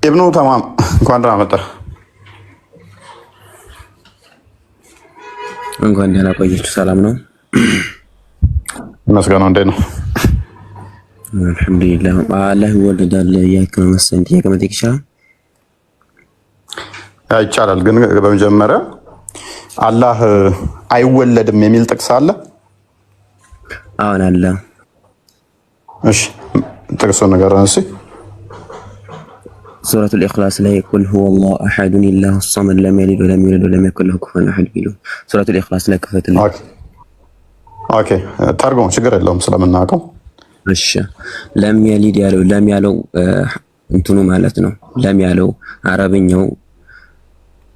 ኢብኑ ተማም እንኳን ደህና መጣህ። እንኳን ደህና ቆያችሁ። ሰላም ነው? መስገነው እንዴት ነው? አልሐምዱሊላህ። አላህ ይወልዳል እያልክ ነው መሰለኝ። ጥያቄ መጠየቅ ይቻላል? ይቻላል፣ ግን በመጀመሪያ አላህ አይወለድም የሚል ጥቅስ አለ? አሁን አለ። እሺ ጥቅሱን ንገረን እስኪ። ሱረቱል ኢኽላስ ላይ ቁል ሁወላሁ አሐዱን ኢላሁ ሰመድ ለም የሊድ ወለም ዩለድ ወለም የኩን ለሁ ኩፉወን አሐድ ቢሉ ሱረቱል ኢኽላስ ላይ ክፈትልኝ። ኦኬ ተርጉም፣ ችግር የለውም ስለምናውቀው። እሺ ለም የሊድ ያለው ለም ያለው እንትኑ ማለት ነው። ለም ያለው አረብኛው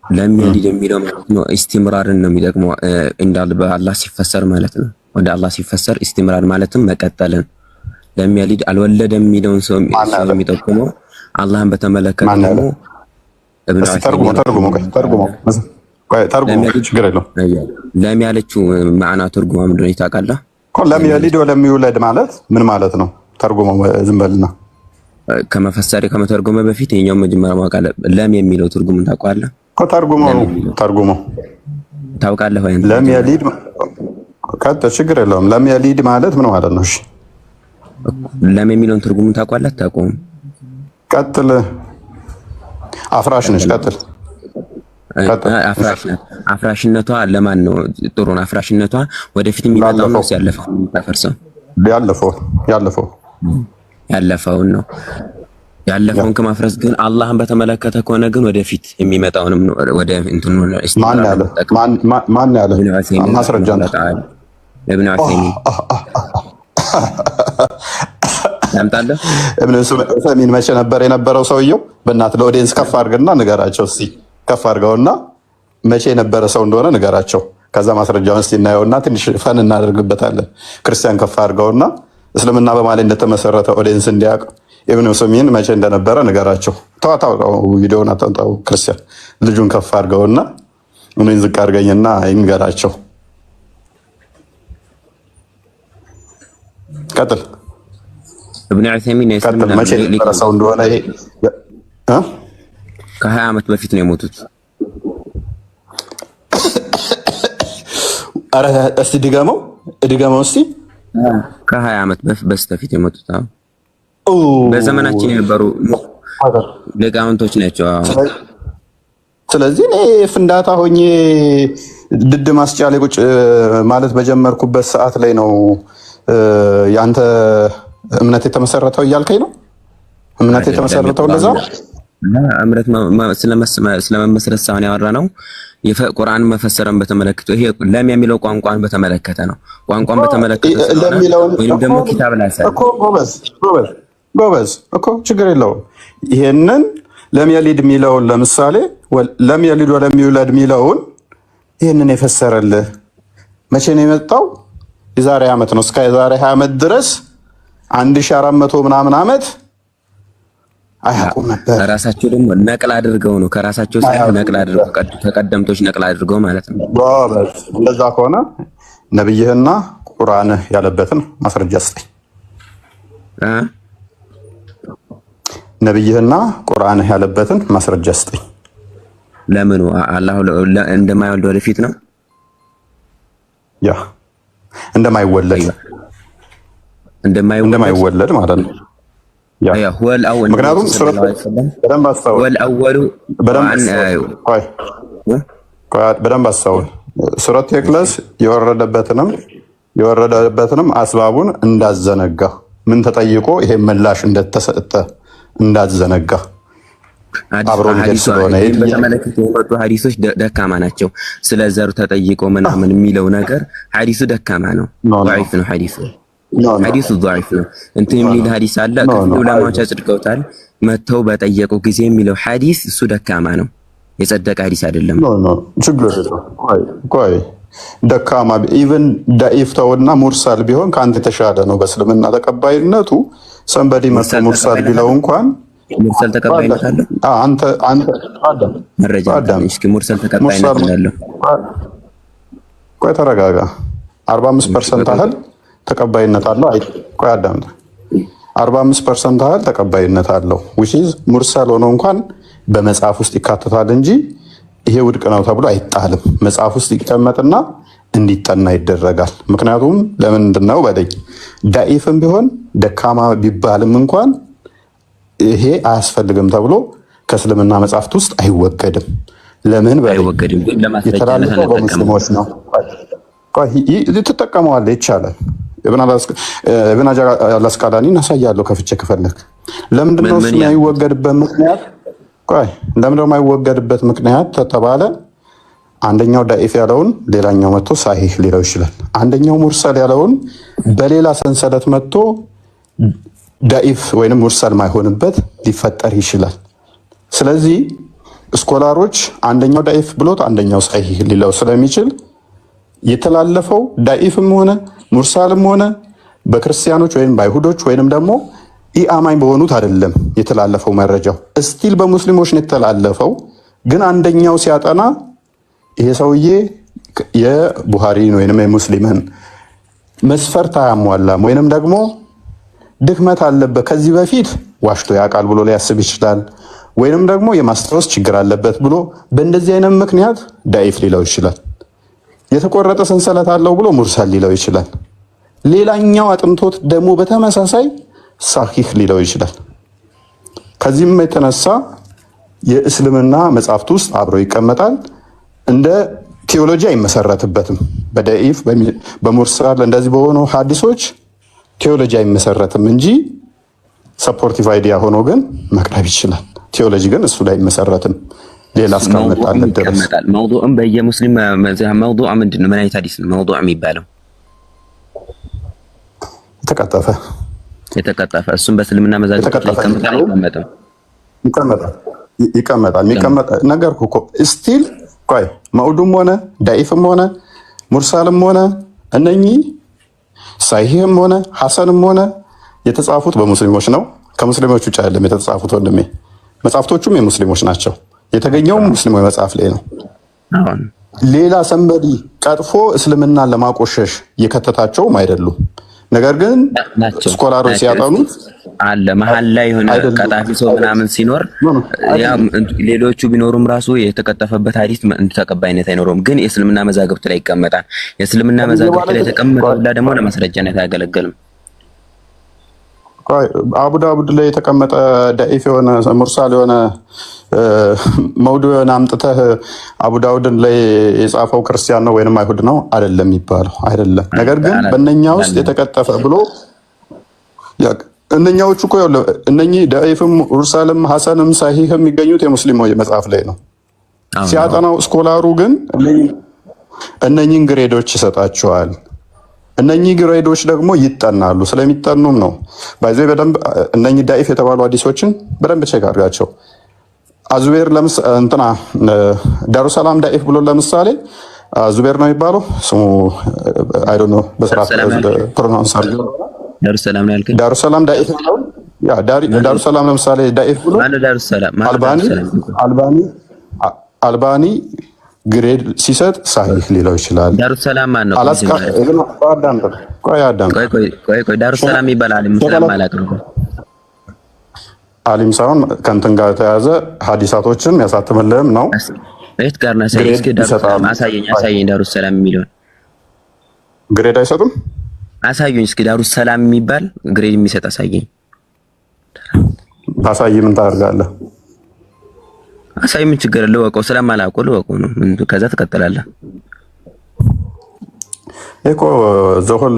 ለም የሊድ የሚለው ማለት ነው ኢስቲምራርን ነው የሚጠቅመው እንዳል በአላህ ሲፈሰር ማለት ነው። ወደ አላህ ሲፈሰር ኢስቲምራር ማለትም መቀጠልን። ለም የሊድ አልወለደም የሚለውን ሰው የሚጠቁመው አላህን በተመለከተ ነው። እብኑ ተርጉሞ ችግር የለውም። ለም ያለችው ማዕና ትርጉማ ምንድን ነው ታውቃለህ? ለም የሊድ ወለም ይውለድ ማለት ምን ማለት ነው? ተርጉሞ ዝም በልና ከመፈሰሪ ከመተርጎመ በፊት የኛው መጀመሪያ ማወቅ አለ። ለም የሚለው ትርጉሙን ታውቃለህ? ተርጉሞ ታውቃለህ ወይ? ለም የሊድ ችግር የለውም። ለም የሊድ ማለት ምን ማለት ነው? እሺ ለም የሚለውን ትርጉሙን ታውቃለህ? አታውቀውም? ቀጥል። አፍራሽ ነች። ቀጥል። አፍራሽነቷ ለማን ነው? ጥሩ ነው። አፍራሽነቷ ወደፊት የሚመጣው ነው ያለፈው የምታፈርሰው? ያለፈውን ነው። ያለፈውን ከማፍረስ ግን አላህን በተመለከተ ከሆነ ግን ወደፊት የሚመጣውንም ወደ እንትኑ ማን ያለ ማስረጃ ነው? ኢብኑ ዑሰይሚን ያምጣለህ። ኢብኑ ዑሰይሚን መቼ ነበር የነበረው ሰውየው? በእናትህ ለኦዲየንስ ከፍ አድርግና ንገራቸው እስቲ። ከፍ አድርገውና መቼ የነበረ ሰው እንደሆነ ንገራቸው። ከዛ ማስረጃውን እስቲ እናየውና ትንሽ ፈን እናደርግበታለን። ክርስቲያን ከፍ አድርገውና እስልምና በማለት እንደተመሰረተ ኦዲየንስ እንዲያውቅ ኢብኑ ዑሰይሚን መቼ እንደነበረ ንገራቸው። ተዋታው ቪዲዮውን አጣጣው። ክርስቲያን ልጁን ከፍ አድርገውና እኔን ዝቅ አድርገኝና ይንገራቸው። ቀጥል። ኢብኑ ዑሰይሚን መቼ የነበረ ሰው እንደሆነ ይሄ ከ20 ዓመት በፊት ነው የሞቱት። አረ እስቲ ድገመው እስቲ። ከ20 ዓመት በስተፊት የሞቱት በዘመናችን የነበሩ ሊቃውንቶች ናቸው። ስለዚህ እኔ ፍንዳታ ሆኜ ድድ ማስጫ ላይ ቁጭ ማለት በጀመርኩበት ሰዓት ላይ ነው ያንተ እምነት የተመሰረተው እያልከኝ ነው? እምነት የተመሰረተው እንደዛ እምነት ስለመመስረት ሳይሆን ያወራ ነው። ቁርአን መፈሰረን በተመለከተ ይሄ ለም የሚለው ቋንቋን በተመለከተ ነው። ቋንቋን በተመለከተ ወይንም ደግሞ ኪታብ ላይ እኮ ጎበዝ እኮ ችግር የለውም። ይሄንን ለም የሊድ የሚለውን ለምሳሌ ለም የሊድ ወለም ይውለድ የሚለውን ይሄንን የፈሰረልህ መቼ ነው የመጣው? የዛሬ ዓመት ነው። እስከ የዛሬ 20 ዓመት ድረስ 1400 ምናምን ዓመት አያውቁም ነበር። ራሳቸው ደግሞ ነቅል አድርገው ነው ከራሳቸው ሳይሆን ነቅል አድርገው ተቀደምቶች ነቅል አድርገው ማለት ነው። እንደዛ ከሆነ ነብይህና ቁርአንህ ያለበትን ማስረጃ ስጠኝ። ነብይህና ቁርአንህ ያለበትን ማስረጃ ስጠኝ። ለምኑ? አላህ እንደማይወልድ ወደፊት ነው ያ እንደማይወለድ ማለት ነው። ምክንያቱም በደንብ አስተውል። ሱረት ኢኽላስ የወረደበትንም አስባቡን እንዳዘነጋ ምን ተጠይቆ ይሄ ምላሽ እንደተሰጠ እንዳዘነጋ አብሮ ስለሆነ በተመለከተ የመጡ ሐዲሶች ደካማ ናቸው። ስለ ዘር ተጠይቆ ምናምን የሚለው ነገር ሐዲሱ ደካማ ነው። ضعيف ነው ሐዲሱ ضعيف ነው። እንትን የሚል ሐዲስ አለ ከፊል ዑለማዎች አጽድቀውታል። መተው በጠየቁ ጊዜ የሚለው ሐዲስ እሱ ደካማ ነው። የጸደቀ ሐዲስ አይደለም። ችግር ቆይ ደካማ ኢቭን ዳኢፍ ተውና ሙርሳል ቢሆን ከአንተ የተሻለ ነው በእስልምና ተቀባይነቱ። ሰንበዲ ሙርሳል ቢለው እንኳን ሙርሰል ተቀባይነት አለው። አንተ መረጃ እስኪ ሙርሰል ተቀባይነት አለው። ቆይ ተረጋጋ። 45% ያህል ተቀባይነት አለው። ቆይ አዳምጥ። 45% ያህል ተቀባይነት አለው። ዊችዝ ሙርሰል ሆኖ እንኳን በመጽሐፍ ውስጥ ይካተታል እንጂ ይሄ ውድቅ ነው ተብሎ አይጣልም። መጽሐፍ ውስጥ ይቀመጥና እንዲጠና ይደረጋል። ምክንያቱም ለምንድን ነው በለኝ ዳኢፍም ቢሆን ደካማ ቢባልም እንኳን ይሄ አያስፈልግም ተብሎ ከእስልምና መጽሐፍት ውስጥ አይወገድም። ለምን አይወገድም? ግን ለማስረጃነት በሙስሊሞች ነው ትጠቀመዋለህ፣ ይቻላል። ኢብን ሀጀር አልአስቀላኒ እናሳያለሁ ከፍቼ ከፈለክ። ለምንድነው እሱ የማይወገድበት ምክንያት? ለምንድነው የማይወገድበት ምክንያት ተተባለ አንደኛው ዳኢፍ ያለውን ሌላኛው መጥቶ ሳሂህ ሊለው ይችላል። አንደኛው ሙርሰል ያለውን በሌላ ሰንሰለት መጥቶ ዳኢፍ ወይንም ሙርሰል ማይሆንበት ሊፈጠር ይችላል። ስለዚህ ስኮላሮች አንደኛው ዳኢፍ ብሎት አንደኛው ሳሂህ ሊለው ስለሚችል የተላለፈው ዳኢፍም ሆነ ሙርሳልም ሆነ በክርስቲያኖች ወይም በአይሁዶች ወይንም ደግሞ ኢአማኝ በሆኑት አይደለም የተላለፈው መረጃው እስቲል በሙስሊሞች ነው የተላለፈው። ግን አንደኛው ሲያጠና ይሄ ሰውዬ የቡሃሪን ወይንም የሙስሊምን መስፈርት አያሟላም ወይንም ደግሞ ድክመት አለበት፣ ከዚህ በፊት ዋሽቶ ያውቃል ብሎ ሊያስብ ይችላል። ወይንም ደግሞ የማስታወስ ችግር አለበት ብሎ በእንደዚህ አይነት ምክንያት ዳኢፍ ሊለው ይችላል። የተቆረጠ ሰንሰለት አለው ብሎ ሙርሰል ሊለው ይችላል። ሌላኛው አጥንቶት ደግሞ በተመሳሳይ ሳሂህ ሊለው ይችላል። ከዚህም የተነሳ የእስልምና መጽሐፍት ውስጥ አብሮ ይቀመጣል። እንደ ቴዎሎጂ አይመሰረትበትም። በዳኢፍ በሙርሰል እንደዚህ በሆኑ ሐዲሶች ቴዎሎጂ አይመሰረትም እንጂ ሰፖርቲቭ አይዲያ ሆኖ ግን መቅረብ ይችላል። ቴዎሎጂ ግን እሱ ላይ አይመሰረትም። ሌላ እስካመጣለት ድረስ መውዱዕም በየሙስሊም መዝሀብ መውዱዕ ምንድን ነው? ምን አይነት ሐዲስ ነው መውዱዕ የሚባለው? የተቀጠፈ እሱም በእስልምና መዛግብት ላይ ይቀመጣል። ይቀመጣል ነገርኩ እኮ ስቲል ቆይ መውዱም ሆነ ዳኢፍም ሆነ ሙርሳልም ሆነ እነኚህ ሳሂህም ሆነ ሐሰንም ሆነ የተጻፉት በሙስሊሞች ነው። ከሙስሊሞች ውጭ አይደለም የተጻፉት ወንድሜ። መጽሐፍቶቹም የሙስሊሞች ናቸው። የተገኘውም ሙስሊሞች መጽሐፍ ላይ ነው። ሌላ ሰንበዲ ቀጥፎ እስልምናን ለማቆሸሽ የከተታቸውም አይደሉም። ነገር ግን ስኮላሮች ሲያጠኑት አለ መሀል ላይ የሆነ ቀጣፊ ሰው ምናምን ሲኖር ያ ሌሎቹ ቢኖሩም ራሱ የተቀጠፈበት ሐዲስ ተቀባይነት አይኖረውም። ግን የእስልምና መዛግብት ላይ ይቀመጣል። የእስልምና መዛግብት ላይ ተቀመጠው ደግሞ ለማስረጃነት አያገለግልም። አቡ ዳውድ ላይ የተቀመጠ ዳኢፍ የሆነ ሙርሳል የሆነ መውዱዕን አምጥተህ አቡ ዳውድን ላይ የጻፈው ክርስቲያን ነው ወይንም አይሁድ ነው አይደለም የሚባለው አይደለም። ነገር ግን በእነኛ ውስጥ የተቀጠፈ ብሎ እነኛዎቹ እኮ እነኚህ ዳኢፍም ሙርሳልም ሐሰንም ሳሂህም የሚገኙት የሙስሊሞች መጽሐፍ ላይ ነው። ሲያጠናው ስኮላሩ ግን እነኚህን ግሬዶች ይሰጣቸዋል። እነኚህ ግሬዶች ደግሞ ይጠናሉ። ስለሚጠኑም ነው ባይዘ በደንብ እነኚህ ዳኢፍ የተባሉ ሐዲሶችን በደንብ ቼክ አድርጋቸው። አዙቤር እንትና ዳሩሰላም ዳኢፍ ብሎ ለምሳሌ ዙቤር ነው የሚባለው ስሙ አይ ዶንት ኖ በስርዓት ፕሮናንስ አድርገው ዳሩሰላም ነው ያልከኝ። ዳሩሰላም ዳኢፍ ነው ያ ዳሩሰላም ለምሳሌ ዳኢፍ ብሎ አልባኒ ግሬድ ሲሰጥ ሳሂህ ሊለው ይችላል። ዳሩሰላም ማን ነው? ቆይ ዳሩሰላም ይባላል። ሙስሊም አላውቅም። አሊም ሳይሆን ከእንትን ጋር የተያዘ ሐዲሳቶችን ያሳትምልህም ነው። እህት ጋር ነው ሳይስ ዳሩሰላም አሳየኝ። ዳሩሰላም የሚለውን ግሬድ አይሰጡም። አሳዩኝ እስኪ ዳሩሰላም የሚባል ግሬድ የሚሰጥ አሳየኝ። አሳይ ምን ታደርጋለህ? አሳይ ምን ችግር አለው? ወቀው ስለማላውቀው ልወቀው ነው። ከዛ ትቀጥላለህ እኮ ዘሆል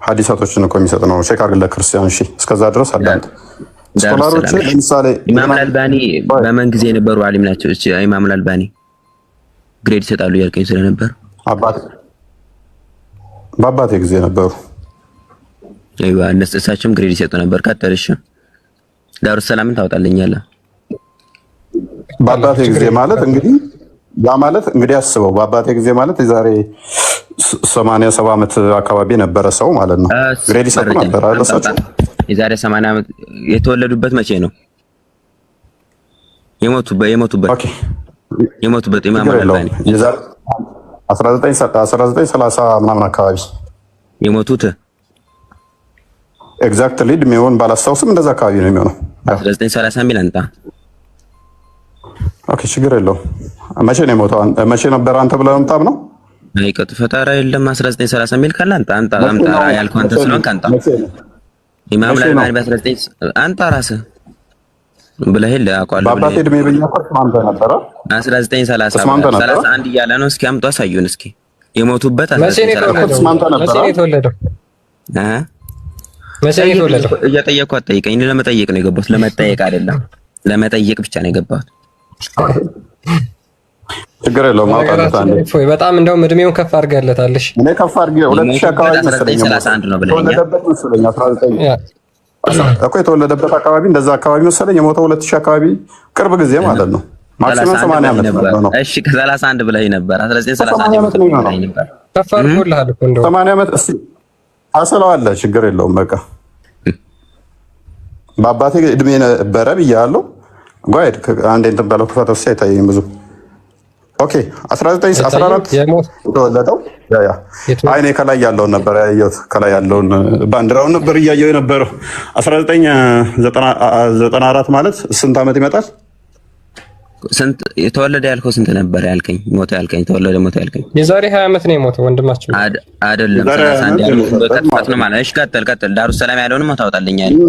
ሐዲሳቶችን እኮ የሚሰጥ ነው። ቼክ አድርግ ለክርስቲያን። እሺ እስከዛ ድረስ አዳምጥ። ስኮላሮች ለምሳሌ ኢማም አልባኒ በመን ጊዜ የነበሩ ዓሊም ናቸው? እሺ ኢማም አልባኒ ግሬድ ይሰጣሉ ያልከኝ ስለነበር በአባቴ ጊዜ ነበሩ። አይዋ እነሳቸውም ግሬድ ይሰጡ ነበር። ቀጥልሽ ዳሩሰላምን ታወጣልኛለህ? በአባቴ ጊዜ ማለት እንግዲህ ያ ማለት እንግዲህ አስበው በአባቴ ጊዜ ማለት የዛሬ 87 ዓመት አካባቢ የነበረ ሰው ማለት ነው። ግሬድ ይሰጡ ነበር አይደለሳችሁ? የዛሬ 80 ዓመት የተወለዱበት መቼ ነው? የሞቱበት ኢማም አልባኒ የዛሬ 1930 ምናምን አካባቢ የሞቱት ኤግዛክትሊ እድሜውን ባላስታውስም እንደዛ አካባቢ ነው የሚሆነው። 1930 ሚል አንጣ። ኦኬ ችግር የለውም። መቼ ነው የሞተው? መቼ ነበር አንተ ብለህ ነው የምታምነው? አይቀጥ ፈጣራ የለም 1930 ሚል ካለ አንጣ ያልከው አንተ ስለሆንክ አንጣ። ኢማም አልባኒ በ19 አንጣ ራስህ ብለህ አውቃለሁ። በአባቴ እድሜ ብያለሁ። ማንተ ነበረ 1930 31 እያለ ነው። እስኪ አምጡ አሳዩን እስኪ የሞቱበት 1930 መቼ ነው የተወለደው? መቼ ነው የተወለደው? እየጠየቅኩ አትጠይቀኝ። ለመጠየቅ ነው የገባሁት፣ ለመጠየቅ አይደለም። ለመጠየቅ ብቻ ነው የገባሁት። ችግር የለውም። ማውጣት አንዴ በጣም እንደውም እድሜውን ከፍ አድርገህለታል። እሺ እኔ ከፍ አድርጌ 2000 አካባቢ መሰለኝ 1931 ነው ብለኸኛል። የተወለደበት መሰለኝ 19 እኮ የተወለደበት አካባቢ እንደዛ አካባቢ መሰለኝ። የሞተው 2000 አካባቢ ቅርብ ጊዜ ማለት ነው። ማክሲመም 80 ዓመት ነው። እሺ ከ31 ብለኸኝ ነበር። 1931 ዓመት ነው ብለኸኝ ነበር። ከፍ አድርጎልሃል እኮ እንደው 80 ዓመት እስቲ አሰለዋለሁ። ችግር የለውም። በቃ በአባቴ እድሜ ነበረ ብያለሁ። ጓይድ አንዴ እንትን ባለው ክፈተው ሲያይታየኝ ብዙ ኦኬ 1914 የተወለደው ያ አይኔ ከላይ ያለውን ነበር ያየሁት። ከላይ ያለውን ባንዲራውን ነበር እያየሁ የነበረው። 1994 ማለት ስንት ዓመት ይመጣል? ስንት የተወለደ ያልከው ስንት ነበር ያልከኝ? ሞተ ያልከኝ ተወለደ ሞተ ያልከኝ የዛሬ 20 ዓመት ነው የሞተው ወንድማችን አይደለም። 31 ያልከው በቅጥፈት ነው ማለት። እሺ ቀጥል። ዳሩ ሰላም ያለውን ታወጣልኝ አይደል?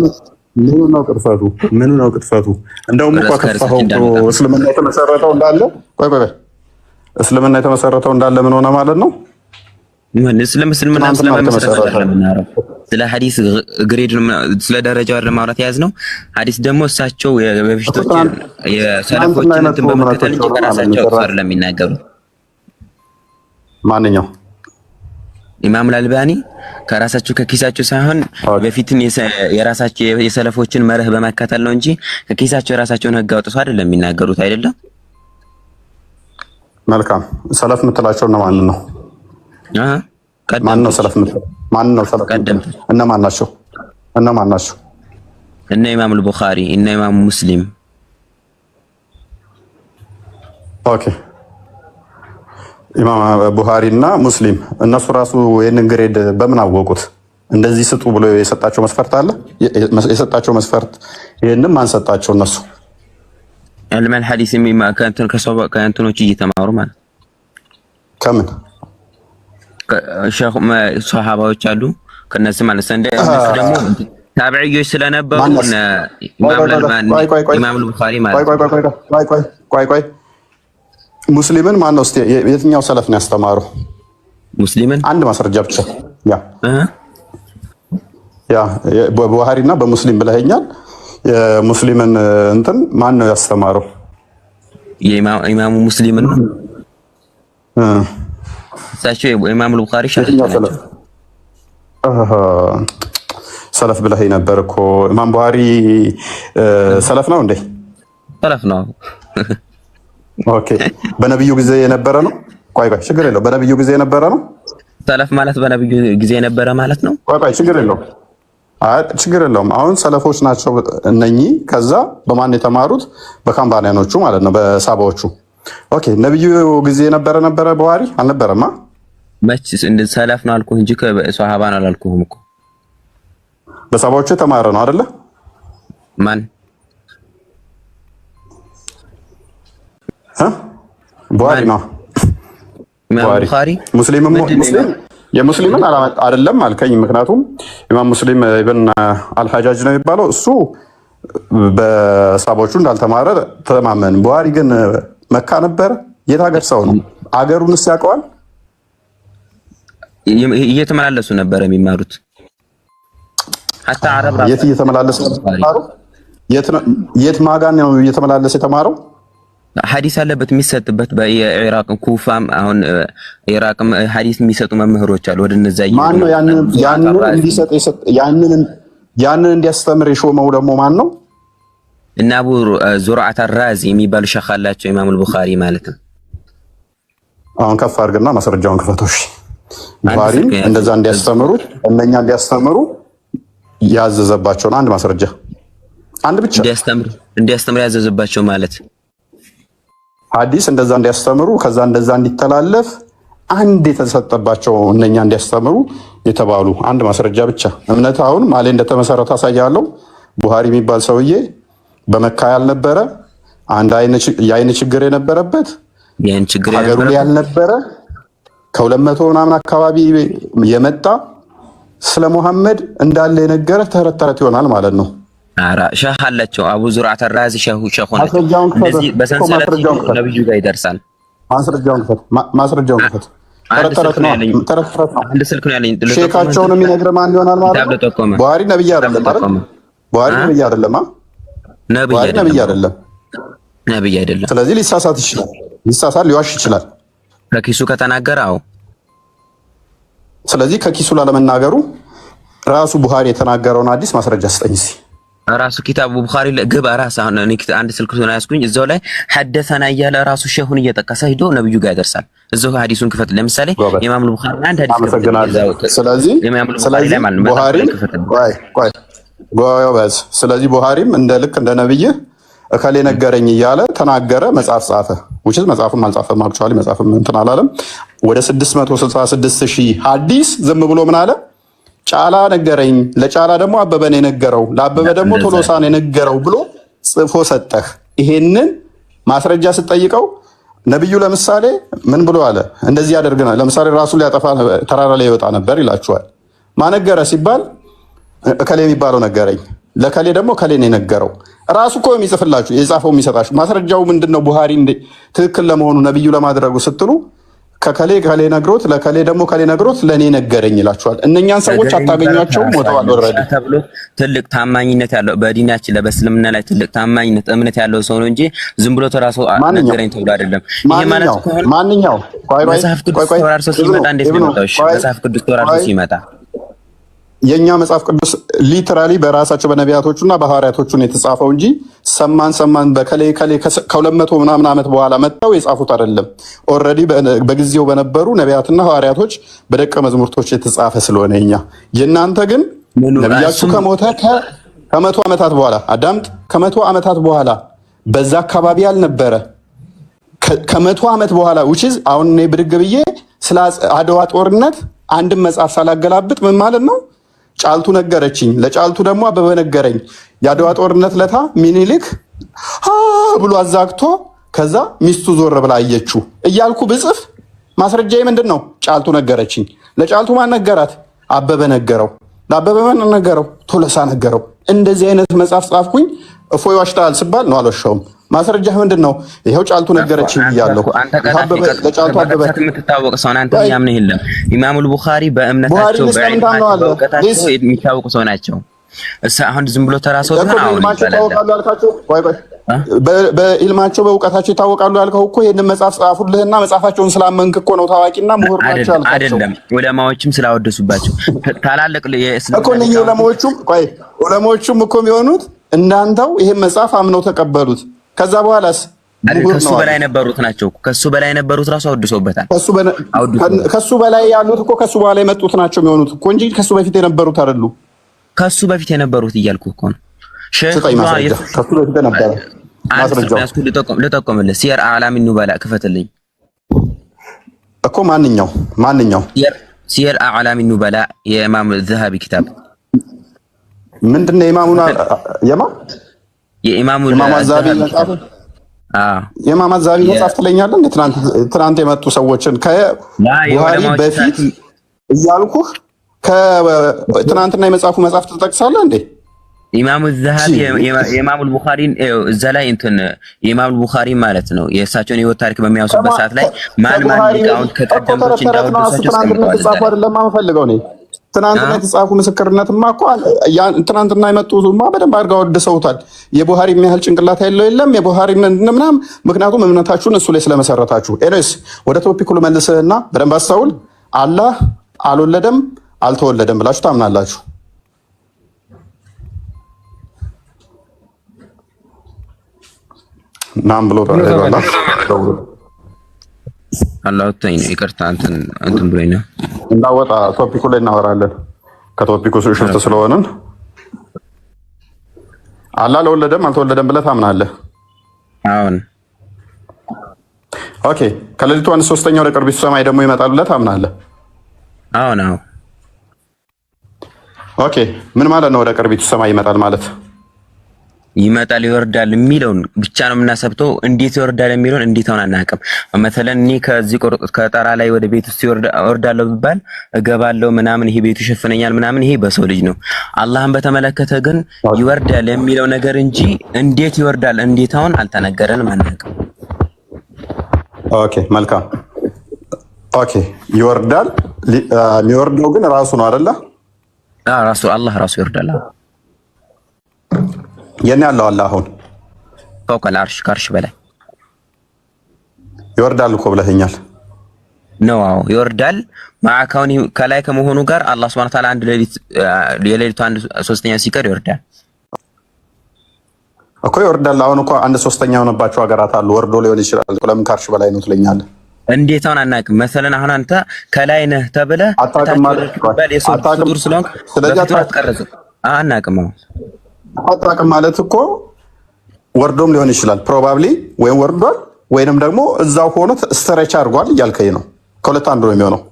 ምኑ ነው ቅጥፈቱ? ምኑ ነው ቅጥፈቱ? እንደውም እኮ ከፋው እስልምና የተመሰረተው እንዳለ ቆይ እስልምና የተመሰረተው እንዳለ ምን ሆነ ማለት ነው? ምን እስልምና ስለመሰረተው ለምናረው ስለ ሐዲስ ግሬድ ስለ ደረጃው ለማውራት ያዝ ነው። ሐዲስ ደግሞ እሳቸው በፊቶች የሰለፎችን እንትን በመከተል እንጂ ከራሳቸው አጥፋር ለሚናገሩ ማንኛው ኢማም አልባኒ ከራሳቸው ከኪሳቸው ሳይሆን በፊትን የራሳቸው የሰለፎችን መርህ በመከተል ነው እንጂ ከኪሳቸው የራሳቸውን ህግ አውጥተው አይደለም የሚናገሩት አይደለም። መልካም ሰለፍ የምትላቸው እና ማን ነው? ማን ነው ሰለፍ የምትላቸው? ማን ነው ሰለፍ? እነማን ናቸው? እነ ኢማም አልቡኻሪ እነ ኢማም ሙስሊም። ኦኬ ኢማም ቡኻሪ እና ሙስሊም እነሱ ራሱ ይሄንን ግሬድ በምን አወቁት? እንደዚህ ስጡ ብሎ የሰጣቸው መስፈርት አለ? የሰጣቸው መስፈርት ይሄንን ማን ሰጣቸው? እነሱ علم الحديث مما كانتونوች እየተማሩ ማለት ከምን ሸህ ሱሐባዎች አሉ ከነሱ ማለት እንደ እነሱ ደግሞ ታቢዒዎች ስለነበሩ ኢማም አልቡኻሪ ማለት ቆይ ሙስሊምን ማን ነው? የትኛው ሰለፍ ነው ያስተማረው ሙስሊምን? አንድ ማስረጃ ብቻ ያ በቡኻሪና በሙስሊም ብለኸኛል። የሙስሊምን እንትን ማን ነው ያስተማረው? የኢማሙ ሙስሊምን ነው እሳቸው የኢማሙ አልቡኻሪ ሸህ ናቸው። ሰለፍ ብለኸኝ ነበር እኮ ኢማም ቡኻሪ ሰለፍ ነው እንዴ? ሰለፍ ነው። ኦኬ በነብዩ ጊዜ የነበረ ነው? ቆይ ችግር የለውም። በነብዩ ጊዜ የነበረ ነው ሰለፍ ማለት በነብዩ ጊዜ የነበረ ማለት ነው። ቆይ ችግር የለውም። አሁን ሰለፎች ናቸው እነኚህ። ከዛ በማን የተማሩት? በካምፓኒያኖቹ ማለት ነው፣ በሳባዎቹ። ኦኬ ነብዩ ጊዜ የነበረ ቡኻሪ አልነበረማ። መች እንደ ሰለፍ ነው አልኩህ እንጂ ከሷሃባ ነው አላልኩህም እኮ። በሳባዎቹ የተማረ ነው አይደለ? ማን ቡኻሪ ነው። ቡኻሪ ሙስሊም የሙስሊምን አይደለም አልከኝ። ምክንያቱም ኢማም ሙስሊም ኢብን አልሐጃጅ ነው የሚባለው። እሱ በሳቦቹ እንዳልተማረ ተማመን። ቡኻሪ ግን መካ ነበረ። የት ሀገር ሰው ነው? አገሩንስ ያውቀዋል? እየተመላለሱ ነበረ የሚማሩት። ሐታ አረብ የት እየተመላለሰ ተማሩ? የት ማጋን ነው እየተመላለሰ የተማረው? ሐዲስ አለበት የሚሰጥበት በኢራቅ ኩፋም፣ አሁን ኢራቅም ሐዲስ የሚሰጡ መምህሮች አሉ። ወደ እነዛ ማን ነው ያንን እንዲያስተምር የሾመው ደግሞ ማን ነው? እና አቡ ዙርዓት አራዚ የሚባሉ ሸኽ አላቸው ኢማም አልቡኻሪ ማለት ነው። አሁን ከፍ አድርግና ማስረጃውን ክፈቶሽ። ቡኻሪ እንደዛ እንዲያስተምሩ እነኛ እንዲያስተምሩ ያዘዘባቸውን አንድ ማስረጃ አንድ ብቻ እንዲያስተምሩ ያዘዘባቸው ማለት ሐዲስ እንደዛ እንዲያስተምሩ ከዛ እንደዛ እንዲተላለፍ አንድ የተሰጠባቸው እነኛ እንዲያስተምሩ የተባሉ አንድ ማስረጃ ብቻ እምነት አሁን ማሌ እንደተመሰረተ አሳያለሁ። ቡሃሪ የሚባል ሰውዬ በመካ ያልነበረ አንድ የአይን ችግር የነበረበት ሀገሩ ላይ ያልነበረ ከ200 ምናምን አካባቢ የመጣ ስለ ሙሐመድ እንዳለ የነገረ ተረት ተረት ይሆናል ማለት ነው። አራ ሸህ አላቸው አቡ ዙርዓት አራዚ ሸሁ እንደዚህ በሰንሰለት ነብዩ ጋር ይደርሳል። ማስረጃውን ክፈት። ተረት ነው። አንድ ስልክ ነው ያለኝ። ሼካቸውን የሚነግር ማን ይሆናል ማለት ነው? ቡሃሪ ነብይ አይደለም አይደል? ቡሃሪ ነብይ አይደለም። ነብይ አይደለም። ስለዚህ ሊሳሳት ይችላል። ሊዋሽ ይችላል ከኪሱ ከተናገረ። አዎ። ስለዚህ ከኪሱ ላለመናገሩ ራሱ ቡሃሪ የተናገረውን አዲስ ማስረጃ ስጠኝ እስኪ። ራሱ ኪታቡ ቡኻሪ ግብ ራስ አሁን እኔ አንድ ስልክ ነው ያስኩኝ። እዛው ላይ ሐደሰና እያለ ራሱ ሼሁን እየጠቀሰ ሂዶ ነብዩ ጋር ያደርሳል። እዛው ሐዲሱን ክፈት። ለምሳሌ ኢማም ቡኻሪ አንድ ሐዲስ ክፈት። ስለዚህ ቡኻሪም እንደ ልክ እንደ ነብይ እከሌ ነገረኝ እያለ ተናገረ፣ መጽሐፍ ጻፈ። ውጭስ መጽሐፍም አልጻፈም። አክቹአሊ መጽሐፍም እንትን አላለም። ወደ 666,000 ሐዲስ ዝም ብሎ ምን አለ? ጫላ ነገረኝ፣ ለጫላ ደግሞ አበበ ነው የነገረው፣ ለአበበ ደግሞ ቶሎሳ ነው የነገረው ብሎ ጽፎ ሰጠህ። ይሄንን ማስረጃ ስትጠይቀው ነብዩ ለምሳሌ ምን ብሎ አለ? እንደዚህ ያደርግና ለምሳሌ ራሱ ሊያጠፋ ተራራ ላይ ይወጣ ነበር ይላችኋል። ማነገረ ሲባል እከሌ የሚባለው ነገረኝ፣ ለከሌ ደግሞ ከሌ ነው የነገረው። ራሱ እኮ የሚጽፍላችሁ የጻፈው የሚሰጣችሁ ማስረጃው ምንድነው? ቡሃሪ ትክክል ለመሆኑ ነብዩ ለማድረጉ ስትሉ ከከሌ ከሌ ነግሮት ለከሌ ደግሞ ከሌ ነግሮት ለኔ ነገረኝ ይላችኋል። እነኛን ሰዎች አታገኟቸውም፣ ሞተዋል ኦልሬዲ። ተብሎ ትልቅ ታማኝነት ያለው በዲናችን በእስልምና ላይ ትልቅ ታማኝነት እምነት ያለው ሰው ነው እንጂ ዝም ብሎ ተራሱ ነገረኝ ተብሎ አይደለም። ይሄ ማለት ማንኛው መጽሐፍ ቅዱስ ተወራርሶ ሲመጣ እንዴት ነው የመጣው? እሺ መጽሐፍ ቅዱስ ተወራርሶ ሲመጣ የኛ መጽሐፍ ቅዱስ ሊተራሊ በራሳቸው በነቢያቶቹና በሐዋርያቶቹ ነው የተጻፈው እንጂ ሰማን በከሌ ከ200 ምናምን ዓመት በኋላ መጣው የጻፉት አይደለም። ኦልሬዲ በጊዜው በነበሩ ነቢያትና ሐዋርያቶች በደቀ መዝሙርቶች የተጻፈ ስለሆነ የእናንተ ግን ነቢያችሁ ከሞተ ከ100 ዓመታት በኋላ አዳምጥ፣ ከ100 ዓመታት በኋላ በዛ አካባቢ ያልነበረ ከ100 ዓመት በኋላ ውጪዝ አሁን እኔ ብድግ ብዬ ስለ አድዋ ጦርነት አንድም መጽሐፍ ሳላገላብጥ ምን ማለት ነው? ጫልቱ ነገረችኝ፣ ለጫልቱ ደግሞ አበበ ነገረኝ። የአድዋ ጦርነት ለታ ሚኒሊክ ብሎ አዛግቶ ከዛ ሚስቱ ዞር ብላ አየችው እያልኩ ብጽፍ ማስረጃዬ ምንድን ነው? ጫልቱ ነገረችኝ። ለጫልቱ ማን ነገራት? አበበ ነገረው። ለአበበ ማን ነገረው? ቶለሳ ነገረው። እንደዚህ አይነት መጽሐፍ ጻፍኩኝ። እፎይ ዋሽታል ስባል ነው አልዋሻውም። ማስረጃህ ምንድን ነው? ይሄው ጫልቱ ነገረችኝ ብያለሁ። ለጫልቱ አበበ የምትታወቅ ሰው አንተ ያምነህ የለም። ኢማሙል ቡኻሪ በእምነታቸው በእምነታቸው የሚታወቁ ሰው ናቸው። አሁን ዝም ብሎ ተራሰው በኢልማቸው በእውቀታቸው ይታወቃሉ ያልከው እኮ ይሄንን መጽሐፍ ጻፉልህና መጽሐፋቸውን ስላመንክ እኮ ነው ታዋቂና ምሁር ናቸው ያልካቸው አይደለም። ዑለማዎችም ስላወደሱባቸው ታላላቅ እኮ ነው። ዑለማዎቹም እኮ የሚሆኑት እንዳንተው ይሄን መጽሐፍ አምነው ተቀበሉት። ከዛ በኋላስ ከሱ በላይ ነበሩት ናቸው። ከሱ በላይ ነበሩት ራሱ አወድሰውበታል። ከሱ በላይ ያሉት እኮ ከሱ በኋላ የመጡት ናቸው የሚሆኑት እኮ እንጂ ከሱ በፊት የነበሩት አይደሉ። ከሱ በፊት የነበሩት እያልኩ እኮ ነው። ከሱ በፊት የነበረ ማስረጃው ልጠቆምልህ። ሲየር አዕላሚ ኑበላ ክፈትልኝ እኮ ማንኛው ሲየር አዕላሚ ኑበላ የኢማም ዘሃቢ ኪታብ ምንድነው? የኢማም አዛቢ መጽሐፍ የኢማም አዛቢ መጽሐፍ ትለኛለህ እንዴ? ትናንት የመጡ ሰዎችን ከቡሃሪ በፊት እያልኩህ ከትናንትና የመጽሐፉ መጽሐፍ ትጠቅሳለህ እንዴ? ኢማሙ ዘሃቢ የኢማሙ ቡኻሪ እዛ ላይ እንትን የኢማሙ ቡኻሪ ማለት ነው የእሳቸውን የህይወት ታሪክ በሚያወሱበት ሰዓት ላይ ማን ሊቃውንት ከቀደምቶች እንዳወደሳቸው እስከምታወቅ ትናንትና የተጻፉ ምስክርነትማ እኮ ትናንትና የመጡማ በደንብ አድርገው ወድሰውታል። የቡሃሪ የሚያህል ጭንቅላት ያለው የለም። የቡሃሪ ምናምን ምክንያቱም እምነታችሁን እሱ ላይ ስለመሰረታችሁ። ኤኒዌይስ ወደ ቶፒኩ ልመልስህና በደንብ አስተውል። አላህ አልወለደም አልተወለደም ብላችሁ ታምናላችሁ? ናም ብሎ አላህ ተኝ ነው። ይቅርታ እንትን ብሎኝ ነው እንዳወጣ ቶፒኩ ላይ እናወራለን። ከቶፒኩ ሽፍት ስለሆነን አላህ አልወለደም አልተወለደም ብለህ ታምናለህ? አሁን ኦኬ ከሌሊቱ 1/3 ወደ ቅርቢቱ ሰማይ ደግሞ ይመጣል ብለህ ታምናለህ? አሁን ኦኬ ምን ማለት ነው? ወደ ቅርቢቱ ሰማይ ይመጣል ማለት ይመጣል ይወርዳል የሚለውን ብቻ ነው የምናሰብተው። እንዴት ይወርዳል የሚለውን እንዴታውን አናውቅም። መተለን እኔ ከዚህ ከጠራ ላይ ወደ ቤት ውስጥ ይወርዳለሁ ቢባል እገባለሁ ምናምን ይሄ ቤቱ ይሸፍነኛል ምናምን ይሄ በሰው ልጅ ነው። አላህን በተመለከተ ግን ይወርዳል የሚለው ነገር እንጂ እንዴት ይወርዳል እንዴታውን አልተነገረንም፣ አናውቅም። ኦኬ መልካም። ኦኬ ይወርዳል። የሚወርደው ግን ራሱ ነው አይደለ? ራሱ አላህ ራሱ ይወርዳል። የኔ ያለው አለ አሁን ፈውቀ العرش ከአርሽ በላይ ይወርዳል እኮ ብለኸኛል ነው። አዎ ይወርዳል። ማዕካውን ከላይ ከመሆኑ ጋር አላህ Subhanahu Wa Ta'ala አንድ የሌሊቱ 1/3 ሲቀር ይወርዳል እኮ ይወርዳል። አሁን እኮ 1/3 የሆነባቸው ሀገራት አሉ። ወርዶ ሊሆን ይችላል። ለምን ከአርሽ በላይ ነው ትለኛለህ? እንዴታውን አናውቅም። መሰለን አሁን አንተ ከላይ ነህ ተብለህ አታውቅም ማለት ፍጡር ስለሆንክ በፍጡር አትቀርጽም። አናውቅም አታውቅም ማለት እኮ ወርዶም ሊሆን ይችላል። ፕሮባብሊ ወይም ወርዷል ወይንም ደግሞ እዛው ሆኖ ስትሬች አድርጓል እያልከኝ ነው። ከሁለት አንዱ ነው የሚሆነው።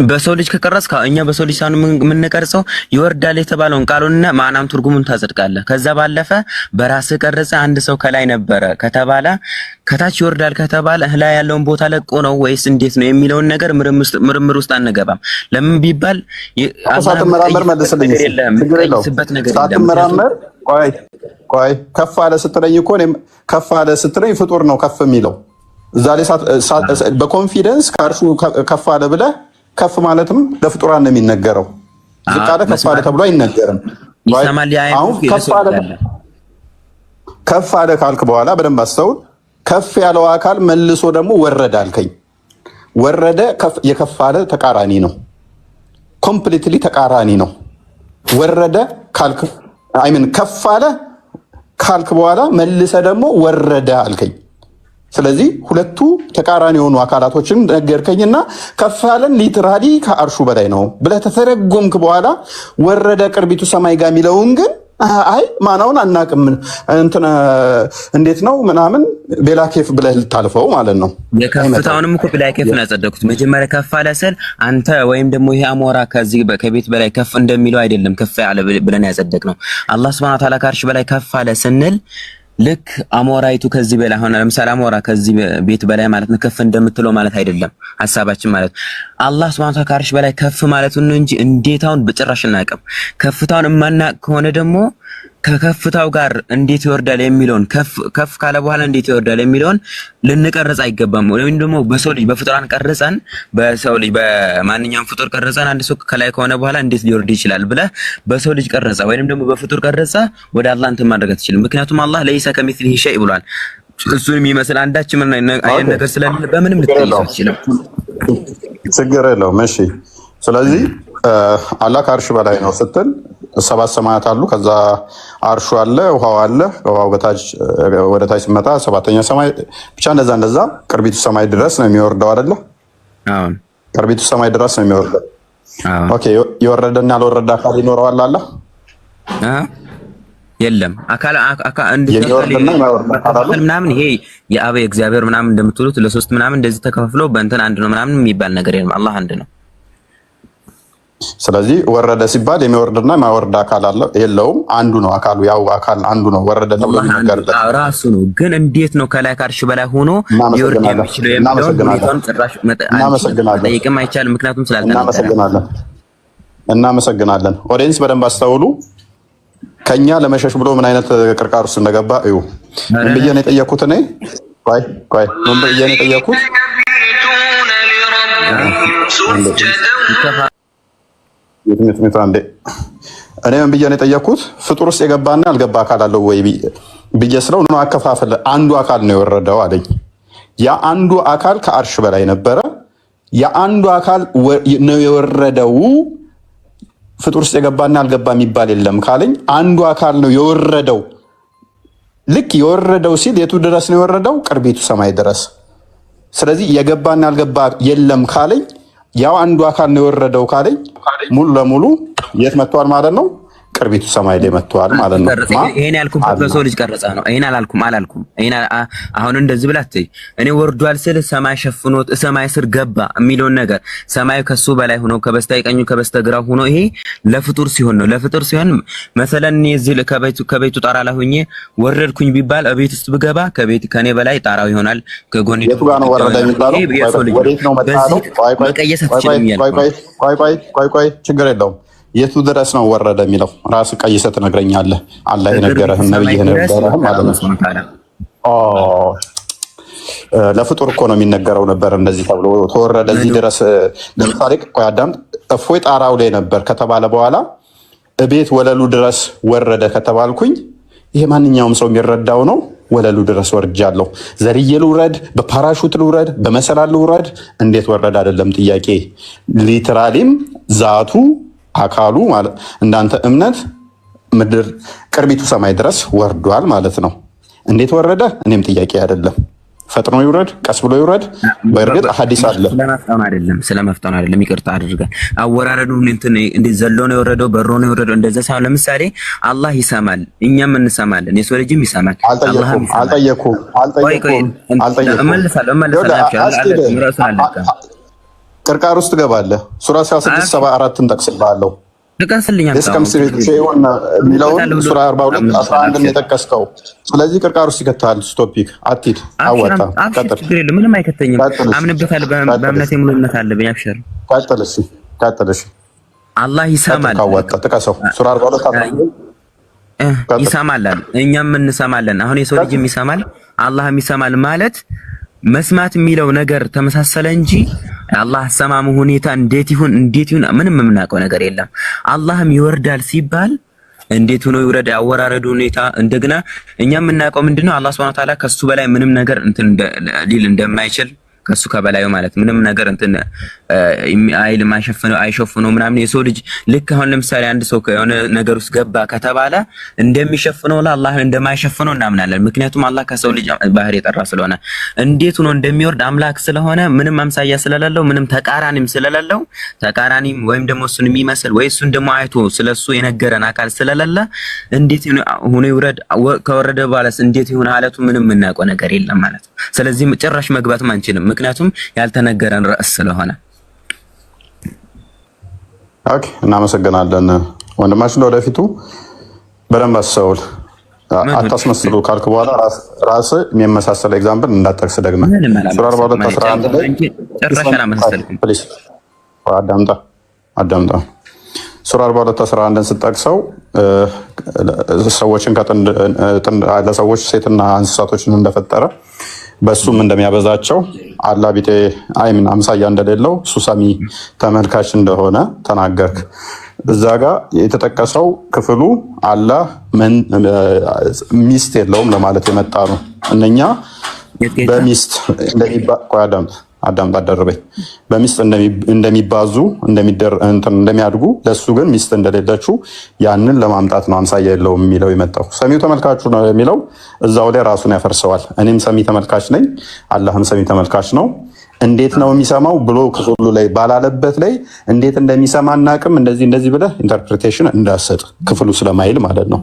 በሰው ልጅ ከቀረጽ እኛ በሰው ልጅ ሳይሆን የምንቀርጸው ይወርዳል የተባለውን ቃሉንና ማዕናውን ትርጉሙን ታጸድቃለህ። ከዛ ባለፈ በራስህ ቀርጸ አንድ ሰው ከላይ ነበረ ከተባለ ከታች ይወርዳል ከተባለ ላይ ያለውን ቦታ ለቆ ነው ወይስ እንዴት ነው የሚለውን ነገር ምርምር ውስጥ አንገባም። ለምን ቢባል ሳትመራመር መልስልኝ። ሳትመራመር ቆይ ከፍ አለ ስትለኝ እኮ እኔም ከፍ አለ ስትለኝ ፍጡር ነው ከፍ የሚለው እዛ ላይ በኮንፊደንስ ከአርሹ ከፍ አለ ብለህ ከፍ ማለትም ለፍጡራን ነው የሚነገረው። ዝቅ አለ ከፍ አለ ተብሎ አይነገርም። አሁን ከፍ አለ ካልክ በኋላ በደንብ አስተውል። ከፍ ያለው አካል መልሶ ደግሞ ወረደ አልከኝ። ወረደ የከፍ አለ ተቃራኒ ነው። ኮምፕሊትሊ ተቃራኒ ነው። ወረደ ካልክ ከፍ አለ ካልክ በኋላ መልሰ ደግሞ ወረደ አልከኝ። ስለዚህ ሁለቱ ተቃራኒ የሆኑ አካላቶችን ነገርከኝና ከፍ ያለን ሊትራሊ ከአርሹ በላይ ነው ብለህ ተተረጎምክ በኋላ ወረደ ቅርቢቱ ሰማይ ጋር የሚለውን ግን ማናውን አናቅም እንዴት ነው ምናምን ቤላኬፍ ብለህ ልታልፈው ማለት ነው። የከፍታውንም እኮ ቤላኬፍ ነው ያጸደቁት። መጀመሪያ ከፍ አለ ስል አንተ ወይም ደግሞ ይሄ አሞራ ከዚህ ከቤት በላይ ከፍ እንደሚለው አይደለም ከፍ ያለ ብለን ያጸደቅነው። አላህ Subhanahu Wa Ta'ala ከአርሽ በላይ ከፍ አለ ስንል ልክ አሞራይቱ ከዚህ በላይ ሆነ። ለምሳሌ አሞራ ከዚህ ቤት በላይ ማለት ነው ከፍ እንደምትለው ማለት አይደለም ሐሳባችን ማለት አላህ Subhanahu Wa Ta'ala ከአርሽ በላይ ከፍ ማለቱን ነው እንጂ እንዴታውን በጭራሽ እናቀም። ከፍታውን የማናቅ ከሆነ ደግሞ ከከፍታው ጋር እንዴት ይወርዳል የሚለውን ከፍ ካለ በኋላ እንዴት ይወርዳል የሚለውን ልንቀርጽ አይገባም። ወይም ደግሞ በሰው ልጅ በፍጡራን ቀርጸን በሰው ልጅ በማንኛውም ፍጡር ቀርጸን አንድ ሰው ከላይ ከሆነ በኋላ እንዴት ሊወርድ ይችላል ብለህ በሰው ልጅ ቀርጸ ወይም ደግሞ በፍጡር ቀርጸ ወደ አላህ እንትን ማድረግ አትችልም። ምክንያቱም አላህ ለይሰ ከሚስሊሂ ሸይ ብሏል። እሱን የሚመስል አንዳች ምን አይነት ነገር ስለሌለ በምንም ልትጠይቀው አትችልም። ችግር የለውም። እሺ ስለዚህ አላህ ከአርሽ በላይ ነው ስትል 7 ሰማያት አሉ። ከዛ አርሹ አለ፣ ውሃው አለ። ውሃው በታች ወደ ታች ሲመጣ 7ኛ ሰማይ ብቻ እንደዛ ቅርቢቱ ሰማይ ድረስ ነው የሚወርደው አይደለ? አዎ ቅርቢቱ ሰማይ ድረስ ነው የሚወርደው። ኦኬ የወረደና ያልወረደ አካል ይኖረዋል አለ? የለም አካል ምናምን ይሄ የአብ እግዚአብሔር ምናምን እንደምትሉት ለሶስት ምናምን እንደዚህ ተከፋፍሎ በእንትን አንድ ነው ምናምን የሚባል ነገር የለም። አላህ አንድ ነው። ስለዚህ ወረደ ሲባል የሚወርድና የማይወርድ አካል አለ የለውም? አንዱ ነው አካሉ፣ ያው አካል አንዱ ነው ወረደ ተብሎ የሚነገርለት ራሱ ነው። ግን እንዴት ነው ከላይ ከአርሽ በላይ ሆኖ ይወርድ የሚችለው የሚለውን ሁኔታውን ጭራሽ መጠየቅም አይቻልም። ምክንያቱም ስላልተናገረ። እናመሰግናለን። ኦዲየንስ በደንብ አስተውሉ። ከኛ ለመሸሽ ብሎ ምን አይነት ቅርቃር ውስጥ እንደገባ እዩ። ምን ብዬ ነው የጠየኩት? እኔ ቆይ ምን ብዬ ነው የጠየኩት? እኔ ምን ብዬ ነው የጠየኩት? ፍጡር ውስጥ የገባና ያልገባ አካል አለው ወይ ብዬ ስለው ነው አከፋፈለ። አንዱ አካል ነው የወረደው አለኝ። ያ አንዱ አካል ከአርሽ በላይ ነበረ። ያ አንዱ አካል ነው የወረደው። ፍጡር ውስጥ የገባና ያልገባ የሚባል የለም ካለኝ አንዱ አካል ነው የወረደው። ልክ የወረደው ሲል የቱ ድረስ ነው የወረደው? ቅርቢቱ ሰማይ ድረስ። ስለዚህ የገባና ያልገባ የለም ካለኝ ያው አንዱ አካል ነው የወረደው ካለኝ ሙሉ ለሙሉ የት መጥቷል ማለት ነው? ቅርቢቱ ሰማይ ላይ መጥተዋል ማለት ነው። ይሄን ያልኩበት በሰው ልጅ ቀረጻ ነው። ይሄን አላልኩም። ይሄን አሁን እንደዚህ ብላ አትይ። እኔ ወርዷል ስል ሰማይ ሸፍኖት ሰማይ ስር ገባ የሚለውን ነገር ሰማዩ ከሱ በላይ ሆኖ ከበስተቀኙ ከበስተግራው ሆኖ ይሄ ለፍጡር ሲሆን ነው። ለፍጡር ሲሆን መሰለን እዚህ ከቤቱ ጣራ ላይ ሆኜ ወረድኩኝ ቢባል ቤት ውስጥ ብገባ ከኔ በላይ ጣራው ይሆናል። ከጎን የቱ ጋር ነው ወረደ የሚባለው? ወዴት ነው መጣለው? ቆይ ችግር የለውም። የቱ ድረስ ነው ወረደ የሚለው ራስ ቀይሰህ ትነግረኛለህ። አላህ የነገረህን ነብይህ ነገረህ ማለት ነው። ለፍጡር እኮ ነው የሚነገረው ነበር እንደዚህ ተብሎ ተወረደ እዚህ ድረስ። ለምሳሌ ቆይ አዳምጥ። እፎይ ጣራው ላይ ነበር ከተባለ በኋላ እቤት ወለሉ ድረስ ወረደ ከተባልኩኝ ይሄ ማንኛውም ሰው የሚረዳው ነው። ወለሉ ድረስ ወርጃለሁ። ዘርዬ ልውረድ፣ በፓራሹት ልውረድ፣ በመሰላል ልውረድ፣ እንዴት ወረደ አይደለም ጥያቄ። ሊትራሊም ዛቱ አካሉ ማለት እንዳንተ እምነት ምድር ቅርቢቱ ሰማይ ድረስ ወርዷል ማለት ነው። እንዴት ወረደ? እኔም ጥያቄ አይደለም። ፈጥኖ ይውረድ፣ ቀስ ብሎ ይውረድ። በእርግጥ ሐዲስ አለ። ስለመፍጠን አይደለም ይቅርታ አድርገን አወራረዱን እንዴ ዘሎ ነው የወረደው፣ በሮ ነው የወረደው። እንደዛ ሳይሆን ለምሳሌ አላህ ይሰማል፣ እኛም እንሰማለን፣ የሰው ልጅም ይሰማል። አልጠየኩም። ቅርቃር ውስጥ ገባለህ። ሱራ 16:74 ጠቅስልሃለሁ። የሚለውን ሱራ 42:11 የጠቀስከው። ስለዚህ ቅርቃር ውስጥ ይከታል። ቶፒክ አትሂድ። አወጣ ምንም አይከተኝም። አምንበታለሁ። በእምነቴ ሙሉ እምነት አለብኝ። አብሽር። ቀጥል። አላህ ይሰማል። ጥቀሰው። ሱራ 42 ይሰማል። እኛም እንሰማለን። አሁን የሰው ልጅም ይሰማል፣ አላህም ይሰማል ማለት መስማት የሚለው ነገር ተመሳሰለ እንጂ አላህ አሰማሙ ሁኔታ እንዴት ይሁን ምንም የምናውቀው ነገር የለም። አላህም ይወርዳል ሲባል እንዴት ሆኖ ይወርድ አወራረዱ ሁኔታ እንደገና እኛ የምናውቀው ምንድነው አላህ Subhanahu Wa Ta'ala ከሱ በላይ ምንም ነገር ሊል እንደማይችል ከሱ ከበላዩ ማለት ምንም ነገር አይል አይሸፍነው ምናምን የሰው ልጅ ልክ አሁን ለምሳሌ አንድ ሰው ከሆነ ነገር ውስጥ ገባ ከተባለ እንደሚሸፍነው ለአላህ እንደማይሸፍነው እናምናለን። ምክንያቱም አላህ ከሰው ልጅ ባህሪ የጠራ ስለሆነ እንዴት ሆኖ እንደሚወርድ አምላክ ስለሆነ ምንም አምሳያ ስለሌለው ምንም ተቃራኒም ስለሌለው ተቃራኒም ወይም ደግሞ እሱን የሚመስል ወይ እሱን ደግሞ አይቶ ስለሱ የነገረን አካል ስለሌለ እንዴት ሆኖ ይወርድ ከወረደ በኋላስ እንዴት ይሆን አለቱ ምንም የምናውቀው ነገር የለም ማለት ነው። ስለዚህ ጭራሽ መግባትም አንችልም። ምክንያቱም ያልተነገረን ርዕስ ስለሆነ። ኦኬ፣ እናመሰግናለን ወንድማችን። ወደፊቱ በደንብ አስተውል፣ አታስመስሉ ካልክ በኋላ ራስ የሚመሳሰል ኤግዛምፕል እንዳጠቅስ ደግመህ ሱራ 42:11 ላይ ጭራሽ አላመሰልኩም። ፕሊዝ አዳምጣ። ሱራ 42:11 ስጠቅሰው ሰዎችን ለሰዎች ሴትና እንስሳቶችን እንደፈጠረ በሱም እንደሚያበዛቸው አላህ ቢጤ አይምን አምሳያ እንደሌለው እሱ ሰሚ ተመልካች እንደሆነ ተናገርክ። እዛ ጋር የተጠቀሰው ክፍሉ አላህ ሚስት የለውም ለማለት የመጣ ነው። እነኛ በሚስት አዳምጥ አደረበኝ። በሚስት እንደሚባዙ እንደሚያድጉ ለሱ ግን ሚስት እንደሌለችው ያንን ለማምጣት ነው አምሳያ የለውም የሚለው የመጣው። ሰሚው ተመልካቹ ነው የሚለው እዛው ላይ ራሱን ያፈርሰዋል። እኔም ሰሚ ተመልካች ነኝ፣ አላህም ሰሚ ተመልካች ነው። እንዴት ነው የሚሰማው ብሎ ክፍሉ ላይ ባላለበት ላይ እንዴት እንደሚሰማ እናቅም። እንደዚህ ብለህ ኢንተርፕሪቴሽን እንዳሰጥ ክፍሉ ስለማይል ማለት ነው።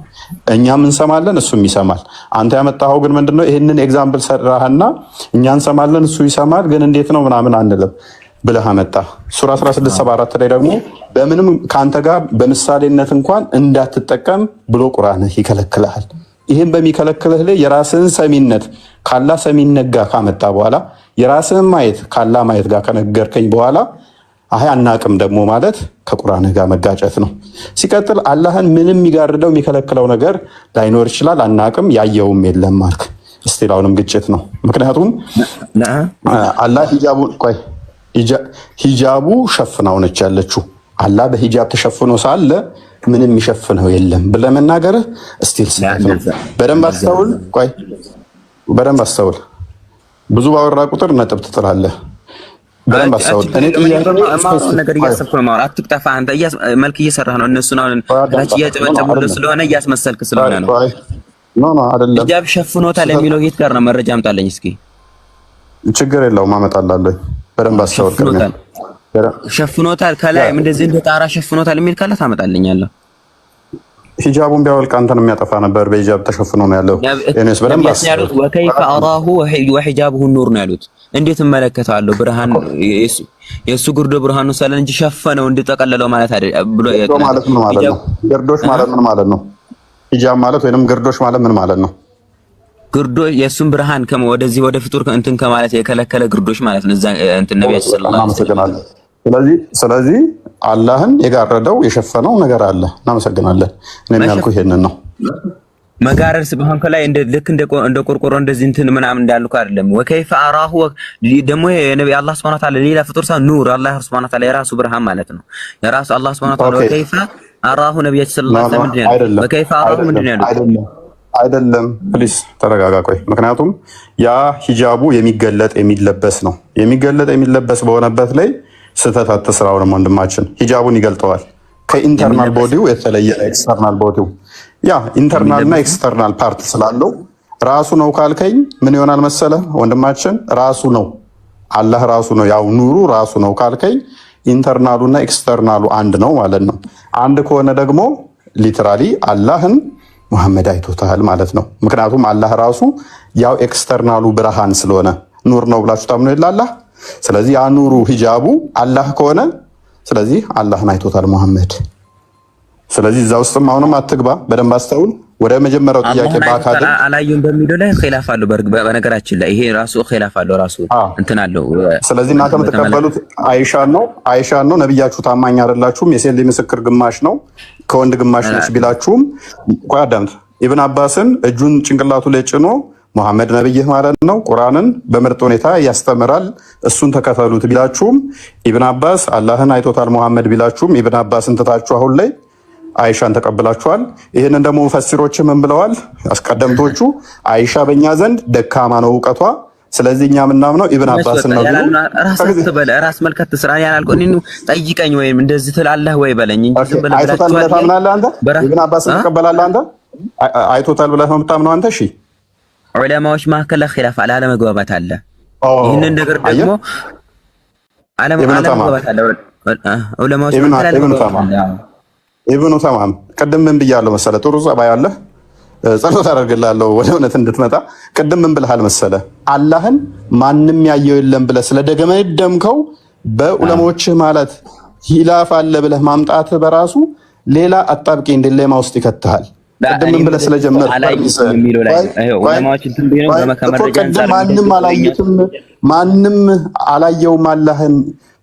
እኛም እንሰማለን፣ እሱም ይሰማል። አንተ ያመጣኸው ግን ምንድነው? ይህንን ኤግዛምፕል ሰራህና እኛ እንሰማለን፣ እሱ ይሰማል፣ ግን እንዴት ነው ምናምን አንልም ብለህ አመጣ። ሱራ 16:74 ላይ ደግሞ በምንም ከአንተ ጋር በምሳሌነት እንኳን እንዳትጠቀም ብሎ ቁርአን ይከለክልሃል። ይህን በሚከለክልህ ላይ የራስህን ሰሚነት ካላ ሰሚነት ጋር ካመጣ በኋላ የራስህን ማየት ካላ ማየት ጋር ከነገርከኝ በኋላ አይ አናቅም ደግሞ ማለት ከቁርአን ጋር መጋጨት ነው። ሲቀጥል አላህን ምንም የሚጋርደው የሚከለክለው ነገር ላይኖር ይችላል። አናቅም ያየውም የለም ማርክ እስቲላውንም ግጭት ነው። ምክንያቱም አላህ ሂጃቡ ሸፍናው ነች ያለችው። አላህ በሂጃብ ተሸፍኖ ሳለ ምንም የሚሸፍነው የለም ብለህ መናገርህ እስቲል ስህተት ነው። በደንብ አስተውል። ብዙ ባወራ ቁጥር ነጥብ ትጥላለህ። በደንብ አስተውል። እኔ ነገር እያሰብኩ ነው። አትቅጠፋ። አንተ መልክ እየሰራህ ነው። እነሱን አሁን ታች እያጨበጨቡልህ ስለሆነ እያስመሰልክ ስለሆነ ነው። አይደለም ሂጃብ ሸፍኖታል የሚለው የት ጋር ነው? መረጃ አምጣለኝ እስኪ። ችግር የለውም አመጣላለሁ። በደንብ አስተውል። ሸፍኖታል ከላይ እንደዚህ እንደ ጣራ ሸፍኖታል የሚል ካለ ታመጣልኛለህ። ሂጃቡን ቢያወልቅ አንተን የሚያጠፋ ነበር። በሂጃብ ተሸፍኖ ነው ያለው። እኔስ በደንብ ያሉት ወከይፈ አራሁ ወሂጃቡሁ ኑር ነው ያሉት። እንዴት እመለከተዋለሁ? ብርሃን የሱ ግርዶ ብርሃኑ ሰለን እንጂ ሸፈነው እንድጠቀለለው ማለት አይደል ብሎ ማለት ምን ማለት ነው? ግርዶሽ ማለት ምን ማለት ነው? ሂጃብ ማለት ወይንም ግርዶሽ ማለት ምን ማለት ነው? ግርዶ የሱን ብርሃን ወደዚህ ወደ ፍጡር እንትን ከማለት የከለከለ ግርዶሽ ማለት ነው። እዛ እንትን ነብያችን ሰለላሁ ዐለይሂ ወሰለም ስለዚህ አላህን የጋረደው የሸፈነው ነገር አለ። እናመሰግናለን። እኔም ያልኩ ይሄንን ነው። መጋረድ ስብሃን ከላይ ልክ እንደ ቆርቆሮ እንደዚህ እንትን ምናምን እንዳልኩ አይደለም። ወከይፈ አራሁ ደግሞ የነብይ አላህ Subhanahu Wa Ta'ala ሌላ ፍጡር ሳይሆን ኑር አላህ Subhanahu Wa Ta'ala የራሱ ብርሃን ማለት ነው። የራሱ አላህ Subhanahu Wa Ta'ala ወከይፈ አራሁ ነብያችን ሰለላሁ ዐለይሂ ወሰለም ወከይፈ አራሁ ምንድን ነው ያሉት? አይደለም ፕሊስ ተረጋጋ። ቆይ ምክንያቱም ያ ሂጃቡ የሚገለጥ የሚለበስ ነው። የሚገለጥ የሚለበስ በሆነበት ላይ ስህተት አትስራው። ወንድማችን ሂጃቡን ይገልጠዋል። ከኢንተርናል ቦዲው የተለየ ኤክስተርናል ቦዲው ያ ኢንተርናል እና ኤክስተርናል ፓርት ስላለው ራሱ ነው ካልከኝ ምን ይሆናል መሰለ ወንድማችን? ራሱ ነው አላህ ራሱ ነው ያው ኑሩ ራሱ ነው ካልከኝ ኢንተርናሉ እና ኤክስተርናሉ አንድ ነው ማለት ነው። አንድ ከሆነ ደግሞ ሊትራሊ አላህን መሐመድ አይቶታል ማለት ነው። ምክንያቱም አላህ ራሱ ያው ኤክስተርናሉ ብርሃን ስለሆነ ኑር ነው ብላችሁ ታምኑ ይላል። ስለዚህ ያ ኑሩ ሂጃቡ አላህ ከሆነ ስለዚህ አላህን አይቶታል መሐመድ። ስለዚህ እዛ ውስጥም አሁንም አትግባ፣ በደንብ አስተውል። ወደ መጀመሪያው ጥያቄ ባካደ አላየም በሚለው ላይ ኺላፍ አለው። በነገራችን ላይ ይሄ ራሱ ኺላፍ አለው ራሱ እንትን አለው። ስለዚህ እናንተ የምትቀበሉት አይሻን ነው። ነብያችሁ ታማኝ አይደላችሁም። የሴት ምስክር ግማሽ ነው ከወንድ ግማሽ ነች ቢላችሁም ቆይ አዳምጥ። ኢብን አባስን እጁን ጭንቅላቱ ላይ ጭኖ መሐመድ ነብይህ ማለት ነው ቁርአንን በምርጥ ሁኔታ ያስተምራል እሱን ተከተሉት ቢላችሁም ኢብን አባስ አላህን አይቶታል መሐመድ ቢላችሁም ኢብን አባስን ትታችሁ አሁን ላይ አይሻን ተቀብላችኋል። ይሄንን ደግሞ ሙፈሲሮች ምን ብለዋል? አስቀደምቶቹ አይሻ በእኛ ዘንድ ደካማ ነው እውቀቷ፣ ስለዚህ እኛ ምናምነው ኢብን አባስ ነው ብለው ራስ መልከት ስራ ያላልኩ እኔ ጠይቀኝ ወይም እንደዚህ ትላለህ ወይ በለኝ እንጂ ዝም ብለህ አይቶታል ብለህ ታምናለህ አንተ? ኢብን አባስን ተቀበላለህ አንተ? አይቶታል ብለህ ነው የምታምነው አንተ? እሺ ዑለማዎች መካከል ኺላፍ አለመግባባት አለ። ይሄንን ነገር ደግሞ አለመግባባት አለ ዑለማዎች መካከል ኢብኑ ተማም ቅድም ምን ብያለሁ መሰለ? ጥሩ ጸባይ አለ ጸሎት አደርግልሃለሁ ወደ እውነት እንድትመጣ። ቅድም ምን ብለሃል መሰለ? አላህን ማንም ያየው የለም ብለህ ስለደገመደምከው በዑለሞች ማለት ሂላፍ አለ ብለህ ማምጣት በራሱ ሌላ አጣብቂኝ ዲሌማ ውስጥ ይከትሃል። ቅድም ምን ብለህ ስለጀመርክ ማንም አላየውም አላህን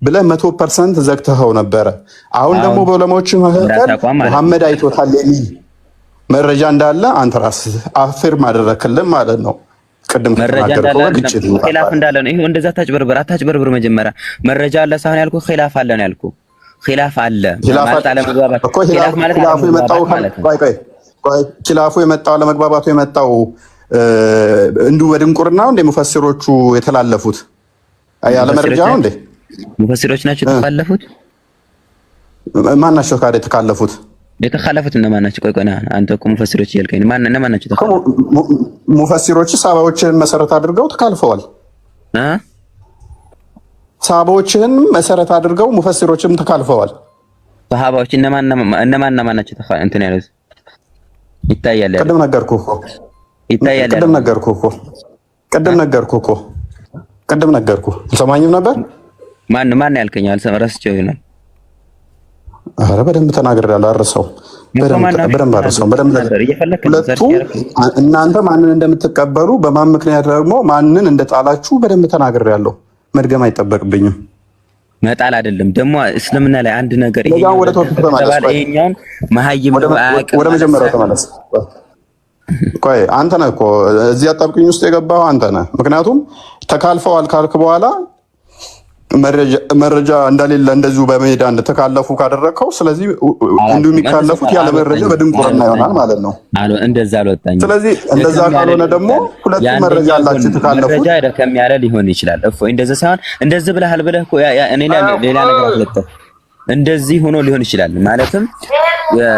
ብለህ 100% ዘግተኸው ነበረ። አሁን ደግሞ በዑለሞች መካከል መሐመድ አይቶታል የሚል መረጃ እንዳለ አንተ ራስህ አፍርም አደረክልን ማለት ነው። ቅድም ከተናገርከው ግጭት ኺላፍ እንዳለ ነው። ይሄ እንደዛ አታጭበርብር። መጀመሪያ መረጃ አለ ሳይሆን ያልኩህ ኺላፍ አለ ነው ያልኩህ። ኺላፍ አለ ማለት አለመግባባት እኮ ኺላፍ ማለት ኺላፉ የመጣው ኺላፉ የመጣው ለመግባባቱ የመጣው እንዱ በድንቁርና ነው እንደ ሙፈሲሮቹ የተላለፉት ያለ መረጃ ነው እንዴ? ሙፈሲሮች ናቸው የተካለፉት። ማን ናቸው ካደ የተካለፉት? የተካለፉት እነማን ናቸው? ቆይ አንተ እኮ ሙፈሲሮች እያልከኝ እነማን ናቸው የተካለፉት? ሙፈሲሮች ሰሃባዎችን መሰረት አድርገው ተካልፈዋል። ሰሃባዎችን መሰረት አድርገው ሙፈሲሮችም ተካልፈዋል። ሰሃባዎች እነማን ናቸው እንትን ያሉት? ይታያል። ቅድም ነገርኩህ እኮ ቅድም ነገርኩህ። አልሰማኝም ነበር? ማን ያልከኝ? ረስቼው ይሆናል። ኧረ በደንብ ተናግሬያለሁ። አረሳው በደንብ አረሳው። ሁለቱ እናንተ ማንን እንደምትቀበሉ በማን ምክንያት ደግሞ ማንን እንደጣላችሁ በደንብ ተናግሬያለሁ። መድገም አይጠበቅብኝም። መጣል አይደለም ደግሞ እስልምና ላይ አንድ ነገር ይሄኛውን መሀይም ወደ መጀመሪያው ተመለስ። ቆይ አንተ ነህ እኮ እዚህ አጣብቅኝ ውስጥ የገባው አንተ ነህ። ምክንያቱም ተካልፈዋል ካልክ በኋላ መረጃ እንደሌለ እንደዚሁ በሜዳ እንደተካለፉ ካደረግከው፣ ስለዚህ እንዲሁ የሚካለፉት ያለ መረጃ በድንቁርና ይሆናል ማለት ነው። እንደዛ አልወጣኝም። ስለዚህ እንደዛ ካልሆነ ደግሞ ሁለቱ መረጃ አላችሁ ተካለፉት። መረጃ ደከም ያለ ሊሆን ይችላል። እፎይ እንደዛ ሳይሆን እንደዚህ ብለሃል ብለህ እኮ እኔ ሌላ ነገር አትለጥፍ። እንደዚህ ሆኖ ሊሆን ይችላል ማለትም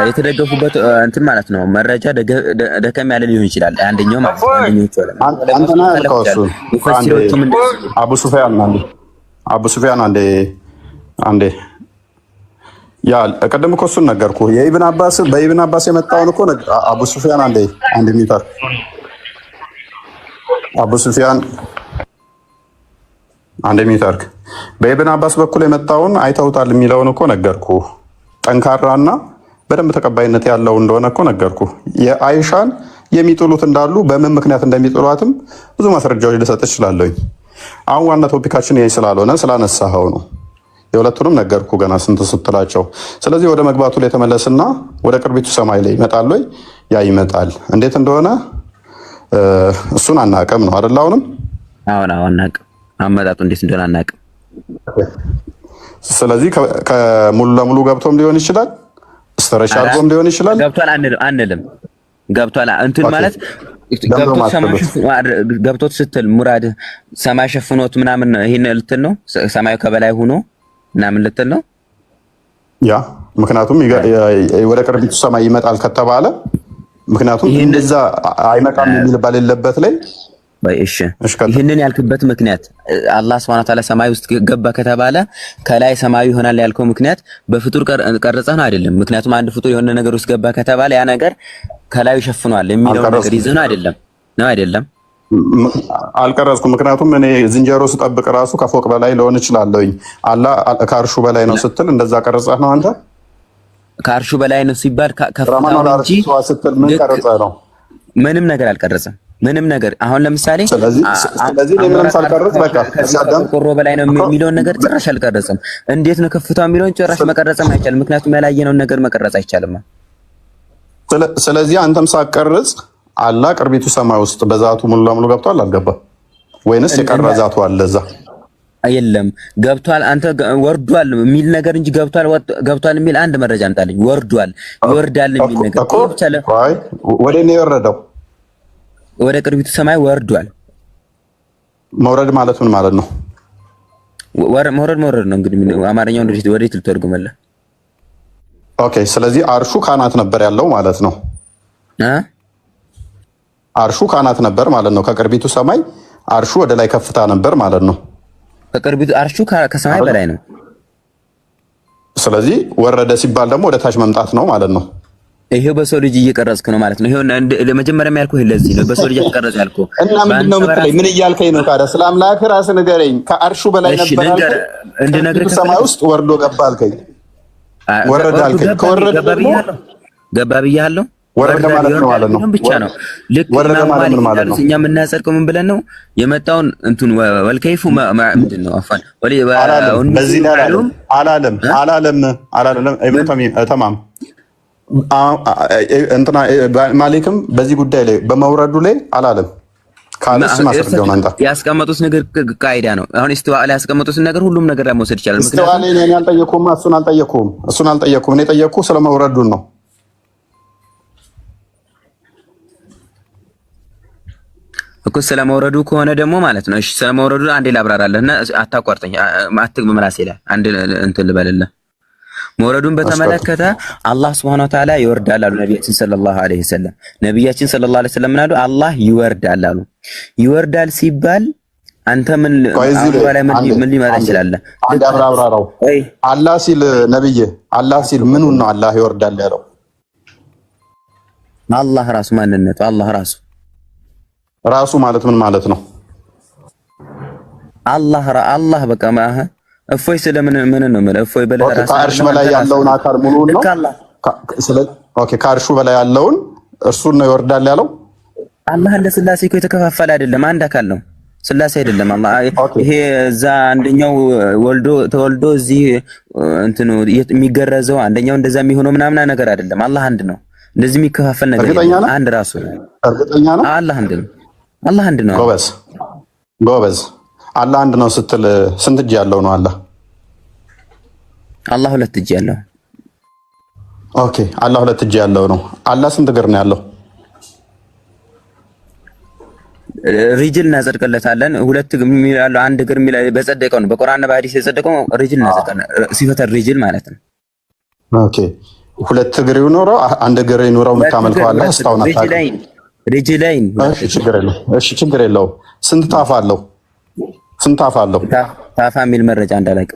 የተደገፉበት እንትን ማለት ነው። መረጃ ደከም ያለ ሊሆን ይችላል። አንደኛው ማለት ነው። አንተና ያልከው አቡ ሱፊያን አንዴ ያ ቀደም እኮ እሱን ነገርኩህ። በኢብን አባስ የመጣውን እኮ አቡ ሱፊያን አንድ ሚታር አቡ ሱፊያን አንድ ሚታር በኢብን አባስ በኩል የመጣውን አይተውታል የሚለውን እኮ ነገርኩህ። ጠንካራና በደንብ ተቀባይነት ያለው እንደሆነ እኮ ነገርኩህ። የአይሻን የሚጥሉት እንዳሉ በምን ምክንያት እንደሚጥሏትም ብዙ ማስረጃዎች ልሰጥ እችላለሁኝ። አሁን ዋና ቶፒካችን ይሄ ስላልሆነ ስላነሳኸው ነው። የሁለቱንም ነገርኩ ገና ስንት ስትላቸው። ስለዚህ ወደ መግባቱ ላይ ተመለስና ወደ ቅርቢቱ ሰማይ ላይ ይመጣል ወይ? ያ ይመጣል። እንዴት እንደሆነ እሱን አናውቅም ነው አይደል? አሁንም አናውቅም፣ አመጣጡ እንዴት እንደሆነ አናውቅም። ስለዚህ ከሙሉ ለሙሉ ገብቶም ሊሆን ይችላል፣ ስትረሻ አድርጎም ሊሆን ይችላል። ገብቷል አንልም። ገብቷል እንትን ማለት ገብቶት ስትል ሙራድ ሰማይ ሸፍኖት ምናምን ይሄን ልትል ነው? ሰማዩ ከበላይ ሆኖ ምናምን ልትል ነው? ያ ምክንያቱም ወደ ቅርቢቱ ሰማይ ይመጣል ከተባለ ምክንያቱም እንደዛ አይመጣም የሚል ባልለበት ላይ እሺ ይሄንን ያልክበት ምክንያት አላህ Subhanahu Wa Ta'ala ሰማይ ውስጥ ገባ ከተባለ ከላይ ሰማዩ ይሆናል ያልከው ምክንያት በፍጡር ቀርጸህ ነው አይደለም? ምክንያቱም አንድ ፍጡር የሆነ ነገር ውስጥ ገባ ከተባለ ያ ነገር ከላይ ይሸፍኗል የሚለው ነገር ይዘህ ነው አይደለም? አልቀረጽኩም። ምክንያቱም እኔ ዝንጀሮ ስጠብቅ ራሱ ከፎቅ በላይ ልሆን እችላለሁኝ። አላህ ከአርሹ በላይ ነው ስትል እንደዛ ቀርጸህ ነው አንተ? ከአርሹ በላይ ነው ሲባል ከፍታው እንጂ ስትል ምን ቀርጸህ ነው? ምንም ነገር አልቀረጸም። ምንም ነገር አሁን ለምሳሌ ስለዚህ ምንም ሳልቀርጽ በቃ ቆሮ በላይ ነው የሚለውን ነገር ጭራሽ አልቀረጽም። እንዴት ነው ከፍታው የሚለውን ጭራሽ መቀረጽም አይቻልም። ምክንያቱም ያላየነውን ነገር መቀረጽ አይቻልም። ስለዚህ አንተም ሳትቀርጽ አላህ ቅርቢቱ ሰማይ ውስጥ በዛቱ ሙሉ ለሙሉ ገብቷል አልገባም? ወይንስ የቀረ ዛቱ አለ እዛ? የለም ገብቷል። አንተ ወርዷል የሚል ነገር እንጂ ገብቷል የሚል አንድ መረጃ አምጣልኝ። ወርዷል ይወርዳል የሚል ነገር ወደ እኔ የወረደው ወደ ቅርቢቱ ሰማይ ወርዷል። መውረድ ማለት ምን ማለት ነው? መውረድ ነው እንግዲህ አማርኛውን ወዴት ልትወርጉመለህ? ኦኬ ስለዚህ አርሹ ካናት ነበር ያለው ማለት ነው። አርሹ ካናት ነበር ማለት ነው። ከቅርቢቱ ሰማይ አርሹ ወደ ላይ ከፍታ ነበር ማለት ነው። ከቅርቢቱ አርሹ ከሰማይ በላይ ነው። ስለዚህ ወረደ ሲባል ደግሞ ወደ ታች መምጣት ነው ማለት ነው። ይሄው በሰው ልጅ እየቀረጽክ ነው ማለት ነው። ይሄው ለመጀመሪያም ያልኩህ ለዚህ ነው። በሰው ልጅ እየቀረጽ ያልኩህ እና ምንድነው የምትለኝ? ምን እያልከኝ ነው ታዲያ? ስለ አምላክ ራስህ ንገረኝ። ከአርሹ በላይ ነበር አልከኝ። እንደ ሰማይ ውስጥ ወርዶ ገባ አልከኝ። ወረደ አልከኝ። ከወረደ ደግሞ ገባ ብያለሁ። ወረደ ማለት ነው ማለት ነው ብቻ ነው። ልክ ወረደ ማለት ምን ማለት ነው? እኛ የምናጸድቀው ምን ብለን ነው የመጣውን እንትን ወልከይፉ ምንድን ነው አፋን በዚህ ላይ አላለም ኢብኑ ተማም እንትና ማሊክም በዚህ ጉዳይ ላይ በመውረዱ ላይ አላለም። ካለስ ማስረጃው አንተ ያስቀመጡት ነገር ቃይዳ ነው። አሁን ኢስቲዋ ላይ ያስቀመጡት ነገር ሁሉም ነገር ላይ መውሰድ ይችላል። ኢስቲዋ ላይ እኔ አልጠየኩም፣ እሱን አልጠየኩም። እኔ ጠየቅኩ ስለመውረዱን ነው። እኮ ስለመውረዱ ከሆነ ደግሞ ማለት ነው። እሺ ስለመውረዱ አንዴ ላብራራለህና አታቋርጠኝ። አትግብ ምላሴ ላይ አንድ እንትን ልበልልህ። መውረዱን በተመለከተ አላህ Subhanahu Wa Ta'ala ይወርዳል አሉ ነብያችን ሰለላሁ ዐለይሂ ወሰለም። ነብያችን ሰለላሁ ዐለይሂ ወሰለም ምናሉ? አላህ ይወርዳል አሉ። ይወርዳል ሲባል አንተ ምን ሊመጣ ይችላል? አንድ አብራራው። አላህ ሲል ነብይ አላህ ሲል ምኑን ነው አላህ ይወርዳል ያለው? አላህ ራሱ ማንነቱ አላህ ራሱ ማለት ምን ማለት ነው? አላህ በቃ እፎይ ስለምን ምን ነው ማለት እፎይ በለራስ ከአርሽ በላይ ያለውን አካል ሙሉውን ነው። ኦኬ ከአርሹ በላይ ያለውን እርሱን ነው ይወርዳል ያለው። አላህ እንደ ስላሴ እኮ የተከፋፈለ አይደለም፣ አንድ አካል ነው። ስላሴ አይደለም አላህ። ይሄ እዛ አንደኛው ተወልዶ እዚህ እንትኑ የሚገረዘው አንደኛው እንደዛ የሚሆነው ምናምን ነገር አይደለም። አላህ አንድ ነው። እንደዚህ የሚከፋፈል ነገር የለም። አንድ ራሱ እርግጠኛ ነው። አላህ አንድ ነው። ጎበዝ አላህ አንድ ነው ስትል ስንት እጅ ያለው ነው አላህ? አላህ ሁለት እጅ ያለው። ኦኬ አላህ ሁለት እጅ ያለው ነው። አላህ ስንት እግር ነው ያለው? ሪጅል እናጸድቅለታለን። ሁለት እግር የሚላለው አንድ እግር የሚላል በጸደቀው ነው። በቁርአንና በሐዲስ የጸደቀው ሪጅል እናጸድቃለን። ሲፈተ ሪጅል ማለት ነው። ኦኬ ሁለት እግር ይኖረው አንድ እግር ይኖረው የምታመልከው አላህ እስካሁን አታውቅም። ሪጅላይን እሺ ችግር የለውም። ስንት ታፋ አለው? ታፋ የሚል መረጃ እንዳላውቅ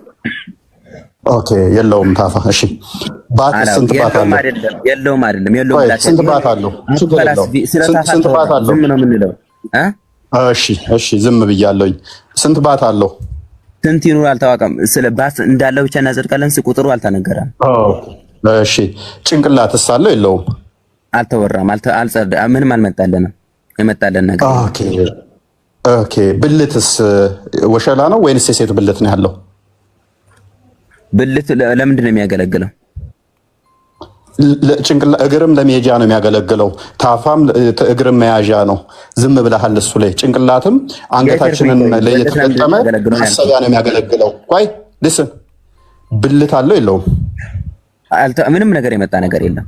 ኦኬ የለውም ታፋ። እሺ ባት ስንት ባት አለው? የለውም ስንት ባት አለው? ችግር የለውም። ስንት ባት አለው? ዝም ነው የምንለው። እሺ ዝም ብያለሁኝ። ስንት ባት አለው? ስንት ይኑር አልታወቀም። ስለ ባት እንዳለው ብቻ እናጸድቃለን። ቁጥሩ አልተነገረም። እሺ ጭንቅላትስ አለው የለውም? አልተወራም። ምንም አልመጣልንም። የመጣለን ነገር ኦኬ ብልትስ ወሸላ ነው ወይንስ የሴት ብልት ነው ያለው? ብልት ለምንድን ነው የሚያገለግለው? እግርም ለመሄጃ ነው የሚያገለግለው። ታፋም እግርም መያዣ ነው። ዝም ብለሃል እሱ ላይ። ጭንቅላትም አንገታችንን ላይ የተገጠመ ማሰቢያ ነው የሚያገለግለው። ቆይ ልስን ብልት አለው የለውም? ምንም ነገር የመጣ ነገር የለም።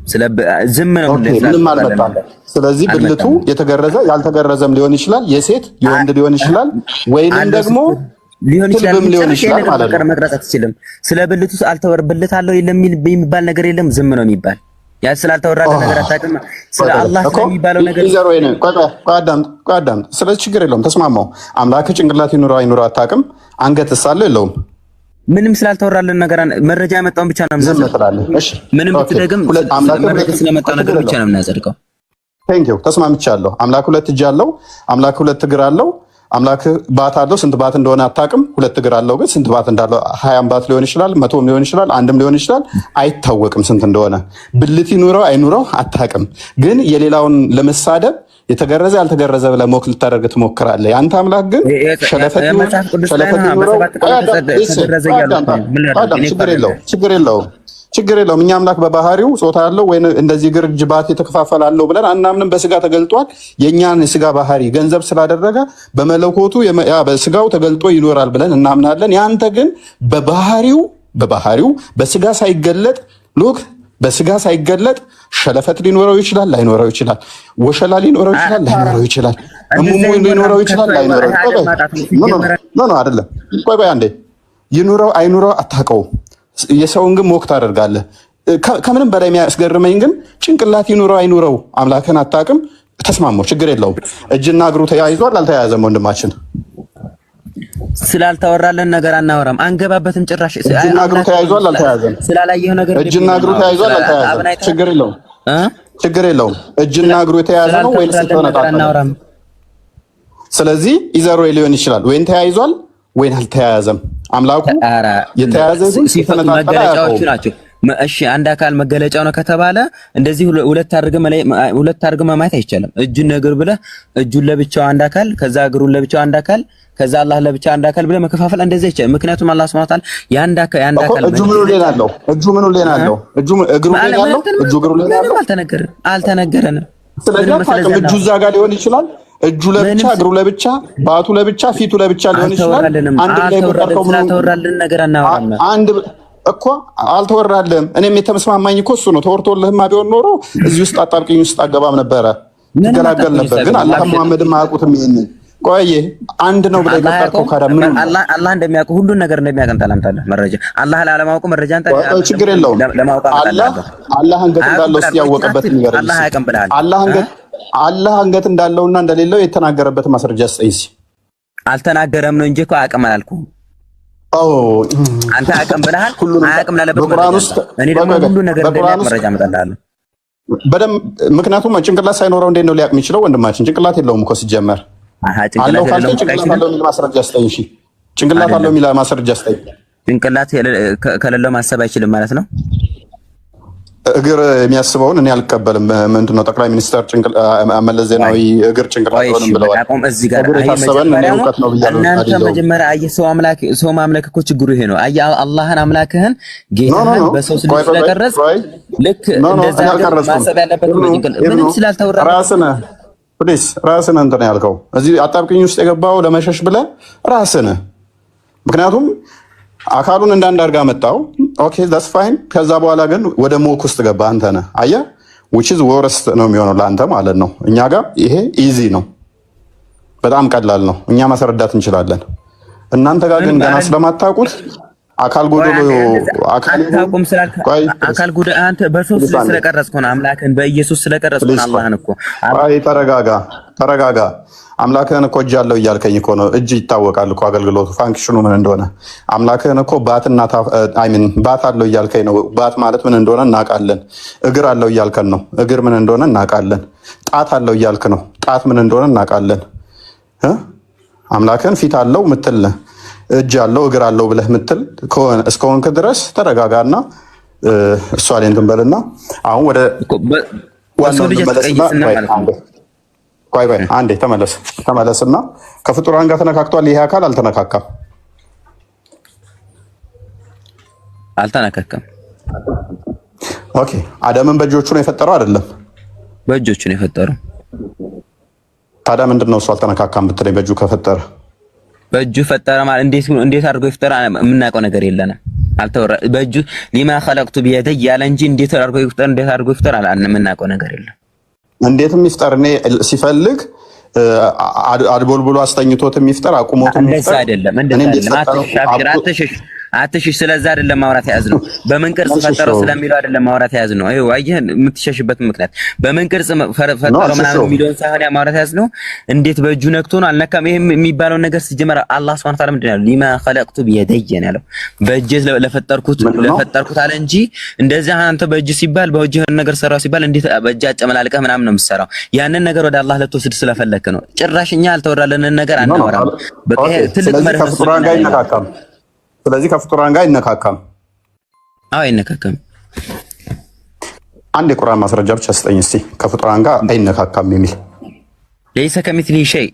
ዝም ነው ምንም አልመጣም። ስለዚህ ብልቱ የተገረዘ ያልተገረዘም ሊሆን ይችላል፣ የሴት የወንድ ሊሆን ይችላል፣ ወይንም ደግሞ ሊሆን ይችላል ማለት ነው። መቅረጽ አትችልም። ስለ ብልቱ ብልት አለው የለም የሚባል ነገር የለም። ዝም ነው የሚባል። ያ ስላልተወራለ ነገር አታውቅም። ስለ አላህ ስለሚባለው ነገር ቆይ ስለዚህ ችግር የለውም። ተስማማው። አምላክ ጭንቅላት ይኑረው አይኑረው አታውቅም። አንገትስ አለው የለውም? ምንም ስላልተወራለን ነገር መረጃ ያመጣውን ብቻ ነው ዝም ትላለህ። እሺ ምንም ብትደግም መረጃ ስለመጣው ነገር ብቻ ነው የምናጸድቀው። ቴንኪው ተስማምቻለሁ። አምላክ ሁለት እጅ አለው። አምላክ ሁለት እግር አለው። አምላክ ባት አለው። ስንት ባት እንደሆነ አታውቅም። ሁለት እግር አለው ግን ስንት ባት እንዳለው 20 ባት ሊሆን ይችላል፣ 100 ሊሆን ይችላል፣ አንድም ሊሆን ይችላል። አይታወቅም ስንት እንደሆነ። ብልት ይኑረው አይኑረው አታውቅም። ግን የሌላውን ለመሳደብ የተገረዘ ያልተገረዘ ብለህ ሞክ ልታደርግ ትሞክራለህ። የአንተ አምላክ ግን ሸለፈት ይኑረው ችግር የለውም። እኛ አምላክ በባህሪው ጾታ ያለው ወይ እንደዚህ እግር እጅ ባት የተከፋፈለ አለው ብለን አናምንም። በስጋ ተገልጧል። የእኛን የስጋ ባህሪ ገንዘብ ስላደረገ በመለኮቱ በስጋው ተገልጦ ይኖራል ብለን እናምናለን። ያንተ ግን በባህሪው በስጋ ሳይገለጥ ሉክ በስጋ ሳይገለጥ ሸለፈት ሊኖረው ይችላል፣ ላይኖረው ይችላል። ወሸላ ሊኖረው ይችላል፣ ላይኖረው ይችላል። እሙሙ ሊኖረው ይችላል፣ ላይኖረው አይደለም። ቆይ አንዴ ይኑረው አይኑረው አታውቀውም። የሰውን ግን ሞክ ታደርጋለህ። ከምንም በላይ የሚያስገርመኝ ግን ጭንቅላት ይኑረው አይኑረው አምላክን አታውቅም። ተስማማው፣ ችግር የለውም። እጅና እግሩ ተያይዟል አልተያያዘም? ወንድማችን ስላልተወራለን ነገር አናወራም፣ አንገባበትም ጭራሽ። እጅና እግሩ ተያይዟል አልተያያዘም? ስላላየው ነገር እጅና እግሩ ተያይዟል አልተያያዘም? ችግር የለውም። እጅና እግሩ የተያያዘ ነው ወይስ ተነጣጣለ? ስለዚህ ኢዘሮ ሊሆን ይችላል ወይን ተያይዟል ወይን አልተያያዘም። አምላኩ የተያያዘ ሲፈቱ መገለጫዎቹ ናቸው። እሺ አንድ አካል መገለጫው ነው ከተባለ እንደዚህ ሁለት አድርገህ ማየት አይቻልም። እጁን እግር ብለህ እጁን ለብቻው አንድ አካል፣ ከዛ እግሩን ለብቻው አንድ አካል፣ ከዛ አላህ ለብቻው አንድ አካል ብለህ መከፋፈል እንደዚህ አይቻልም። ምክንያቱም አላህ Subhanahu Wa Ta'ala ያንድ አካል እጁ ምኑ ሌላ አለው? እጁ ምኑ ሌላ አለው? እጁ እግሩ ሌላ አለው? እጁ እግሩ ሌላ አለው? አልተነገረንም። ስለዚህ እጁ እዛ ጋር ሊሆን ይችላል። እጁ ለብቻ እግሩ ለብቻ ባቱ ለብቻ ፊቱ ለብቻ ሊሆን ይችላል። አንድ ላይ ተወራልን ነገር አናወራም። አንድ እኮ አልተወራልህም። እኔም የተመስማማኝ እኮ እሱ ነው። ተወርቶልህማ ቢሆን ኖሮ እዚህ ውስጥ አጣብቂኝ ውስጥ አገባም ነበረ፣ ትገላገል ነበር። ግን አላህ መሐመድም አያውቁትም። ይሄንን ቆይ አንድ ነው ብለህ የቀጠርከው ካዳ ምን አላህ እንደሚያውቁ ሁሉን ነገር እንደሚያውቅ ታላምታለህ። መረጃ አላህ ላለማወቁ መረጃ አንተ ችግር የለውም። አላህ አንገት እንዳለው ሲያወቀበት ነገር አላህ ያውቅም ብለሃል። አላህ አንገት እንዳለውና እንደሌለው የተናገረበት ማስረጃ ስጠይስ። አልተናገረም ነው እንጂ እኮ አያውቅም አላልኩም። አንተ አያውቅም ብለሃል። አያውቅም ላለበት እኔ ደግሞ ሁሉ ነገር እንደሚያውቅ መረጃ አመጣልሃለሁ በደምብ። ምክንያቱም ጭንቅላት ሳይኖረው እንዴት ነው ሊያውቅ የሚችለው? ወንድማችን ጭንቅላት የለውም እኮ ሲጀመር። አለው ካልከኝ ጭንቅላት አለው የሚል ማስረጃ ስጠኝ። እሺ ጭንቅላት አለው የሚል ማስረጃ ስጠኝ። ጭንቅላት ከሌለው ማሰብ አይችልም ማለት ነው። እግር የሚያስበውን እኔ አልቀበልም። ምንድነው ጠቅላይ ሚኒስትር መለስ ዜናዊ እግር ጭንቅላት ሆነም ብለዋል። እዚህ ጋር እናንተ መጀመሪያ አየህ፣ ሰው ማምለክ እኮ ችግሩ ይሄ ነው። አየህ አላህን አምላክህን ጌታህን በሰው ስለቀረጽ ልክ እንደዛ ማሰብ ያለበት ምንም ስላልተወራ ራስን እንትን ያልከው እዚህ አጣብቅኝ ውስጥ የገባው ለመሸሽ ብለህ ራስን። ምክንያቱም አካሉን እንዳንድ አድርጋ መጣው። ኦኬ ዳትስ ፋይን። ከዛ በኋላ ግን ወደ ሞክ ውስጥ ገባ። አንተ ነህ አየህ፣ which is worst ነው የሚሆነው ለአንተ ማለት ነው። እኛ ጋር ይሄ ኢዚ ነው፣ በጣም ቀላል ነው። እኛ ማስረዳት እንችላለን። እናንተ ጋር ግን ገና ስለማታውቁት አካል ጎደሎ አካል ጎደሎ አንተ በሰው ስለቀረጽከው ነው አምላክን በኢየሱስ ስለቀረጽከው ነው አላህን እኮ። አይ ተረጋጋ ተረጋጋ። አምላክህን እኮ እጅ አለው እያልከኝ እኮ ነው። እጅ ይታወቃል እኮ አገልግሎቱ ፋንክሽኑ ምን እንደሆነ። አምላክህን እኮ ባት አለው እያልከኝ ነው። ባት ማለት ምን እንደሆነ እናውቃለን። እግር አለው እያልከን ነው። እግር ምን እንደሆነ እናውቃለን። ጣት አለው እያልክ ነው። ጣት ምን እንደሆነ እናውቃለን። አምላክህን ፊት አለው ምትል እጅ አለው እግር አለው ብለህ ምትል እስከሆንክ ድረስ ተረጋጋና እሷ ላይ እንትን በልና አሁን ወደ ቆይ አንዴ ተመለስና ከፍጡራን ጋር ተነካክቷል። ይሄ አካል አልተነካካም። ኦኬ አደምን በእጆቹ ነው የፈጠረው አይደለም? በእጆቹ ነው የፈጠረው። ታዲያ ምንድን ነው እሱ አልተነካካም ብትለኝ? በእጁ ከፈጠረ በእጁ ፈጠረ ማለት እንዴት አድርጎ ይፍጠር? የምናውቀው ነገር የለንም። አልተወራ በእጁ ሊማ خلقቱ بيدي ያለ እንጂ እንዴት አድርጎ ይፍጠር የምናውቀው ነገር የለም። እንዴትም ይፍጠር እኔ ሲፈልግ አድቦልብሎ አስተኝቶት የሚፍጠር አቁሞት እንደዛ አይደለም። አትሽሽ። ስለዛ አይደለም ማውራት ያዝነው። በምን ቅርጽ ፈጠረው ስለሚለው አይደለም ማውራት ያዝነው። አይው አየህ የምትሸሽበት ምክንያት በምን ቅርጽ ፈጠረው ምናምን የሚለውን ሳይሆን ማውራት ያዝነው እንዴት በእጁ ነክቶ ነው አልነካም። ይሄ የሚባለው ነገር ሲጀመር አላህ Subhanahu Ta'ala ምንድነው ሊማ خلقቱ بيدي ያለው በእጅ ለፈጠርኩት አለ እንጂ እንደዚህ አንተ በእጅ ሲባል በእጅህ ነገር ሰራው ሲባል እንዴት በእጅ አጨመላልቀህ ምናምን ነው የምትሰራው። ያንን ነገር ወደ አላህ ለተወስድ ስለፈለክ ነው። ጭራሽኛ አልተወራለንን ነገር አናወራም። በቃ ትልቅ መርህ ነው። ስለዚህ ከፍጡራን ጋር አይነካካም። አዎ አይነካካም። አንድ የቁርአን ማስረጃ ብቻ ስጠኝ እስቲ ከፍጡራን ጋር አይነካካም የሚል። ለይሰ ከሚስሊ ሸይ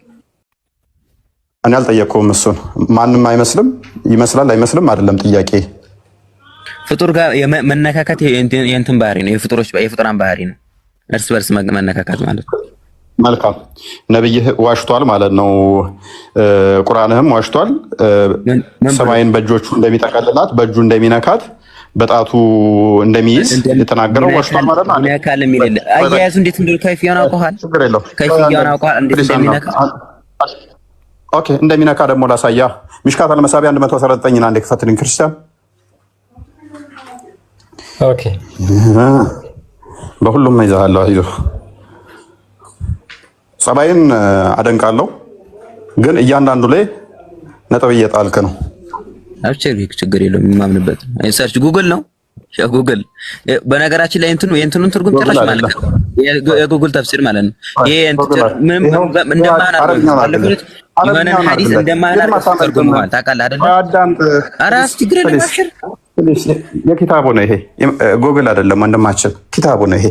እኔ አልጠየቅኩም እሱን። ማንም አይመስልም ይመስላል አይመስልም አይደለም ጥያቄ። ፍጡር ጋር መነካካት የእንትን ባህሪ ነው። የፍጡራን ባህሪ ነው። እርስ በርስ መነካካት ማለት ነው። መልካም ነብይህ ዋሽቷል ማለት ነው። ቁርአንህም ዋሽቷል። ሰማይን በእጆቹ እንደሚጠቀልላት በእጁ እንደሚነካት በጣቱ እንደሚይዝ የተናገረው ዋሽቷል ማለት ነው። ያካል የሚል አያያዙ እንዴት እንደው ከይፊያውን አውቀዋል። ከይፊያውን አውቀዋል እንዴት እንደሚነካ። ኦኬ እንደሚነካ ደግሞ ላሳያ። ሚሽካት አልመሳቢያ 119 እና አንዴ ክፈትልኝ ክርስቲያን። ኦኬ በሁሉም ይዛሃለሁ። አይዞህ ጸባይን አደንቃለሁ፣ ግን እያንዳንዱ ላይ ነጥብ እየጣልክ ነው። አብቸር ችግር የለውም። የማምንበት ሰርች ጉግል ነው። ጉግል በነገራችን ላይ የእንትኑን ትርጉም ጭራሽ ማለት ነው የጉግል ተፍሲር ማለት ነው። ይሄ ምንም እንደማናደርግ የሆነን ሐዲስ እንደማናደርግ ተርጉመዋል። ታውቃለህ አይደል? አራስ ችግር የለም። አብሽር የኪታቡ ነው ይሄ፣ ጉግል አይደለም ወንድማችን፣ ኪታቡ ነው ይሄ፣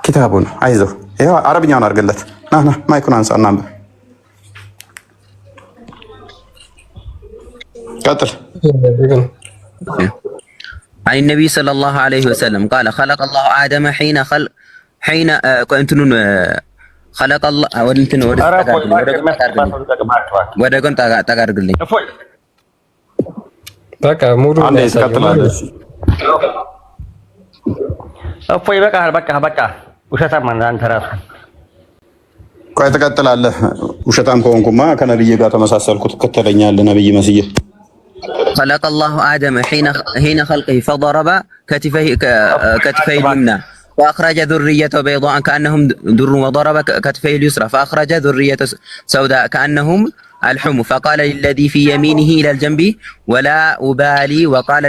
ኪታቡ ነው። አይዞህ ይሄ አረብኛውን አድርግለት። ና ማይኩን አንሳ እና ቀጥል። عن النبي صلى الله عليه وسلم قال خلق الله آدم حين خلق الله ወደጎን ተጋርግልኝ በቃ ሙሉ እፎይ በቃ ውሸታም አንተ ራሱ ቆይ ትቀጥላለህ። ውሸታም ከሆንኩማ ከነብይ ጋር ተመሳሰልኩ፣ ትከተለኛለህ ነብይ መስዬ። خلق الله آدم حين خلقه فضرب كتفيه اليمنى فأخرج ذريته بيضاء كأنهم در وضرب كتفيه اليسرى فأخرج ذريته سوداء كأنهم الحمر فقال للذي في يمينه إلى الجنب ولا أبالي وقال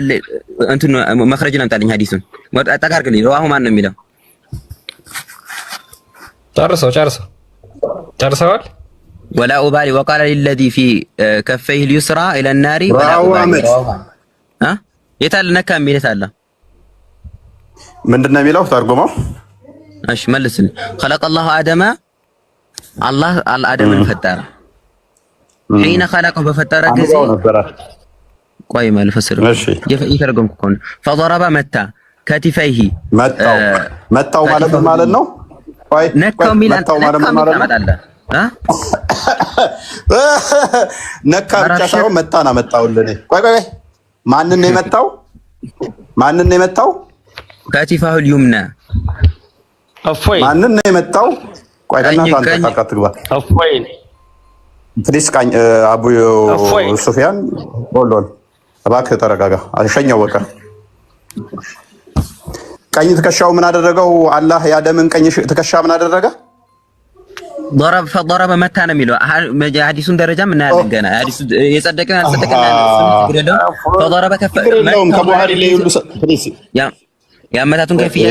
أنتم مخرجنا متعلم حديث أتكارك لي رواه ما نميله ጨርሰዋል። ولا أبالي وقال للذي في كفيه اليسرى إلى النار ولا أبالي يتعلم نكا ميل يتعلم ምንድነው የሚለው ተርጉመው? እሺ መልስልኝ። خلق الله آدم الله آدمን ፈጠረ حين خلقه በፈጠረ ጊዜ ቆይ መልፈስር እየተረጎምኩ እኮ ነው። فضرب متى كتفيه መታው ማለት ነው። ቆይ ነካው ሚል መታው ማለት ነው። ነካ ብቻ ሳይሆን መታና መጣውልኝ። ቆይ ማንን ነው የመታው? ከቲፋሁ اليمنى እፎይ ማንን ነው የመታው? ቆይ ለእናንተ አንተ ትግባ። እፎይ ፕሊስ ቃኝ አቡ ሱፊያን ወሎል እባክህ ተረጋጋ። አሸኛው በቃ ቀኝ ትከሻው ምን አደረገው? አላህ የአደምን ቀኝ ትከሻ ምን አደረገ? ضرب መታ ነው የሚለው ሐዲሱን ደረጃ ምን ያለን ገና ሐዲሱ የጸደቀን አልጸደቀን ያለው فضرب ከቡኻሪ ላይ ሁሉ ያመታቱን ከፊያ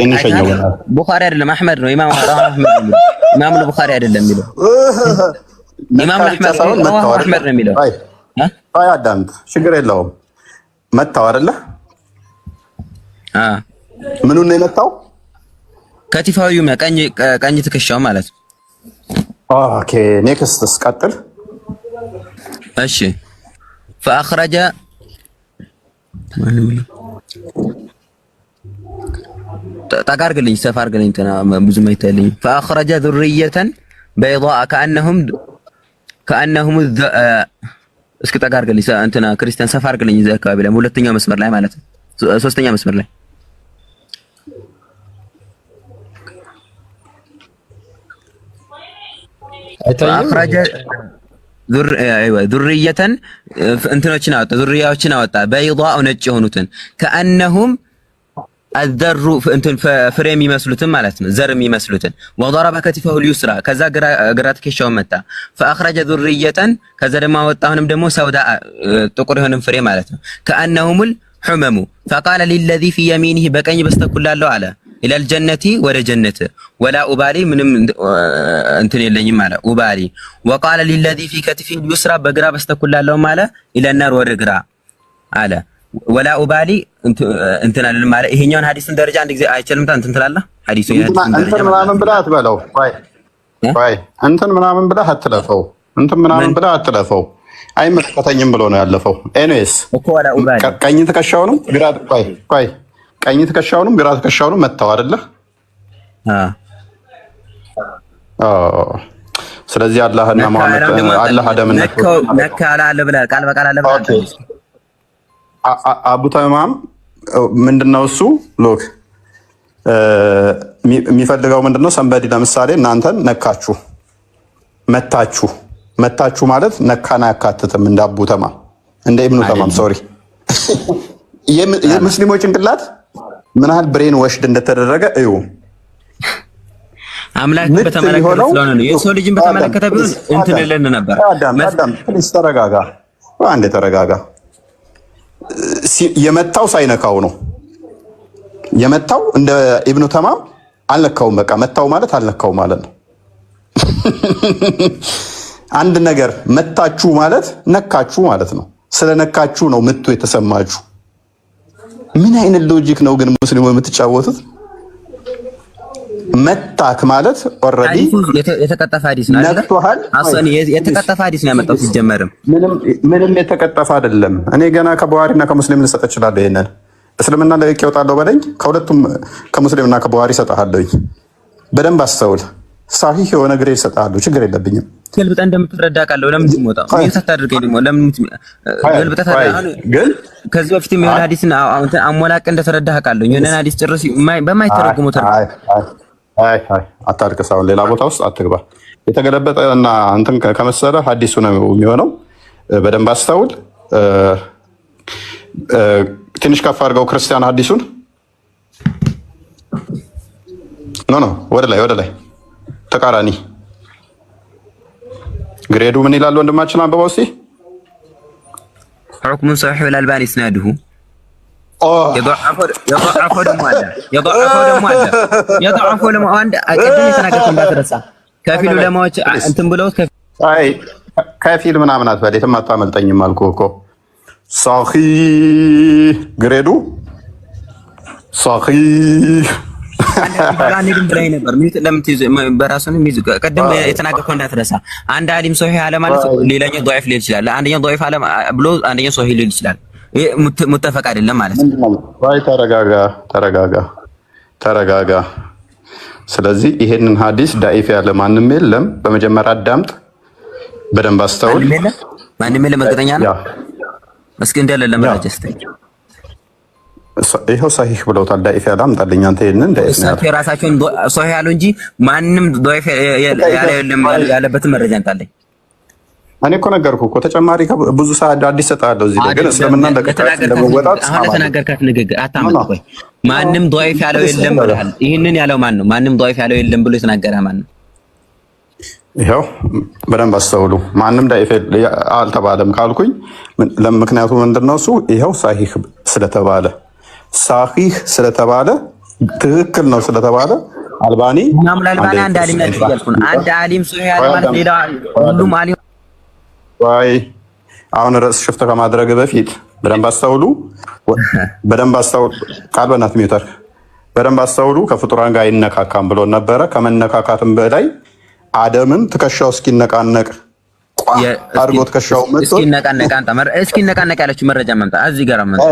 ቡኻሪ አይደለም አህመድ ነው ኢማም አህመድ ኢማም ቡኻሪ አይደለም የሚለው ኢማም አህመድ ነው የሚለው አይ አዳምጥ ችግር የለውም መታው አይደለ ምኑን ነው የመታው ከቲፋዊው ቀኝ ትከሻው ማለት ነው ኦኬ ኔክስት እስቀጥል እሺ فاخرج ተቃርግልኝ ሰፋርግልኝ ተና ብዙ ማይታልኝ فاخرج ذريه بيضاء كانهم እስኪ ተቃርግልኝ እንትና ክርስቲያን ሰፋርግልኝ እዛ አካባቢ ላይ ሁለተኛው መስመር ላይ ማለት ነው ሶስተኛው መስመር ላይ አخرج ذرية እንትኖችን አወጣ ዙሪያዎችን አወጣ በይضاء ነጭ የሆኑትን كأنهم الذر እንትን ፍሬ የሚመስሉትን ማለት ነው ዘር የሚመስሉትን وضرب كتفه اليسرى ከዛ ግራ ትከሻውን መታ فأخرج ذرية ከዛ ደግሞ አወጣሁንም ደግሞ سوداء ጥቁር የሆነን ፍሬ ማለት ነው كأنهم الحمم فقال للذي في يمينه በቀኝ በስተኩል ላለው አለ الى الجنه ወደ ጀነት ولا ابالي ምንም እንትን የለኝም አለ ኡባሊ وقال للذي في كتفه اليسرى በግራ በስተኩል ላለው አለ الى النار ወደ ግራ አለ ولا ابالي እንትን አለ ማለት ይሄኛውን ሐዲስን ደረጃ አንድ ጊዜ አይችልም እንትን ትላለህ ሐዲሱ እንትን ምናምን ብለህ አትበለው ወይ እንትን ምናምን ብለህ አትለፈው እንትን ምናምን ብለህ አትለፈው አይመለከተኝም ብሎ ነው ያለፈው ኤኒዌይስ እኮ ወላ ኡባሊ ቀኝ ትከሻውንም ግራ ቀኝ ትከሻውንም ግራ ትከሻውንም መታው አይደለ ስለዚህ አላህና መሐመድ አላህ አደምነት ነካላ አለ ብላ ቃል በቃል አለ ብላ አቡ ተማም ምንድነው እሱ ሎክ የሚፈልገው ምንድነው ሰንበዲ ለምሳሌ እናንተን ነካችሁ መታችሁ ማለት ነካና ያካትትም እንደ አቡ ተማም እንደ ኢብኑ ተማም ሶሪ የሙስሊሞች ጭንቅላት ምን ያህል ብሬን ወሽድ እንደተደረገ እዩ አምላክ በተመለከተ ስለሆነ ነው የሰው ልጅን በተመለከተ ቢሆን እንትን ለለን ነበር አዳም ፕሊስ ተረጋጋ አንዴ ተረጋጋ የመታው ሳይነካው ነው የመታው እንደ ኢብኑ ተማም አልነካውም በቃ መታው ማለት አልነካው ማለት ነው አንድ ነገር መታችሁ ማለት ነካችሁ ማለት ነው ስለነካችሁ ነው ምቱ የተሰማችሁ ምን አይነት ሎጂክ ነው ግን ሙስሊሙ የምትጫወቱት መታክ ማለት ኦሬዲ የተቀጠፈ ሐዲስ ነው አይደል አሰን የተቀጠፈ ሐዲስ ነው ያመጣው ሲጀመርም ምንም የተቀጠፈ አይደለም እኔ ገና ከቡሃሪና ከሙስሊም ልሰጥ እችላለሁ ይሄንን እስልምና ለቅ ይወጣለው በለኝ ከሁለቱም ከሙስሊምና ከቡሃሪ ሰጣለሁኝ በደንብ አስተውል ሳሂህ የሆነ ግሬድ ሰጣለሁ ችግር የለብኝም ገልብጣ እንደምትረዳ ቃለው ለምን ትሞጣው ምን ታደርገኝ ደግሞ ለምን ገልብጣ ታዲያ ግን ከዚህ በፊት የሆነ ሐዲስን አሞላቅ እንደተረዳህ ቃለው የሆነ ሐዲስ ጭርስ በማይተረጉመው አይ አታርቅሳው ሌላ ቦታ ውስጥ አትግባ የተገለበጠና እንትን ከመሰለ ሐዲሱ ነው የሚሆነው በደንብ አስተውል ትንሽ ከፍ አድርገው ክርስቲያን ሐዲሱን ኖ ወደ ላይ ተቃራኒ ግሬዱ ምን ይላል ወንድማችን አንበባው እስቲ حكم صحيح الألباني اسناده يضعف دم عند اقدم የተናገርኩት እንዳትረሳ ከፊሉ ለማዎች እንትን ብለው አይ ከፊል ምናምን አትበል የትም አታመልጠኝም አልኩህ እኮ ሷኺ ግሬዱ ሷኺ አንዴም ብላይ ነበር ለምን በራሱን ሚዝ ቀደም የተናገርኩት እንዳትረሳ አንድ አሊም ሶሂህ አለ ማለት ሌላኛው ضعيف ሊል ይችላል አንደኛው ضعيف አለ ብሎ አንደኛው ሶሂህ ሊል ይችላል ይሄ ሙተፈቅ አይደለም ማለት ነው ወይ ተረጋጋ ስለዚህ ይሄንን ሐዲስ ዳኢፍ ያለ ማንም የለም በመጀመሪያ አዳምጥ በደንብ አስተውል ማንም የለም እርግጠኛ ነው እስኪ እንደለ ለማረጀስተ ይሄው ሰሂህ ብለውታል ዳኢፍ ያለ አምጣልኝ አንተ ይሄንን ዳኢፍ ነው እሳቸው የራሳቸውን ሶሂህ ያለው እንጂ ማንም ضعيف ያለ የለም ያለበት መረጃ እንታለኝ እኔ እኮ ነገርኩህ እኮ ተጨማሪ ብዙ ሰዓት አዲስ ሰጣለሁ እዚህ ላይ ግን እስልምና ለመወጣት ለተናገርካት ንግግር አታመጣ ቆይ ማንም ضعيف ያለው የለም ብለሃል ይሄንን ያለው ማን ነው ማንም ضعيف ያለው የለም ብሎ የተናገረ ማን ነው ይኸው በደንብ አስተውሉ። ማንም ዳኢፍ አልተባለም ካልኩኝ ምክንያቱ ምንድነው? እሱ ይኸው ሳሂህ ስለተባለ ትክክል ነው ስለተባለ አልባኒ አልባኒ አንድ ዓሊም ነው ያልኩን። አንድ ዓሊም ሶሂህ ያለ ማለት ሌላ ሁሉም ዓሊም ወይ አሁን ርዕስ ሽፍት ከማድረግ በፊት በደንብ አስተውሉ። ቃል በእናትህ ሚውተር በደንብ አስተውሉ። ከፍጡራን ጋር አይነካካም ብሎ ነበረ። ከመነካካትም በላይ አደምን ትከሻው እስኪነቃነቅ አድርጎ ትከሻው መጥቶ እስኪነቃነቅ እስኪነቃነቅ ያለችው መረጃ ማምጣ እዚህ ጋር ማምጣ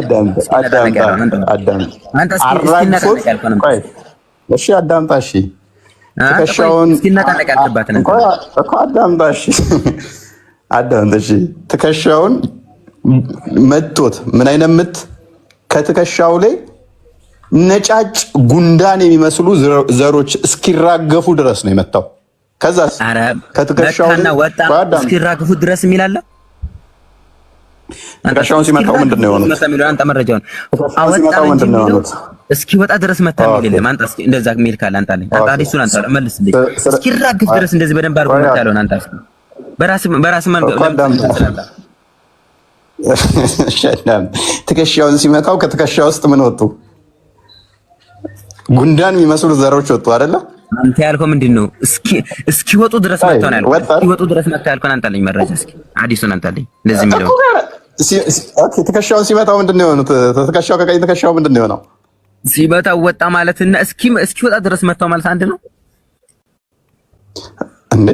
እሺ አዳምጣ። እሺ ትከሻውን እስኪነቃነቅ ያልክባትን እኮ አዳምጣ። እሺ አዳምጣ። እሺ ትከሻውን መጥቶት ምን አይነት ምት ከትከሻው ላይ ነጫጭ ጉንዳን የሚመስሉ ዘሮች እስኪራገፉ ድረስ ነው የመታው። ከዛስ ከትከሻውና ወጣ እስኪራገፉ ድረስ የሚላለ ትከሻውን ሲመታው ምንድን ነው የሆነው? አንተ መረጃውን አወጣው ምንድነው የሆነው? እስኪወጣ ድረስ መታ የሚል የለም። አንተ እስኪ እንደዛ የሚል ካለ አንጣልኝ። አንጣልኝ እሱን አንጣ መልስልኝ። እስኪራገፍ ድረስ እንደዚህ በደንብ አድርጎ መታ ያለውን አንተ እስኪ በራስ ትከሻውን ሲመታው ከትከሻ ውስጥ ምን ወጡ? ጉንዳን የሚመስሉ ዘሮች ወጡ አይደለ? አንተ ያልከው ምንድን ነው? እስኪወጡ ድረስ መታው ነው ያልከው። እስኪወጡ ድረስ መታው ያልከውን አንጣልኝ መረጃ እስኪ ሐዲሱን አንጣልኝ። እንደዚህ የሚለው ኦኬ። ትከሻውን ሲመታው ምንድን ነው የሆነው? ትከሻው ከቀኝ ትከሻው ምንድን ነው የሆነው? ሲመታው ወጣ ማለትና እስኪወጣ ድረስ መታው ማለት አንድ ነው እንዴ?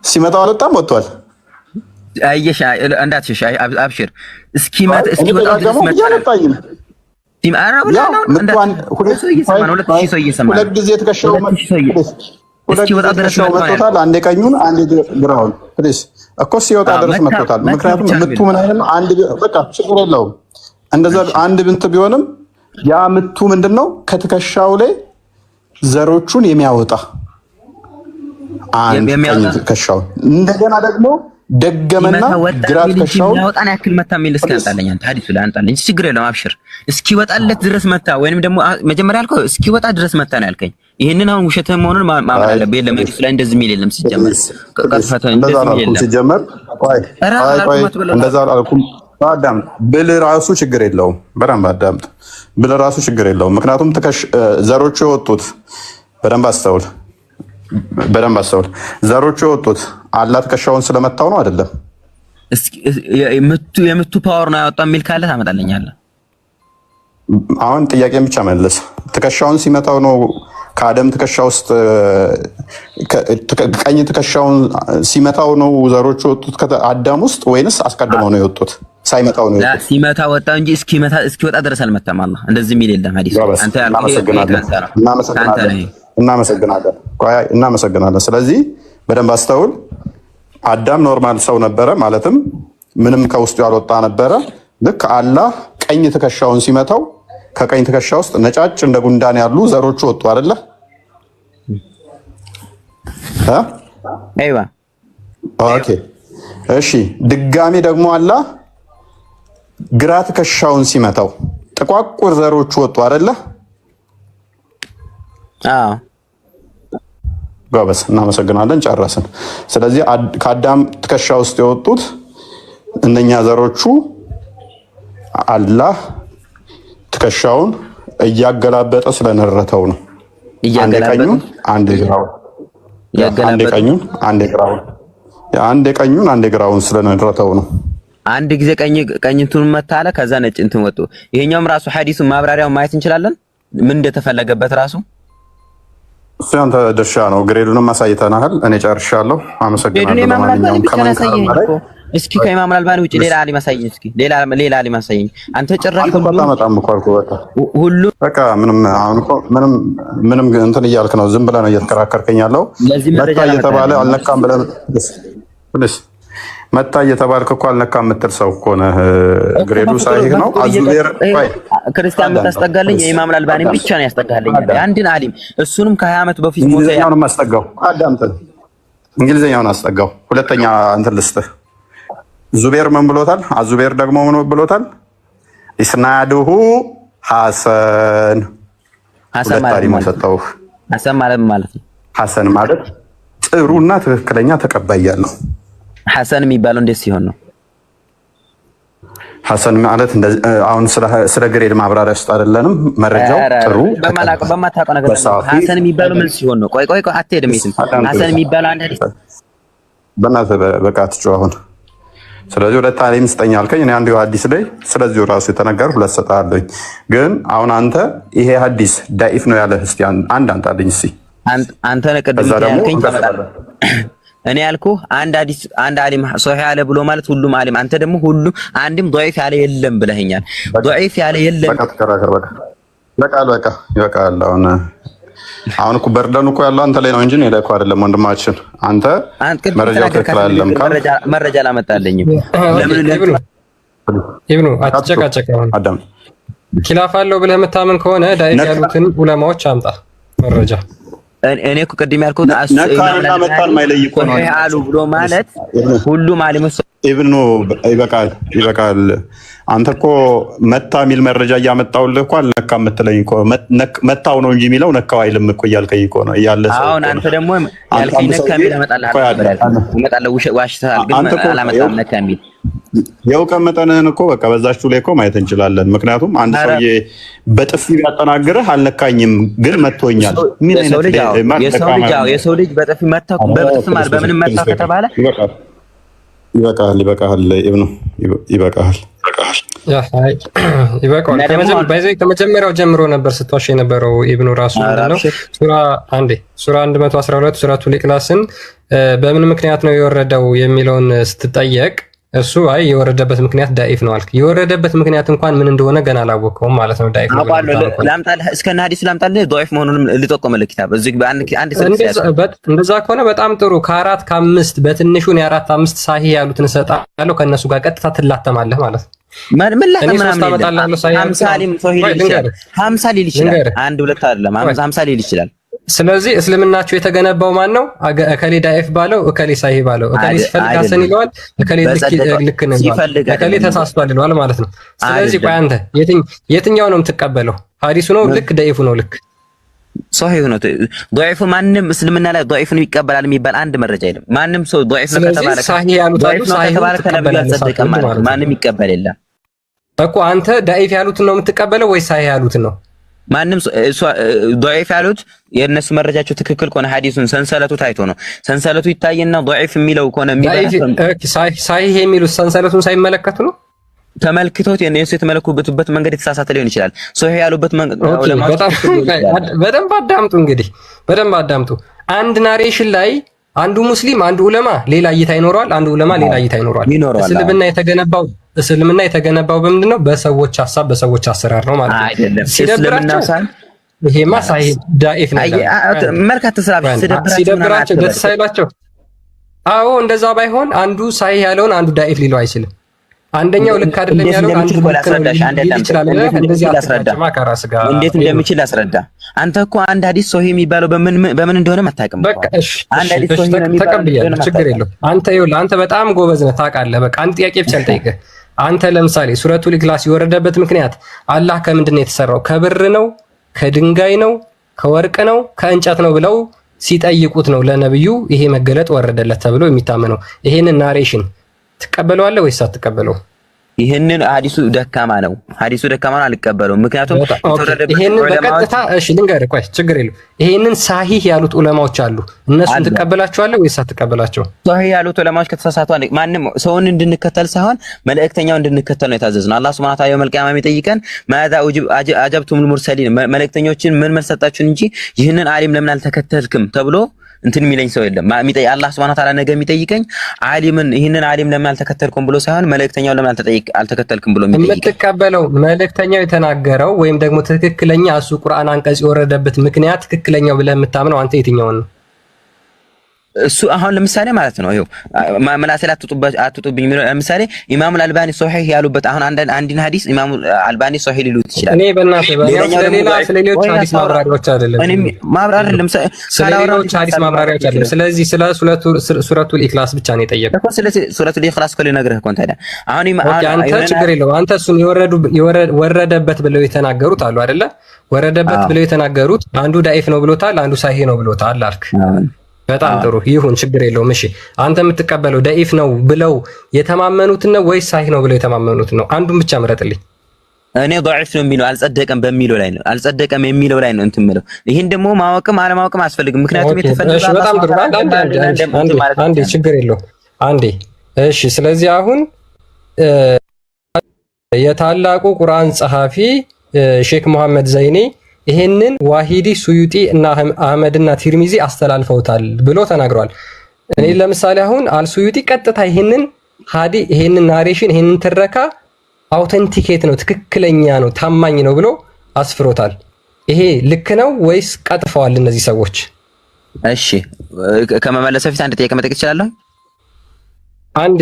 ሲመታው አልወጣም ወጥቷል። አየሽ እንዳትሸሽ አብሽር። እስኪወጣ ድረስ መታው ሁለት ጊዜ ትከሻው መጥቶታል። አንዴ ቀኙን አንዴ ግራውን እኮ ሲወጣ ድረስ መጥቶታል። ምክንያቱም ምቱ ምን አይነት አንድ በቃ ችግር የለውም። እንደዛ አንድ ብንት ቢሆንም ያ ምቱ ምንድነው ከትከሻው ላይ ዘሮቹን የሚያወጣ አንድ ቀኝ ትከሻው እንደገና ደግሞ ደገመና ግራ ትከሻው ያወጣን ያክል መታ የሚል እስኪያንጣለኝ አንተ ሐዲሱ ላይ አንጣለኝ። ችግር የለውም አብሽር። እስኪወጣለት ድረስ መታ ወይንም ደግሞ መጀመሪያ ያልከው እስኪወጣ ድረስ መታ ነው ያልከኝ። ይሄንን አሁን ውሸት መሆኑን ማመን አለብህ። የለም ሐዲሱ ላይ እንደዚህ የሚል የለም። ሲጀመር ቀጥፈተ እንደዚህ የሚል የለም። ሲጀመር እንደዛ አልኩም። አዳምጥ ብል ራሱ ችግር የለውም። በደንብ አዳምጥ ብል ራሱ ችግር የለውም። ምክንያቱም ዘሮቹ የወጡት በደንብ አስተውል። ዘሮቹ የወጡት አላህ ትከሻውን ስለመታው ነው አይደለም? እስኪ የምቱ ፓወር ነው ያወጣው የሚል ካለ ታመጣልኛለህ። አሁን ጥያቄን ብቻ መልስ። ትከሻውን ሲመታው ነው ከአደም ትከሻ ውስጥ ቀኝ ትከሻውን ሲመታው ነው ዘሮቹ የወጡት ከአዳም ውስጥ ወይንስ አስቀድመው ነው የወጡት? ሳይመታው ነው የወጡት። ሲመታ ወጣ እንጂ እስኪወጣ ድረስ አልመታም። አላህ እንደዚህ የሚል የለም ሐዲስ። አንተ ያልከው እናመሰግናለን። ስለዚህ በደንብ አስተውል። አዳም ኖርማል ሰው ነበረ፣ ማለትም ምንም ከውስጡ ያልወጣ ነበረ። ልክ አላህ ቀኝ ትከሻውን ሲመታው ከቀኝ ትከሻ ውስጥ ነጫጭ እንደ ጉንዳን ያሉ ዘሮቹ ወጡ አይደለ? አይዋ ኦኬ። እሺ ድጋሚ ደግሞ አላህ ግራ ትከሻውን ሲመታው ጥቋቁር ዘሮቹ ወጡ አይደለ? አዎ ጎበዝ፣ እናመሰግናለን። ጨረስን። ስለዚህ ከአዳም ትከሻ ውስጥ የወጡት እነኛ ዘሮቹ አላህ ትከሻውን እያገላበጠ ስለነረተው ነው። አንዴ ቀኙን አንዴ ግራውን፣ አንዴ ቀኙን አንዴ ግራውን፣ አንዴ ቀኙን አንዴ ግራውን ስለነረተው ነው። አንድ ጊዜ ቀኝ እንትን መታለ፣ ከዛ ነጭ እንትን ወጡ። ይሄኛውም ራሱ ሐዲሱን ማብራሪያውን ማየት እንችላለን፣ ምን እንደተፈለገበት ራሱ እሱ ያንተ ድርሻ ነው። ግሬዱንም አሳይተናል። እኔ ጨርሻለሁ። አመሰግናለሁ። እስኪ ከኢማም አልባኒ ውጪ ሌላ ዓሊም አሳየኝ። እስኪ ሌላ ዓሊም አሳየኝ። አንተ ጭራሽ በጣም እኮ አልኩህ። ሁሉ በቃ ምንም እንትን እያልክ ነው። ዝም ብለህ ነው እየተከራከርከኝ ያለው። መታ እየተባለ አልነካም ብለህ መታ እየተባልክ እኮ አልነካም የምትል ሰው እኮ ነህ። ግሬዱ ሳይህ ነው። አዙቤር ክርስቲያን የምታስጠጋልኝ የኢማም አልባኒ ብቻ ነው ያስጠጋልኝ። አንድን ዓሊም እሱንም ከ20 ዓመት በፊት ሞተ። እንግሊዝኛውን አስጠጋው። አዳምጠን እንግሊዝኛውን አስጠጋው። ሁለተኛ እንትን ልስጥህ። ዙቤር ምን ብሎታል? አዙቤር ደግሞ ምን ብሎታል? ኢስናዱሁ ሐሰን። ሁለት ዓሊም ሰጠው። ሐሰን ማለት ነው። ሐሰን ማለት ጥሩና ትክክለኛ ተቀባይ ያለው። ሐሰን የሚባለው እንዴት ሲሆን ነው? ሐሰን ማለት እንደዚህ አሁን ስለ ግሬድ ማብራሪያ ውስጥ አይደለንም። መረጃው ጥሩ በማታውቀው ነገር ሐሰን የሚባለው ምን ሲሆን ነው? ቆይ አትሄድም የትም። ሐሰን የሚባለው አንድ ሐዲስ በእናትህ በቃ አትጮህ አሁን። ስለዚህ ሁለት አሊም ስጠኝ አልከኝ። እኔ አንዱ ሐዲስ ላይ ስለዚሁ ራሱ የተነገረ ሁለት ሰጣለኝ። ግን አሁን አንተ ይሄ ሐዲስ ዳኢፍ ነው ያለህ እስቲ አንድ አለኝ እስቲ አንተ ነህ ቅድም ያልከኝ ታመጣለህ። እኔ ያልኩህ አንድ ሐዲስ አንድ አሊም ሶሂህ ያለ ብሎ ማለት ሁሉም አሊም፣ አንተ ደግሞ ሁሉም አንድም ضعيف ያለ የለም ብለኸኛል። ضعيف ያለ የለም በቃ ተከራከር። በቃ ይበቃል። አሁን እኮ በርደኑ እኮ ያለው አንተ ላይ ነው እንጂ እኔ ላይ እኮ አይደለም ወንድማችን። አንተ መረጃው ትክክል አይደለም ካል መረጃ ላመጣልኝም ለምን ኢብኑ አትጨቃጨቅ። አሁን አዳም ኺላፍ አለው ብለህ የምታምን ከሆነ ዳኢፍ ያሉትን ዑለማዎች አምጣ መረጃ። እኔ እኮ ቅድም ያልኩት ነካና መጣል ማይለይ እኮ ነው አሉ ብሎ ማለት ሁሉም አሊሞች ኢብኑ ይበቃል። አንተ እኮ መታ የሚል መረጃ እያመጣውልህ እኮ አልነካ የምትለኝ እኮ መታው ነው እንጂ የሚለው ነካው አይልም እኮ እያልከኝ እኮ ነው እያለ ሰው። አሁን አንተ ደግሞ ያልከኝ ነካ የሚል አመጣለሁ ዋሽተሃል፣ ግን አላመጣም ነካ የሚል የእውቀት መጠንህን እኮ በቃ በዛችሁ ላይ እኮ ማየት እንችላለን። ምክንያቱም አንድ ሰውዬ በጥፊ ቢያጠናግርህ አልነካኝም ግን መቶኛል። ምን አይነት የሰው ልጅ በጥፊ መታው በጥፊ ማለት በምንም መታው ከተባለ ይበቃል ኢብኑ ይበቃል። ከመጀመሪያው ጀምሮ ነበር ስትዋሽ የነበረው ኢብኑ ራሱ ነው። ሱራ 112 ሱረቱል ኢኽላስን በምን ምክንያት ነው የወረደው የሚለውን ስትጠየቅ እሱ አይ የወረደበት ምክንያት ዳኢፍ ነው አልክ። የወረደበት ምክንያት እንኳን ምን እንደሆነ ገና አላወቀውም ማለት ነው። ዳኢፍ ነው ላምጣልህ እስከነ ሐዲሱ ላምጣልህ ዳኢፍ መሆኑንም ልጠቆምልህ ኪታብ እዚህ አንድ እንደዛ ከሆነ በጣም ጥሩ። ከአራት ከአምስት በትንሹን የአራት አምስት ሳሂህ ያሉትን እሰጣለሁ ከነሱ ጋር ቀጥታ ትላተማለህ ማለት ነው። ምን ለምን 50 ሊል ይችላል። አንድ ሁለት አይደለም 50 ሊል ይችላል። ስለዚህ እስልምናቸው የተገነባው ማን ነው? እከሌ ዳኢፍ ባለው እከሌ ሳሂህ ባለው፣ እከሌ ሲፈልግ ሐሰን ይለዋል፣ እከሌ ልክ ነው ይለዋል፣ እከሌ ተሳስቷል ይለዋል ማለት ነው። ስለዚህ ቆይ አንተ የትኛው ነው የምትቀበለው? ሐዲሱ ነው ልክ ዳኢፉ ነው ልክ? ሶሂህ ነው ضعيف ማንም እስልምና ላይ ضعيف ነው ይቀበላል የሚባል አንድ መረጃ የለም። ማንም ሰው ضعيف ነው ከተባለ ሳሂህ ያሉት አሉ ሳሂህ ተቀበለ ማንም ይቀበል የለም እኮ። አንተ ዳኢፍ ያሉትን ነው የምትቀበለው ወይ ሳሂህ ያሉትን ነው? ማንም ضعيف ያሉት የነሱ መረጃቸው ትክክል ከሆነ ሐዲሱን ሰንሰለቱ ታይቶ ነው። ሰንሰለቱ ይታየና ضعيف የሚለው ከሆነ ሳሂህ የሚሉት ሰንሰለቱን ሳይመለከቱ ነው። ተመልክቶት የነሱ የተመለኩበት መንገድ የተሳሳተ ሊሆን ይችላል። ሶሂህ ያሉበት መንገድ በደንብ አዳምጡ። እንግዲህ በደንብ አዳምጡ። አንድ ናሬሽን ላይ አንዱ ሙስሊም አንዱ ዑለማ ሌላ እይታ ይኖረዋል፣ አንዱ ዑለማ ሌላ እይታ ይኖረዋል። እስልምና የተገነባው በምንድን ነው? በሰዎች ሐሳብ በሰዎች አሰራር ነው ማለት ነው። አይደለም ሲደብራቸው ይሄማ ሳሂህ ዳኢፍ ነው ሲደብራቸው ደስ ሳይላቸው አዎ እንደዛ ባይሆን አንዱ ሳሂህ ያለውን አንዱ ዳኢፍ ሊለው አይችልም። አንደኛው ልክ አይደለም ያለው አንዱ እንዴት እንደሚችል አስረዳ። አንተ እኮ አንድ ሐዲስ ሶሂህ የሚባለው በምን እንደሆነ አታውቅም። በቃ እሺ አንድ ሐዲስ ሶሂህ ነው የሚባለው ችግር የለውም። አንተ በጣም ጎበዝ ነህ ታውቃለህ። በቃ አንድ ጥያቄ ብቻ ልጠይቅህ። አንተ ለምሳሌ ሱረቱል ኢኽላስ የወረደበት ምክንያት አላህ ከምንድን ነው የተሰራው? ከብር ነው? ከድንጋይ ነው? ከወርቅ ነው? ከእንጨት ነው ብለው ሲጠይቁት ነው ለነብዩ ይሄ መገለጥ ወረደለት ተብሎ የሚታመነው። ይሄንን ናሬሽን ትቀበለዋለህ ወይስ አትቀበለው? ይሄንን ሐዲሱ ደካማ ነው አልቀበለውም። ምክንያቱም ይሄንን በቀጥታ እሺ ልንገርህ፣ ቆይ ችግር የለውም። ይሄንን ሳሂህ ያሉት ዑለማዎች አሉ፣ እነሱን ትቀበላቸዋለህ ወይስ አትቀበላቸው? ሳሂህ ያሉት ዑለማዎች ከተሳሳቱ ማንም ሰውን እንድንከተል ሳይሆን መልእክተኛው እንድንከተል ነው የታዘዝነው። አላህ ሱብሓነሁ ወተዓላ የውመል ቂያማ የሚጠይቀን ማዛ አጀብቱሙል ሙርሰሊን መልእክተኞችን ምን መልስ ሰጣችሁ እንጂ ይህንን ዓሊም ለምን አልተከተልክም ተብሎ እንትን የሚለኝ ሰው የለም። አላህ ሱብሓነሁ ወተዓላ ነገ የሚጠይቀኝ ዓሊምን ይህንን ዓሊም ለምን አልተከተልኩም ብሎ ሳይሆን መልእክተኛው ለምን አልተከተልኩም ብሎ የሚጠይቀኝ። የምትቀበለው መልእክተኛው የተናገረው ወይም ደግሞ ትክክለኛ እሱ ቁርአን አንቀጽ የወረደበት ምክንያት ትክክለኛው ብለህ የምታምነው አንተ የትኛውን ነው? እሱ አሁን ለምሳሌ ማለት ነው ይኸው መላሰል አትጡብኝ የሚለው ለምሳሌ ኢማሙ አልባኒ ሶሂህ ያሉበት አሁን አንድን ሐዲስ ኢማሙ አልባኒ ሶሂህ ሊሉት ይችላል። እኔ በእናትህ ስለሌሎች ሐዲስ ማብራሪያዎች አይደለም እኔ ማብራሪያ ለምሳሌ ስለሌሎች ሐዲስ ማብራሪያዎች አይደለም። ስለዚህ ስለ ሱረቱል ኢኽላስ ብቻ ነው የጠየቀው። ስለዚህ ሱረቱል ኢኽላስ ኮሊ ነግረህ ኮንታ አሁን አንተ ችግር የለውም። አንተ እሱን ወረደበት ብለው የተናገሩት አሉ አይደለ? ወረደበት ብለው የተናገሩት አንዱ ዳኢፍ ነው ብሎታል፣ አንዱ ሳሂህ ነው ብሎታል አልክ። በጣም ጥሩ ይሁን፣ ችግር የለውም። እሺ አንተ የምትቀበለው ደኢፍ ነው ብለው የተማመኑትን ነው ወይስ ሳሂህ ነው ብለው የተማመኑትን ነው? አንዱን ብቻ ምረጥልኝ። እኔ ضعيف ነው የሚለው አልጸደቀም በሚለው ላይ ነው፣ አልጸደቀም የሚለው ላይ ነው እንትን የምለው። ይሄን ደግሞ ማወቅም አለማወቅም አስፈልግም፣ ምክንያቱም የተፈለገ በጣም ጥሩ። አንዴ ችግር የለውም አንዴ። እሺ ስለዚህ አሁን የታላቁ ቁርአን ጸሐፊ ሼክ መሐመድ ዘይኔ ይሄንን ዋሂዲ ሱዩጢ እና አህመድና ቲርሚዚ አስተላልፈውታል ብሎ ተናግሯል። እኔ ለምሳሌ አሁን አልሱዩጢ ቀጥታ ይሄንን ናሬሽን ይሄንን ትረካ አውተንቲኬት ነው፣ ትክክለኛ ነው፣ ታማኝ ነው ብሎ አስፍሮታል። ይሄ ልክ ነው ወይስ ቀጥፈዋል እነዚህ ሰዎች? እሺ ከመመለስ በፊት አንድ ጥያቄ መጠየቅ እችላለሁ? አንዴ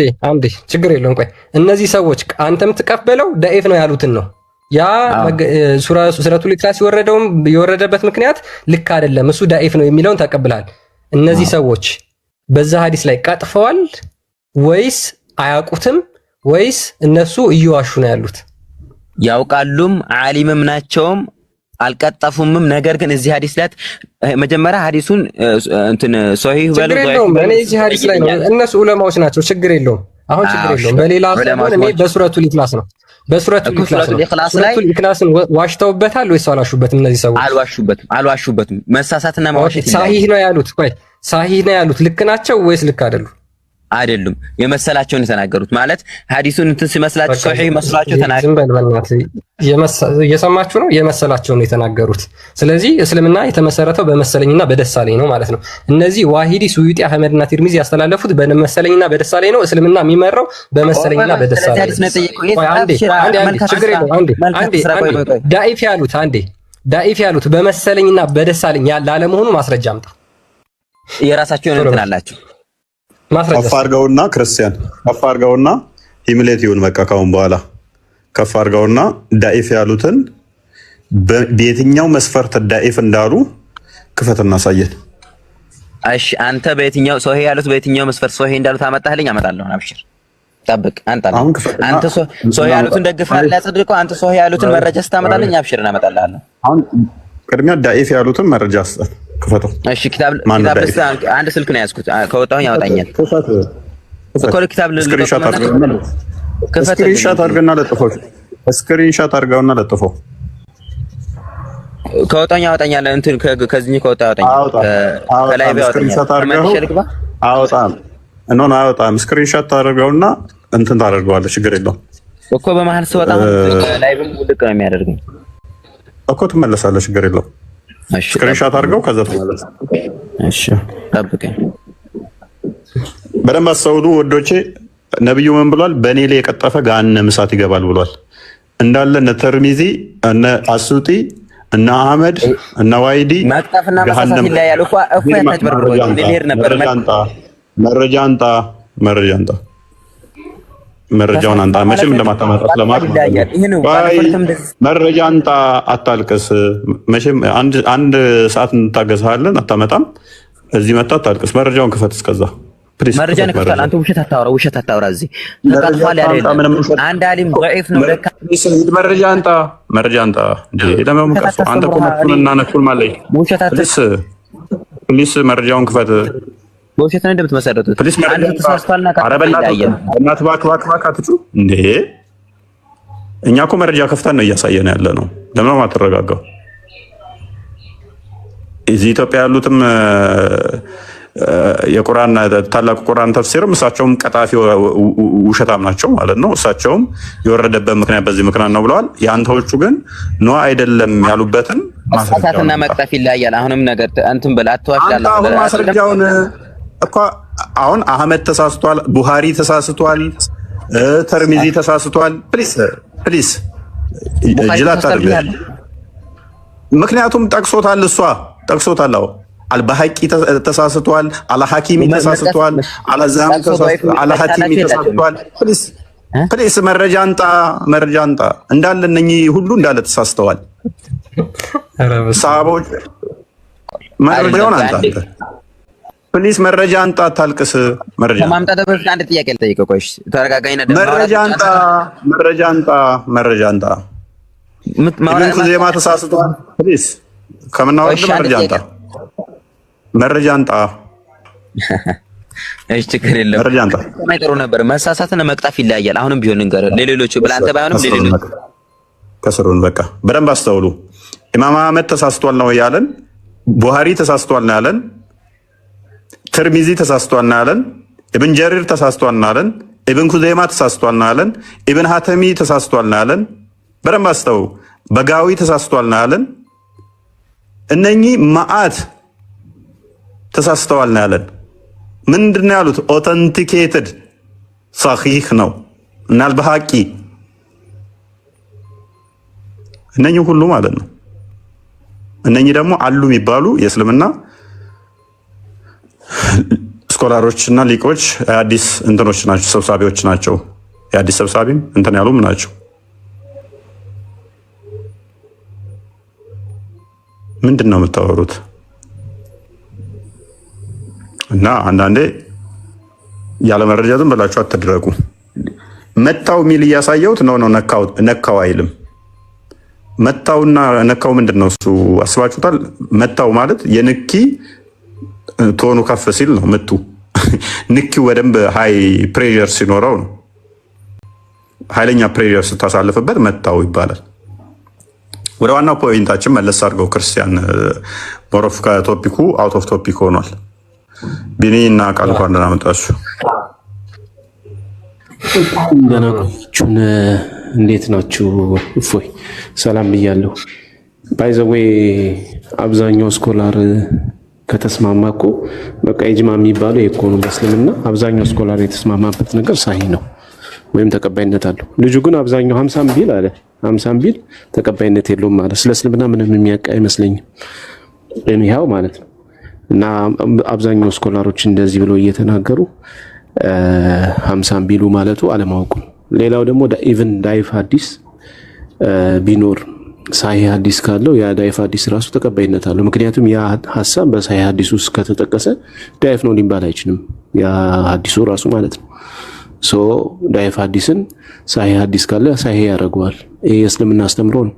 ችግር የለውም። ቆይ እነዚህ ሰዎች አንተ የምትቀበለው ደኢፍ ነው ያሉትን ነው። ያ ሱረቱል ኢኽላስ የወረደበት ምክንያት ልክ አይደለም፣ እሱ ደኢፍ ነው የሚለውን ተቀብላል። እነዚህ ሰዎች በዛ ሐዲስ ላይ ቀጥፈዋል ወይስ አያውቁትም ወይስ እነሱ እየዋሹ ነው ያሉት? ያውቃሉም ዓሊምም ናቸውም አልቀጠፉምም። ነገር ግን እዚህ ሐዲስ ላይ መጀመሪያ ሐዲሱን እንትን ሶሂህ በሉ እኔ እዚህ ሐዲስ ላይ ነው፣ እነሱ ዑለማዎች ናቸው። ችግር የለውም አሁን ችግር የለውም። በሌላ ሰሞን እኔ በሱረቱል ኢኽላስ ነው ሱረቱል ኢኽላስን ዋሽተውበታል ወይስ አልዋሹበትም? እነዚህ ሰዎች አልዋሹበትም። መሳሳትና ማዋሸት ሳሂህ ነው ያሉት። ቆይ ሳሂህ ነው ያሉት ልክ ናቸው ወይስ ልክ አይደሉም? አይደሉም። የመሰላቸውን የተናገሩት ማለት ሐዲሱን እንትን ሲመስላቸው ሶሂህ መስላቸው ተናገሩ። ዝም በል በእናትህ እየሰማችሁ ነው። የመሰላቸውን የተናገሩት። ስለዚህ እስልምና የተመሰረተው በመሰለኝና በደሳለኝ ነው ማለት ነው። እነዚህ ዋሂዲ ሱዩጢ አህመድና ቲርሚዚ ያስተላለፉት በመሰለኝና በደሳለኝ ነው። እስልምና የሚመራው በመሰለኝና በደሳለኝ ዳኢፍ ያሉት በመሰለኝና በደሳለኝ ላለመሆኑ ማስረጃ አምጣ። የራሳቸውን እንትን አላቸው። ከፍ አድርገውና ክርስቲያን ከፍ አድርገውና ሂምሌት ይሁን በቃ ካሁን በኋላ ከፍ አድርገውና ዳኢፍ ያሉትን በየትኛው መስፈርት ዳኢፍ እንዳሉ ክፈት እናሳየን። እሺ አንተ በየትኛው ሶሂህ ያሉት በየትኛው መስፈርት ሶሂህ እንዳሉት አመጣህልኝ? አመጣለሁ። አብሽር ጠብቅ። አንተ ሶሂህ ያሉትን ደግፈሃል ያጽድቀው። አንተ ሶሂህ ያሉትን መረጃ ስታመጣልኝ አብሽር እናመጣልሃለሁ። አሁን ቅድሚያ ዳኢፍ ያሉትን መረጃ ስጠን። ክፈተው። እሺ ኪታብ አንድ ስልክ ነው ያዝኩት። ከወጣሁኝ ያወጣኛል እኮ ኪታብ ስክሪንሾት አድርገና ለጥፈው። ስክሪንሾት አድርገውና ለጥፈው። ከወጣሁኝ ያወጣኛል። እንትን ከዚህ ከወጣ ያወጣኛል። ከላይ ያወጣኛል። አወጣም ነው አወጣም። ስክሪንሾት አድርገውና እንትን ታደርገዋለህ። ችግር የለውም እኮ በመሀል ስወጣ ላይቭም ውልቅ ነው የሚያደርገኝ እኮ። ትመለሳለህ። ችግር የለውም። ስክሪንሾት አድርገው ከዛ ተመለስ። እሺ ጠብቀኝ። በደንብ አስተውሉ ወዶቼ። ነብዩ ምን ብሏል? በእኔ ላይ የቀጠፈ ገሃነመ እሳት ይገባል ብሏል። እንዳለ እነ ተርሚዚ እነ አሱጢ እነ አህመድ እነ ዋይዲ ማጣፍና መሳሳት ይለያል እኮ ያታጭበርብሮ ሊሄድ ነበር። መረጃ አንጣ መረጃውን አንጣ። መቼም እንደማታመጣ ስለማት መረጃ አንጣ። አታልቅስ። መቼም አንድ ሰዓት እንታገስሃለን። አታመጣም። እዚህ መጣ። አታልቅስ። መረጃውን ክፈት። እስከዛ ፕሊዝ መረጃ ነክታል። አንተ ውሸት አታውራ። እዚህ ተቀጥፏል ያለ አንድ አሊም ضعيف ነው ለካ። መረጃ አንጣ እንዴ! ለምን ከሱ አንተ ኮመንቱንና ነኩል ማለት ፕሊዝ መረጃውን ክፈት። በውሸት ነው እንደምትመሰረቱት። አንድ ተሳስቷልና እናት ባክ አትጩ እንዴ! እኛ እኮ መረጃ ከፍተን ነው እያሳየን ያለ ነው። ለምን ነው የማትረጋጋው? እዚህ ኢትዮጵያ ያሉትም የቁርአን ታላቁ ቁርአን ተፍሲርም እሳቸውም ቀጣፊ ውሸታም ናቸው ማለት ነው። እሳቸውም የወረደበት ምክንያት በዚህ ምክንያት ነው ብለዋል። የአንተዎቹ ግን ነው አይደለም ያሉበትን ማስረጃና መቅጠፍ ይለያያል። አሁንም ነገር እንትን በል አትዋሻላ። አሁን ማስረጃውን እኮ አሁን አህመድ ተሳስቷል፣ ቡሃሪ ተሳስቷል፣ ተርሚዚ ተሳስቷል። ፕሊስ ጅላት አድርገህ ምክንያቱም ጠቅሶታል። ጠቅሶታል። አልባሃቂ ተሳስቷል፣ አልሐኪሚ ተሳስቷል፣ አልዛም ተሳስቷል፣ አልሐቲሚ ተሳስቷል። ፕሊስ መረጃ አንጣ። እንዳለ እነኚህ ሁሉ እንዳለ ተሳስተዋል። ሰሃቦች መረጃውን አንጣ። ፕሊስ መረጃ አንጣ። አታልቅስ። መረጃ ከማምጣት በፊት አንድ ጥያቄ ልጠይቅህ። ቆይ ተረጋጋኝና መረጃ አንጣ። ኢብኑ ኹዘይማ ተሳስቷል። ፕሊስ ከምናወርድ መረጃ አንጣ። እሺ ችግር የለም። ማይጥሩ ነበር መሳሳትን መቅጣፍ ይለያያል። አሁንም ቢሆን እንገር ለሌሎቹ ብላንተ ባይሆንም ለሌሎቹ ከስሩን በቃ በደንብ አስተውሉ። ኢማም አህመድ ተሳስቷል ነው ያለን፣ ቡሃሪ ተሳስቷል ነው ያለን፣ ትርሚዚ ተሳስቷል ነው ያለን፣ ኢብን ጀሪር ተሳስቷል ነው ያለን፣ ኢብን ኩዘይማ ተሳስቷል ነው ያለን፣ ኢብን ሐተሚ ተሳስቷል ነው ያለን። በደንብ አስተውሉ። በጋዊ ተሳስቷል ነው ያለን። እነኚህ ማአት ተሳስተዋል ነው ያለን። ምንድነው ያሉት? ኦተንቲኬትድ ሰሂህ ነው እና አልበሃቂ እነኚህ ሁሉ ማለት ነው። እነኚህ ደግሞ አሉ የሚባሉ የእስልምና ስኮላሮችና ሊቆች የሐዲስ እንትኖች ናቸው፣ ሰብሳቢዎች ናቸው። የሐዲስ ሰብሳቢም እንትን ያሉም ናቸው። ምንድን ነው የምታወሩት? እና አንዳንዴ ያለ መረጃ ዝም ብላችሁ አትድረቁ። መታው ሚል እያሳየሁት ነው ነካው አይልም። መታውና ነካው ምንድን ነው እሱ አስባችሁታል? መታው ማለት የንኪ ቶኑ ከፍ ሲል ነው ምቱ። ንኪው በደንብ ሃይ ፕሬሸር ሲኖረው ነው። ኃይለኛ ፕሬሸር ስታሳልፍበት መታው ይባላል። ወደ ዋናው ፖይንታችን መለስ አድርገው ክርስቲያን ሞሮፍ ከቶፒኩ አውት ኦፍ ቶፒክ ሆኗል። ቢኒ እና ቃል እንኳን ደህና መጣችሁ። እንደናችሁን እንዴት ናችሁ? እፎይ ሰላም ብያለሁ። ባይ ዘ ዌይ አብዛኛው ስኮላር ከተስማማ እኮ በቃ ኢጅማ የሚባለው የኮ ነው በእስልምና አብዛኛው ስኮላር የተስማማበት ነገር ሳሂ ነው ወይም ተቀባይነት አለው። ልጁ ግን አብዛኛው 50 ቢል አለ 50 ቢል ተቀባይነት የለውም ማለት ስለ እስልምና ምንም የሚያውቅ አይመስለኝም የሚያው ማለት ነው። እና አብዛኛው ስኮላሮች እንደዚህ ብለው እየተናገሩ 50 ቢሉ ማለቱ አለማወቁ። ሌላው ደግሞ ኢቭን ዳይፍ ሐዲስ ቢኖር ሳሂህ ሐዲስ ካለው ያ ዳይፍ ሐዲስ ራሱ ተቀባይነት አለው። ምክንያቱም ያ ሐሳብ በሳሂህ ሐዲስ ውስጥ ከተጠቀሰ ዳይፍ ነው ሊባል አይችልም ያ ሐዲሱ ራሱ ማለት ነው። ሶ ዳይፍ ሐዲስን ሳሂህ ሐዲስ ካለ ሳሂህ ያደርገዋል። ይሄ የእስልምና አስተምሮ ነው።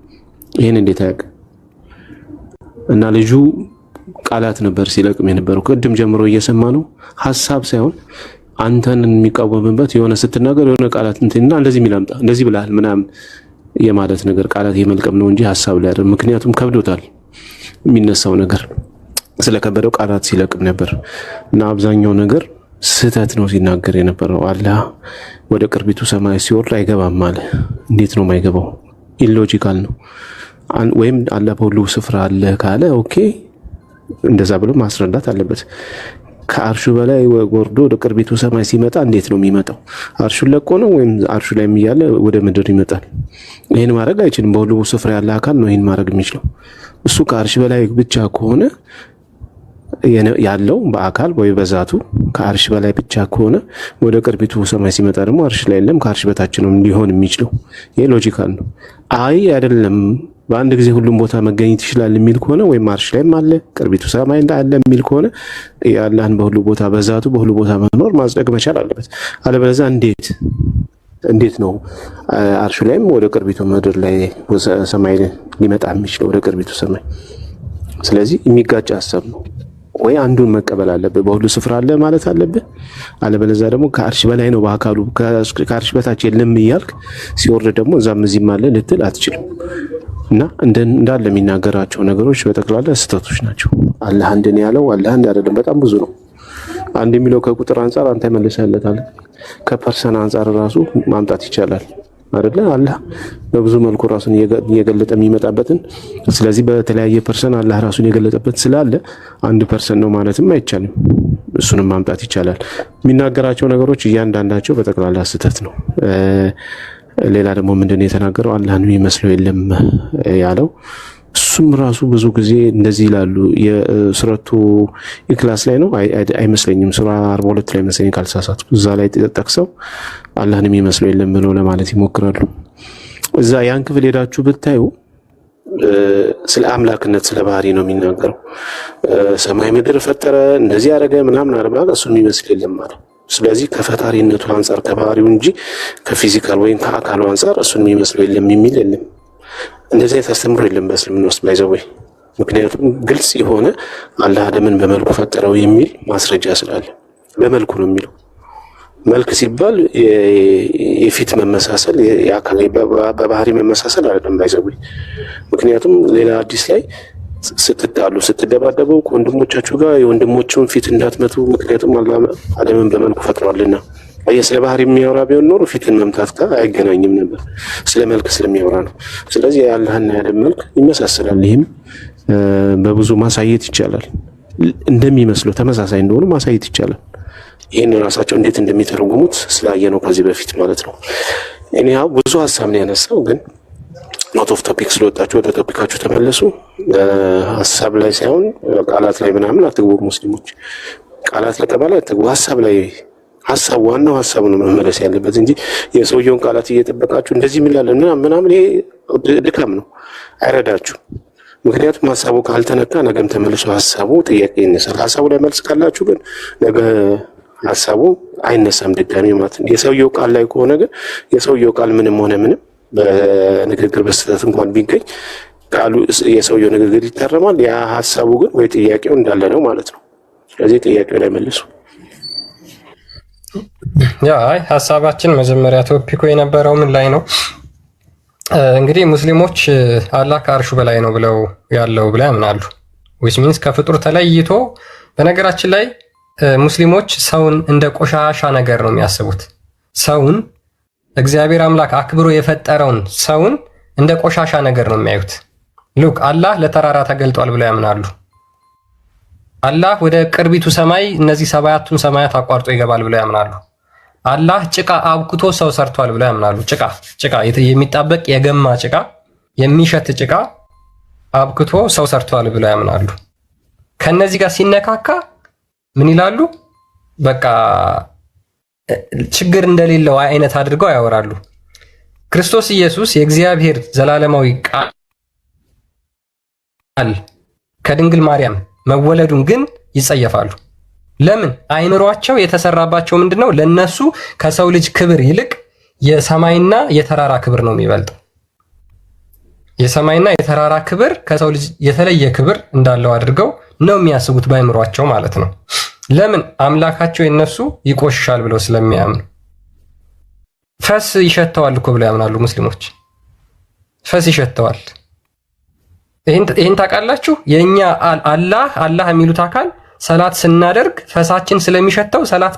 ይሄን እንዴት አያውቅ? እና ልጁ ቃላት ነበር ሲለቅም የነበረው ቅድም ጀምሮ እየሰማ ነው። ሐሳብ ሳይሆን አንተን የሚቃወምበት የሆነ ስትናገር የሆነ ቃላት እንትና እንደዚህ ሚላምጣ እንደዚህ ብለሃል ምናምን የማለት ነገር ቃላት የመልቀም ነው እንጂ ሐሳብ ላይ አይደለም። ምክንያቱም ከብዶታል የሚነሳው ነገር ስለከበደው ቃላት ሲለቅም ነበር። እና አብዛኛው ነገር ስህተት ነው ሲናገር የነበረው። አላህ ወደ ቅርቢቱ ሰማይ ሲወርድ አይገባም አለ። እንዴት ነው የማይገባው? ኢሎጂካል ነው። ወይም አላህ በሁሉ ስፍራ አለ ካለ ኦኬ እንደዛ ብሎ ማስረዳት አለበት። ከአርሹ በላይ ወርዶ ወደ ቅርቢቱ ሰማይ ሲመጣ እንዴት ነው የሚመጣው? አርሹን ለቆ ነው ወይም አርሹ ላይ እያለ ወደ ምድር ይመጣል? ይሄን ማድረግ አይችልም። በሁሉ ስፍራ ያለ አካል ነው ይሄን ማድረግ የሚችለው። እሱ ከአርሽ በላይ ብቻ ከሆነ ያለው በአካል ወይ በዛቱ ከአርሽ በላይ ብቻ ከሆነ ወደ ቅርቢቱ ሰማይ ሲመጣ ደግሞ አርሽ ላይ የለም ከአርሽ በታች ነው ሊሆን የሚችለው። ይሄ ሎጂካል ነው። አይ አይደለም በአንድ ጊዜ ሁሉም ቦታ መገኘት ይችላል የሚል ከሆነ ወይም አርሽ ላይም አለ ቅርቢቱ ሰማይ አለ የሚል ከሆነ አላህን በሁሉ ቦታ በዛቱ በሁሉ ቦታ መኖር ማጽደቅ መቻል አለበት። አለበለዚያ እንዴት ነው አርሹ ላይም ወደ ቅርቢቱ ምድር ላይ ሰማይ ሊመጣ የሚችለው ወደ ቅርቢቱ ሰማይ? ስለዚህ የሚጋጭ ሐሳብ ነው። ወይ አንዱን መቀበል አለብህ፣ በሁሉ ስፍራ አለ ማለት አለብህ። አለበለዚያ ደግሞ ከአርሽ በላይ ነው በአካሉ ከአርሽ በታች የለም እያልክ ሲወርድ ደግሞ እዛም እዚህም አለ ልትል አትችልም። እና እንዳለ የሚናገራቸው ነገሮች በጠቅላላ ስህተቶች ናቸው። አላህ አንድ ነው ያለው አላህ አንድ አይደለም፣ በጣም ብዙ ነው። አንድ የሚለው ከቁጥር አንፃር አንተ መልሰህለታል። ከፐርሰን አንፃር ራሱ ማምጣት ይቻላል አይደለ? አላህ በብዙ መልኩ ራሱን እየገለጠ የሚመጣበትን ስለዚህ በተለያየ ፐርሰን አላህ ራሱን የገለጠበት ስላለ አንድ ፐርሰን ነው ማለትም አይቻልም። እሱንም ማምጣት ይቻላል። የሚናገራቸው ነገሮች እያንዳንዳቸው በጠቅላላ ስህተት ነው። ሌላ ደግሞ ምንድነው የተናገረው? አላህን የሚመስለው የለም ያለው እሱም ራሱ ብዙ ጊዜ እንደዚህ ይላሉ። የሱረቱ ኢክላስ ላይ ነው አይመስለኝም፣ ሱራ 42 ላይ መሰለኝ ካልሳሳትኩ፣ እዛ ላይ ተጠቅሰው አላህን የሚመስለው የለም ብለው ለማለት ይሞክራሉ። እዛ ያን ክፍል ሄዳችሁ ብታዩ ስለ አምላክነት ስለ ባህሪ ነው የሚናገረው። ሰማይ ምድር ፈጠረ እንደዚህ ያደረገ ምናምን አረባ እሱን የሚመስል የለም ማለት። ስለዚህ ከፈጣሪነቱ አንፃር ከባህሪው እንጂ ከፊዚካል ወይም ከአካሉ አንፃር እሱን የሚመስለው የለም የሚል የለም። እንደዚህ አስተምሮ የለም በእስልምና ውስጥ ባይዘው ምክንያቱም ግልጽ የሆነ አላህ አደምን በመልኩ ፈጠረው የሚል ማስረጃ ስላለ በመልኩ ነው የሚለው። መልክ ሲባል የፊት መመሳሰል በባህሪ መመሳሰል አይደለም ባይዘው። ምክንያቱም ሌላ አዲስ ላይ ስትጣሉ ስትደባደቡ ከወንድሞቻችሁ ጋር የወንድሞቹን ፊት እንዳትመቱ፣ ምክንያቱም አላህ አደምን በመልኩ ፈጥሯልና። ስለ ባህሪ የሚያወራ ቢሆን ኖሮ ፊትን መምታት ጋር አይገናኝም ነበር። ስለ መልክ ስለሚያወራ ነው። ስለዚህ የአላህና የአደም መልክ ይመሳሰላል። ይህም በብዙ ማሳየት ይቻላል። እንደሚመስለው ተመሳሳይ እንደሆኑ ማሳየት ይቻላል። ይህን ራሳቸው እንዴት እንደሚተረጉሙት ስላየ ነው ከዚህ በፊት ማለት ነው። እኔ ብዙ ሀሳብ ነው ያነሳው፣ ግን ኖት ኦፍ ቶፒክ ስለወጣችሁ ወደ ቶፒካችሁ ተመለሱ። ሀሳብ ላይ ሳይሆን ቃላት ላይ ምናምን አትግቡ። ሙስሊሞች ቃላት ለቀባላ አትግቡ። ሀሳብ ላይ ሀሳብ ዋናው ሀሳቡ ነው መመለስ ያለበት እንጂ የሰውየውን ቃላት እየጠበቃችሁ እንደዚህ ሚላለን ምናምን ይሄ ድካም ነው፣ አይረዳችሁ። ምክንያቱም ሀሳቡ ካልተነካ ነገም ተመልሶ ሀሳቡ ጥያቄ ይነሳል። ሀሳቡ ላይ መልስ ካላችሁ ግን ነገ ሀሳቡ አይነሳም ድጋሚ ማለት ነው። የሰውየው ቃል ላይ ከሆነ ግን የሰውየው ቃል ምንም ሆነ ምንም በንግግር በስህተት እንኳን ቢገኝ ቃሉ የሰውየው ንግግር ይታረማል። ያ ሀሳቡ ግን ወይ ጥያቄው እንዳለ ነው ማለት ነው። ስለዚህ ጥያቄው ላይ መልሱ። ሀሳባችን መጀመሪያ ቶፒኩ የነበረው ምን ላይ ነው? እንግዲህ ሙስሊሞች አላህ ከአርሹ በላይ ነው ብለው ያምናሉ። ዊች ሚንስ ከፍጡር ተለይቶ። በነገራችን ላይ ሙስሊሞች ሰውን እንደ ቆሻሻ ነገር ነው የሚያስቡት። ሰውን እግዚአብሔር አምላክ አክብሮ የፈጠረውን ሰውን እንደ ቆሻሻ ነገር ነው የሚያዩት። ሉክ አላህ ለተራራ ተገልጧል ብለው ያምናሉ። አላህ ወደ ቅርቢቱ ሰማይ እነዚህ ሰባቱን ሰማያት አቋርጦ ይገባል ብለው ያምናሉ። አላህ ጭቃ አብኩቶ ሰው ሰርቷል ብለው ያምናሉ። ጭቃ የሚጣበቅ የገማ ጭቃ የሚሸት ጭቃ አብክቶ ሰው ሰርቷል ብለው ያምናሉ። ከነዚህ ጋር ሲነካካ ምን ይላሉ? በቃ ችግር እንደሌለው አይነት አድርገው ያወራሉ። ክርስቶስ ኢየሱስ የእግዚአብሔር ዘላለማዊ ቃል ከድንግል ማርያም መወለዱን ግን ይጸየፋሉ። ለምን? አይምሯቸው የተሰራባቸው ምንድነው? ለነሱ ከሰው ልጅ ክብር ይልቅ የሰማይና የተራራ ክብር ነው የሚበልጠው። የሰማይና የተራራ ክብር ከሰው ልጅ የተለየ ክብር እንዳለው አድርገው ነው የሚያስቡት ባይምሯቸው ማለት ነው። ለምን? አምላካቸው የነሱ ይቆሽሻል ብለው ስለሚያምኑ። ፈስ ይሸተዋል እኮ ብለው ያምናሉ ሙስሊሞች። ፈስ ይሸተዋል። ይህን ታውቃላችሁ? የኛ አላህ የሚሉት አካል ሰላት ስናደርግ ፈሳችን ስለሚሸተው ሰላት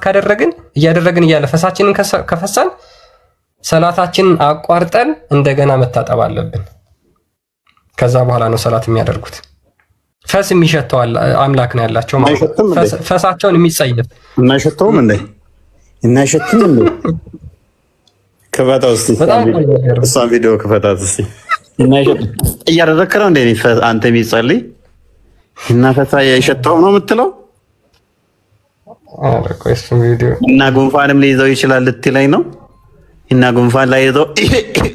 እያደረግን እያለ ፈሳችንን ከፈሳን ሰላታችንን አቋርጠን እንደገና መታጠብ አለብን። ከዛ በኋላ ነው ሰላት የሚያደርጉት። ፈስ የሚሸተው አምላክ ነው ያላቸው ማለት ፈሳቸውን የሚጸየፍ እናይሸተውም እንዴ? እናይሸትም እንዴ? ክፈታው እስቲ እሷን ቪዲዮ ክፈታት እስቲ። እያደረግህ ነው እንዴ አንተ የሚጸልይ እና ፈሳ የሸተው ነው የምትለው? እና ጉንፋንም ሊይዘው ይችላል ልትለኝ ነው? እና ጉንፋን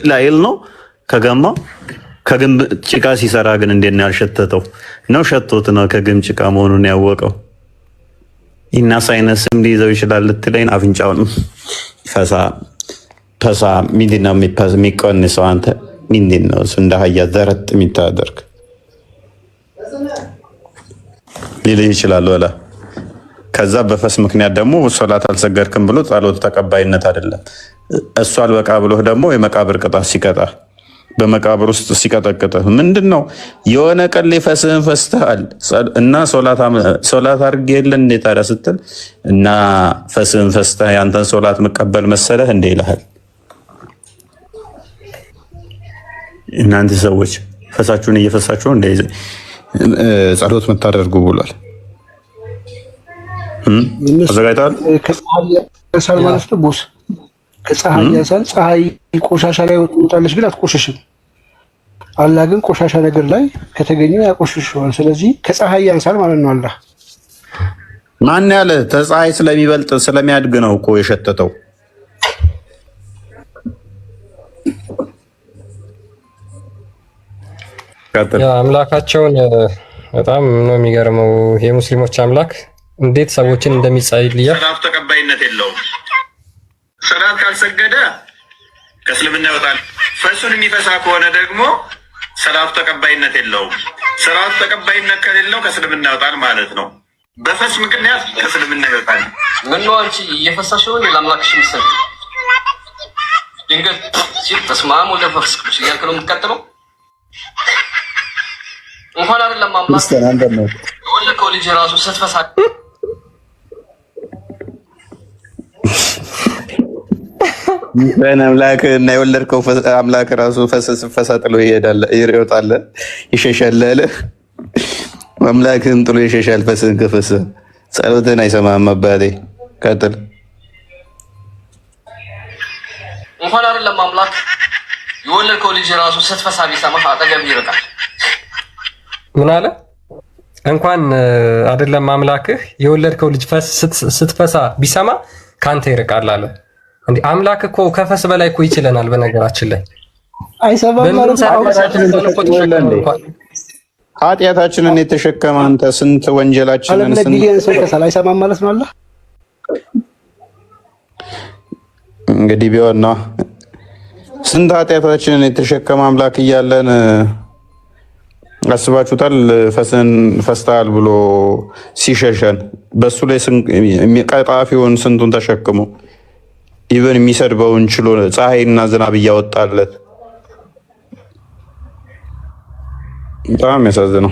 ላይል ነው ከገማው ከግንብ ጭቃ ሲሰራ ግን እንዴት ነው ያልሸተተው? ነው ሸቶት ነው ከግንብ ጭቃ መሆኑን ያወቀው? እና ሳይነስም ሊይዘው ይችላል ልትለኝ ነው? አፍንጫውን ፈሳ ምንድን ነው የሚቀንሰው? አንተ ምንድን ነው እሱ እንደ አህያ ዘረጥ የሚታደርግ ሊልህ ይችላል ወላ። ከዛ በፈስ ምክንያት ደግሞ ሶላት አልሰገድክም ብሎ ጸሎት ተቀባይነት አይደለም። እሱ አልበቃ ብሎ ደግሞ የመቃብር ቅጣት ሲቀጣ በመቃብር ውስጥ ሲቀጠቅጥህ ምንድን ነው? የሆነ ቀን ፈስህን ፈስተሃል እና ሶላት አድርጌ የለ እንዴ ታዲያ ስትል እና ፈስህን ፈስተህ ያንተን ሶላት መቀበል መሰለህ እንዴ ይልሃል። እናንተ ሰዎች ፈሳችሁን እየፈሳችሁ እንደ ጸሎት መታደርጉ ብሏል። አዘጋጅተዋል። ከፀሐይ ያንሳል ማለት ነው ቦስ። ከፀሐይ ያንሳል። ፀሐይ ቆሻሻ ላይ ወጣለች ግን አትቆሽሽም። አላህ ግን ቆሻሻ ነገር ላይ ከተገኘ ያቆሽሸዋል። ስለዚህ ከፀሐይ ያንሳል ማለት ነው። አላህ ማን ያለ ከፀሐይ ስለሚበልጥ ስለሚያድግ ነው እኮ የሸተተው። አምላካቸውን በጣም ነው የሚገርመው። የሙስሊሞች አምላክ እንዴት ሰዎችን እንደሚጸልይ ሰላት ተቀባይነት የለውም። ሰላት ካልሰገደ ከእስልምና ይወጣል። ፈሱን የሚፈሳ ከሆነ ደግሞ ሰላቱ ተቀባይነት የለውም። ስርዓቱ ተቀባይነት ከሌለው ከእስልምና ይወጣል ማለት ነው። በፈስ ምክንያት ከእስልምና ይወጣል። ምን ነው አንቺ እየፈሳሽ ነው ለአምላክሽ ምስል ድንገት ሲል ተስማሙ ለፈስ ቅዱስ እያልክ ነው የምትቀጥለው። እንኳን አይደለም አምላክ የወለድከው ልጅ ራሱ ስትፈሳ አምላክ እና የወለድከው አምላክ ራሱ ፈሳ ጥሎ ይሄዳል፣ ይወጣል፣ ይሸሻል አለ። አምላክህም ጥሎ ይሸሻል ፈስህን ከፈሰ። ጸሎትህን አይሰማህም አባቴ። ቀጥል። እንኳን አይደለም አምላክ የወለድከው ልጅ ራሱ ስትፈሳ ቢሰማህ አጠገብህ ይርቃል። ምን አለ? እንኳን አይደለም አምላክህ የወለድከው ልጅ ስትፈሳ ቢሰማ ካንተ ይርቃል አለ። እንዴ አምላክ እኮ ከፈስ በላይ እኮ ይችለናል። በነገራችን ላይ አይሰማም ማለት ነው። ኃጢአታችንን የተሸከመ አንተ ስንት ወንጀላችንን አይሰማም ማለት ነው። አላህ እንግዲህ ቢሆን ነው ስንት ኃጢአታችንን የተሸከመ አምላክ እያለን አስባችሁታል? ፈስተሃል ብሎ ሲሸሸን በሱ ላይ ቀጣፊውን ስንቱን ተሸክሞ ኢቨን የሚሰድበውን ችሎ ፀሐይና ዝናብ እያወጣለት በጣም ያሳዝነው።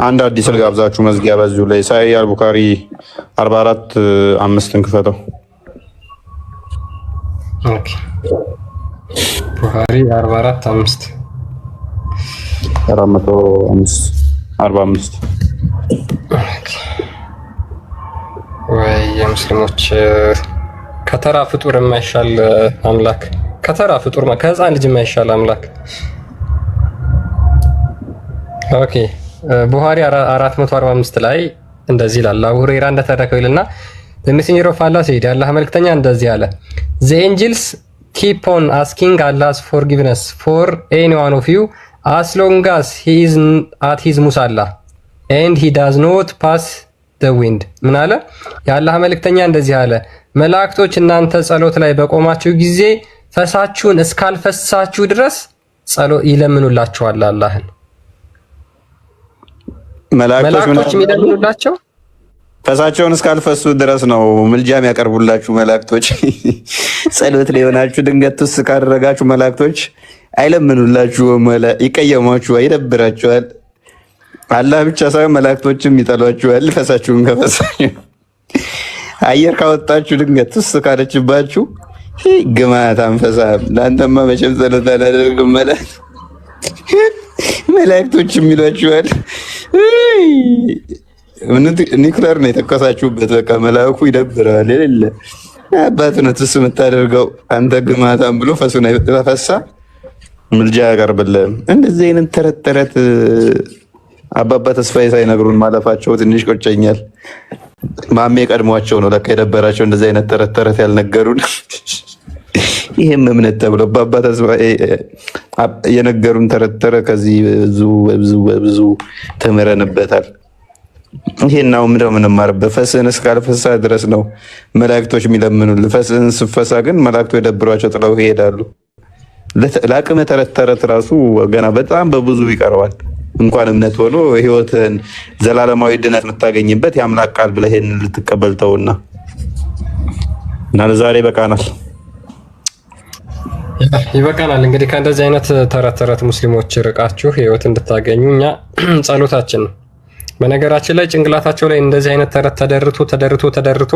አንድ አዲስ ልጋብዛችሁ መዝጊያ በዚሁ ላይ ሳሂህ አልቡኻሪ 44:5 ክፈተው። ኦኬ ቡኻሪ 44:5 45 ወይ የሙስሊሞች ከተራ ፍጡር የማይሻል አምላክ፣ ከተራ ፍጡር ከህፃን ልጅ የማይሻል አምላክ። ኦኬ ቡኻሪ 445 ላይ እንደዚህ ይላል። አቡ ሁረይራ እንደተረከው ይልና the messenger of Allah said የአላህ መልእክተኛ እንደዚህ አለ the angels keep on asking Allah's forgiveness for any one of you as long as he is at his musalla and he does not pass the wind። ምን አለ? የአላህ መልእክተኛ እንደዚህ አለ መላእክቶች እናንተ ጸሎት ላይ በቆማችሁ ጊዜ ፈሳችሁን እስካልፈሳችሁ ድረስ ጸሎት ይለምኑላችኋል። አላህን መላእክቶች የሚለምኑላቸው ፈሳቸውን እስካልፈሱ ድረስ ነው። ምልጃም ያቀርቡላችሁ መላእክቶች። ጸሎት ላይ ሆናችሁ ድንገት ትስ ካደረጋችሁ መላእክቶች አይለምኑላችሁም፣ ይቀየሟችኋል፣ ይደብራችኋል። አላህ ብቻ ሳይሆን መላእክቶችም ይጠሏችኋል። ፈሳችሁን ከፈሳችሁ አየር ካወጣችሁ ድንገት ትስ ካለችባችሁ ግማት አንፈሳ ለአንተማ መቼም ጸሎት አላደርግም መላእክቶችም ይሏችኋል። ኒኩለር ነው የተከሳችሁበት። በቃ መልአኩ ይደብራል። የሌለ አባት ነው ትስ የምታደርገው አንተ ግማታም ብሎ ፈሱን አይፈሳ ምልጃ ያቀርብልህ። እንደዚህ አይነት ተረት ተረት አባባ ተስፋዬ ሳይነግሩን ማለፋቸው ትንሽ ቆጨኛል። ማሜ ቀድሟቸው ነው ለካ የደበራቸው እንደዚህ አይነት ተረት ተረት ያልነገሩን። ይሄም እምነት ተብሎ አባባ ተስፋዬ የነገሩን ተረት ተረት ከዚህ ብዙ ተምረንበታል። ይሄናው ምንድነው የምንማርበት? ፈስህን እስካልፈሳ ድረስ ነው መላእክቶች የሚለምኑልህ። ፈስህን ስፈሳ ግን መላእክቶች የደብሯቸው ጥለው ይሄዳሉ። ለአቅመ ተረት ተረት ራሱ ገና በጣም በብዙ ይቀረዋል። እንኳን እምነት ሆኖ ህይወትን ዘላለማዊ ድነት የምታገኝበት የአምላክ ቃል ብለህ ይሄን ልትቀበል ተውና እና ለዛሬ ይበቃናል። ይበቃናል። እንግዲህ ከእንደዚህ አይነት ተረት ተረት ሙስሊሞች ርቃችሁ ህይወት እንድታገኙ እኛ ጸሎታችን ነው። በነገራችን ላይ ጭንቅላታቸው ላይ እንደዚህ አይነት ተረት ተደርቶ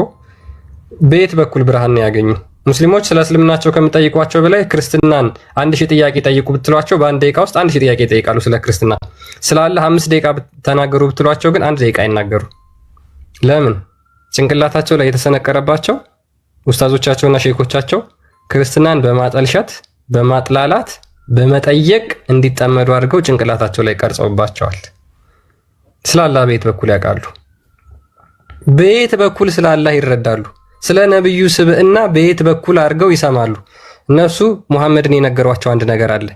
በየት በኩል ብርሃን ያገኙ? ሙስሊሞች ስለ እስልምናቸው ከምጠይቋቸው በላይ ክርስትናን 1000 ጥያቄ ጠይቁ ብትሏቸው በአንድ ደቂቃ ውስጥ 1000 ጥያቄ ይጠይቃሉ። ስለ ክርስትና ስለ አላህ 5 ደቂቃ ተናገሩ ብትሏቸው ግን 1 ደቂቃ አይናገሩ። ለምን? ጭንቅላታቸው ላይ የተሰነቀረባቸው ኡስታዞቻቸውና ሼኮቻቸው ክርስትናን በማጠልሸት በማጥላላት በመጠየቅ እንዲጠመዱ አድርገው ጭንቅላታቸው ላይ ቀርጸውባቸዋል። ስለ አላህ በየት በኩል ያውቃሉ? በየት በኩል ስለ አላህ ይረዳሉ? ስለ ነብዩ ስብዕና በየት በኩል አድርገው ይሰማሉ? እነሱ ሙሐመድን የነገሯቸው አንድ ነገር አለ።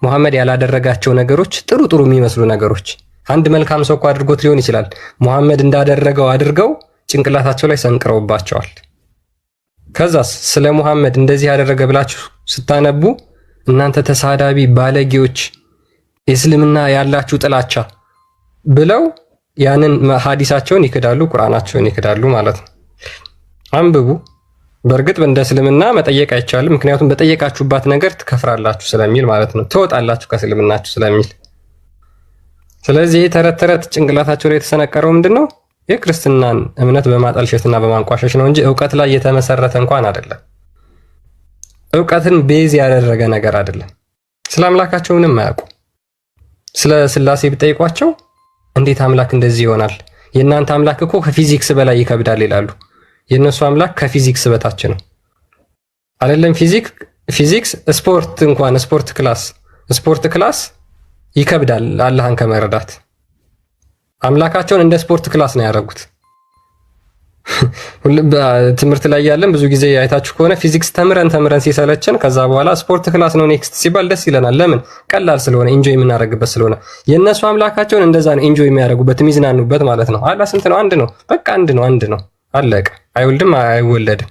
ሙሐመድ ያላደረጋቸው ነገሮች፣ ጥሩ ጥሩ የሚመስሉ ነገሮች አንድ መልካም ሰው እኮ አድርጎት ሊሆን ይችላል። ሙሐመድ እንዳደረገው አድርገው ጭንቅላታቸው ላይ ሰንቅረውባቸዋል። ከዛስ ስለ ሙሐመድ እንደዚህ ያደረገ ብላችሁ ስታነቡ እናንተ ተሳዳቢ ባለጌዎች እስልምና ያላችሁ ጥላቻ ብለው ያንን ሐዲሳቸውን ይክዳሉ፣ ቁርአናቸውን ይክዳሉ ማለት ነው። አንብቡ። በእርግጥ እንደ እስልምና መጠየቅ አይቻልም፣ ምክንያቱም በጠየቃችሁባት ነገር ትከፍራላችሁ ስለሚል ማለት ነው። ትወጣላችሁ ከእስልምናችሁ ስለሚል። ስለዚህ ተረት ተረት ጭንቅላታቸው ላይ የተሰነቀረው ምንድነው? የክርስትናን እምነት በማጠልሸትና በማንቋሸሽ ነው እንጂ እውቀት ላይ የተመሰረተ እንኳን አይደለም። እውቀትን ቤዝ ያደረገ ነገር አይደለም። ስለ አምላካቸው ምንም አያውቁ። ስለ ስላሴ ቢጠይቋቸው እንዴት አምላክ እንደዚህ ይሆናል? የእናንተ አምላክ እኮ ከፊዚክስ በላይ ይከብዳል ይላሉ። የእነሱ አምላክ ከፊዚክስ በታች ነው። አይደለም ፊዚክስ ስፖርት ክላስ ይከብዳል አላህን ከመረዳት። አምላካቸውን እንደ ስፖርት ክላስ ነው ያደረጉት። ትምህርት ላይ ያለን ብዙ ጊዜ አይታችሁ ከሆነ ፊዚክስ ተምረን ሲሰለችን ከዛ በኋላ ስፖርት ክላስ ነው ኔክስት ሲባል ደስ ይለናል። ለምን? ቀላል ስለሆነ ኢንጆይ የምናደርግበት ስለሆነ። የእነሱ አምላካቸውን እንደዛ ነው ኢንጆይ የሚያደርጉበት የሚዝናኑበት ማለት ነው። አላህ ስንት ነው? አንድ ነው። በቃ አንድ ነው። አለቀ። አይወልድም፣ አይወለድም።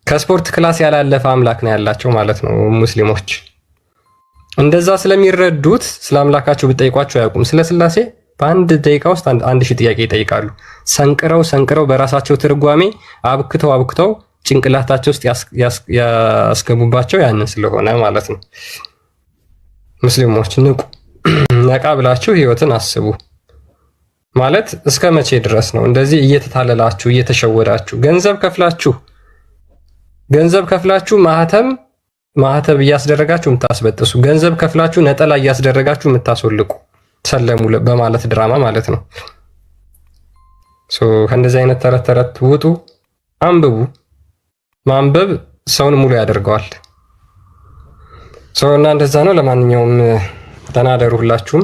ከስፖርት ክላስ ያላለፈ አምላክ ነው ያላቸው ማለት ነው ሙስሊሞች። እንደዛ ስለሚረዱት ስለ አምላካቸው ብጠይቋቸው አያውቁም። ስለ ስላሴ በአንድ ደቂቃ ውስጥ 1000 ጥያቄ ይጠይቃሉ። ሰንቅረው በራሳቸው ትርጓሜ አብክተው ጭንቅላታቸው ውስጥ ያስገቡባቸው ያንን ስለሆነ ማለት ነው። ሙስሊሞች ንቁ፣ ነቃ ብላችሁ ህይወትን አስቡ። ማለት እስከ መቼ ድረስ ነው እንደዚህ እየተታለላችሁ እየተሸወዳችሁ ገንዘብ ከፍላችሁ ማህተብ እያስደረጋችሁ የምታስበጥሱ፣ ገንዘብ ከፍላችሁ ነጠላ እያስደረጋችሁ የምታስወልቁ ሰለሙ በማለት ድራማ ማለት ነው። ከእንደዚህ አይነት ተረት ውጡ፣ አንብቡ። ማንበብ ሰውን ሙሉ ያደርገዋል። እና እንደዛ ነው። ለማንኛውም ተናደሩ ሁላችሁም።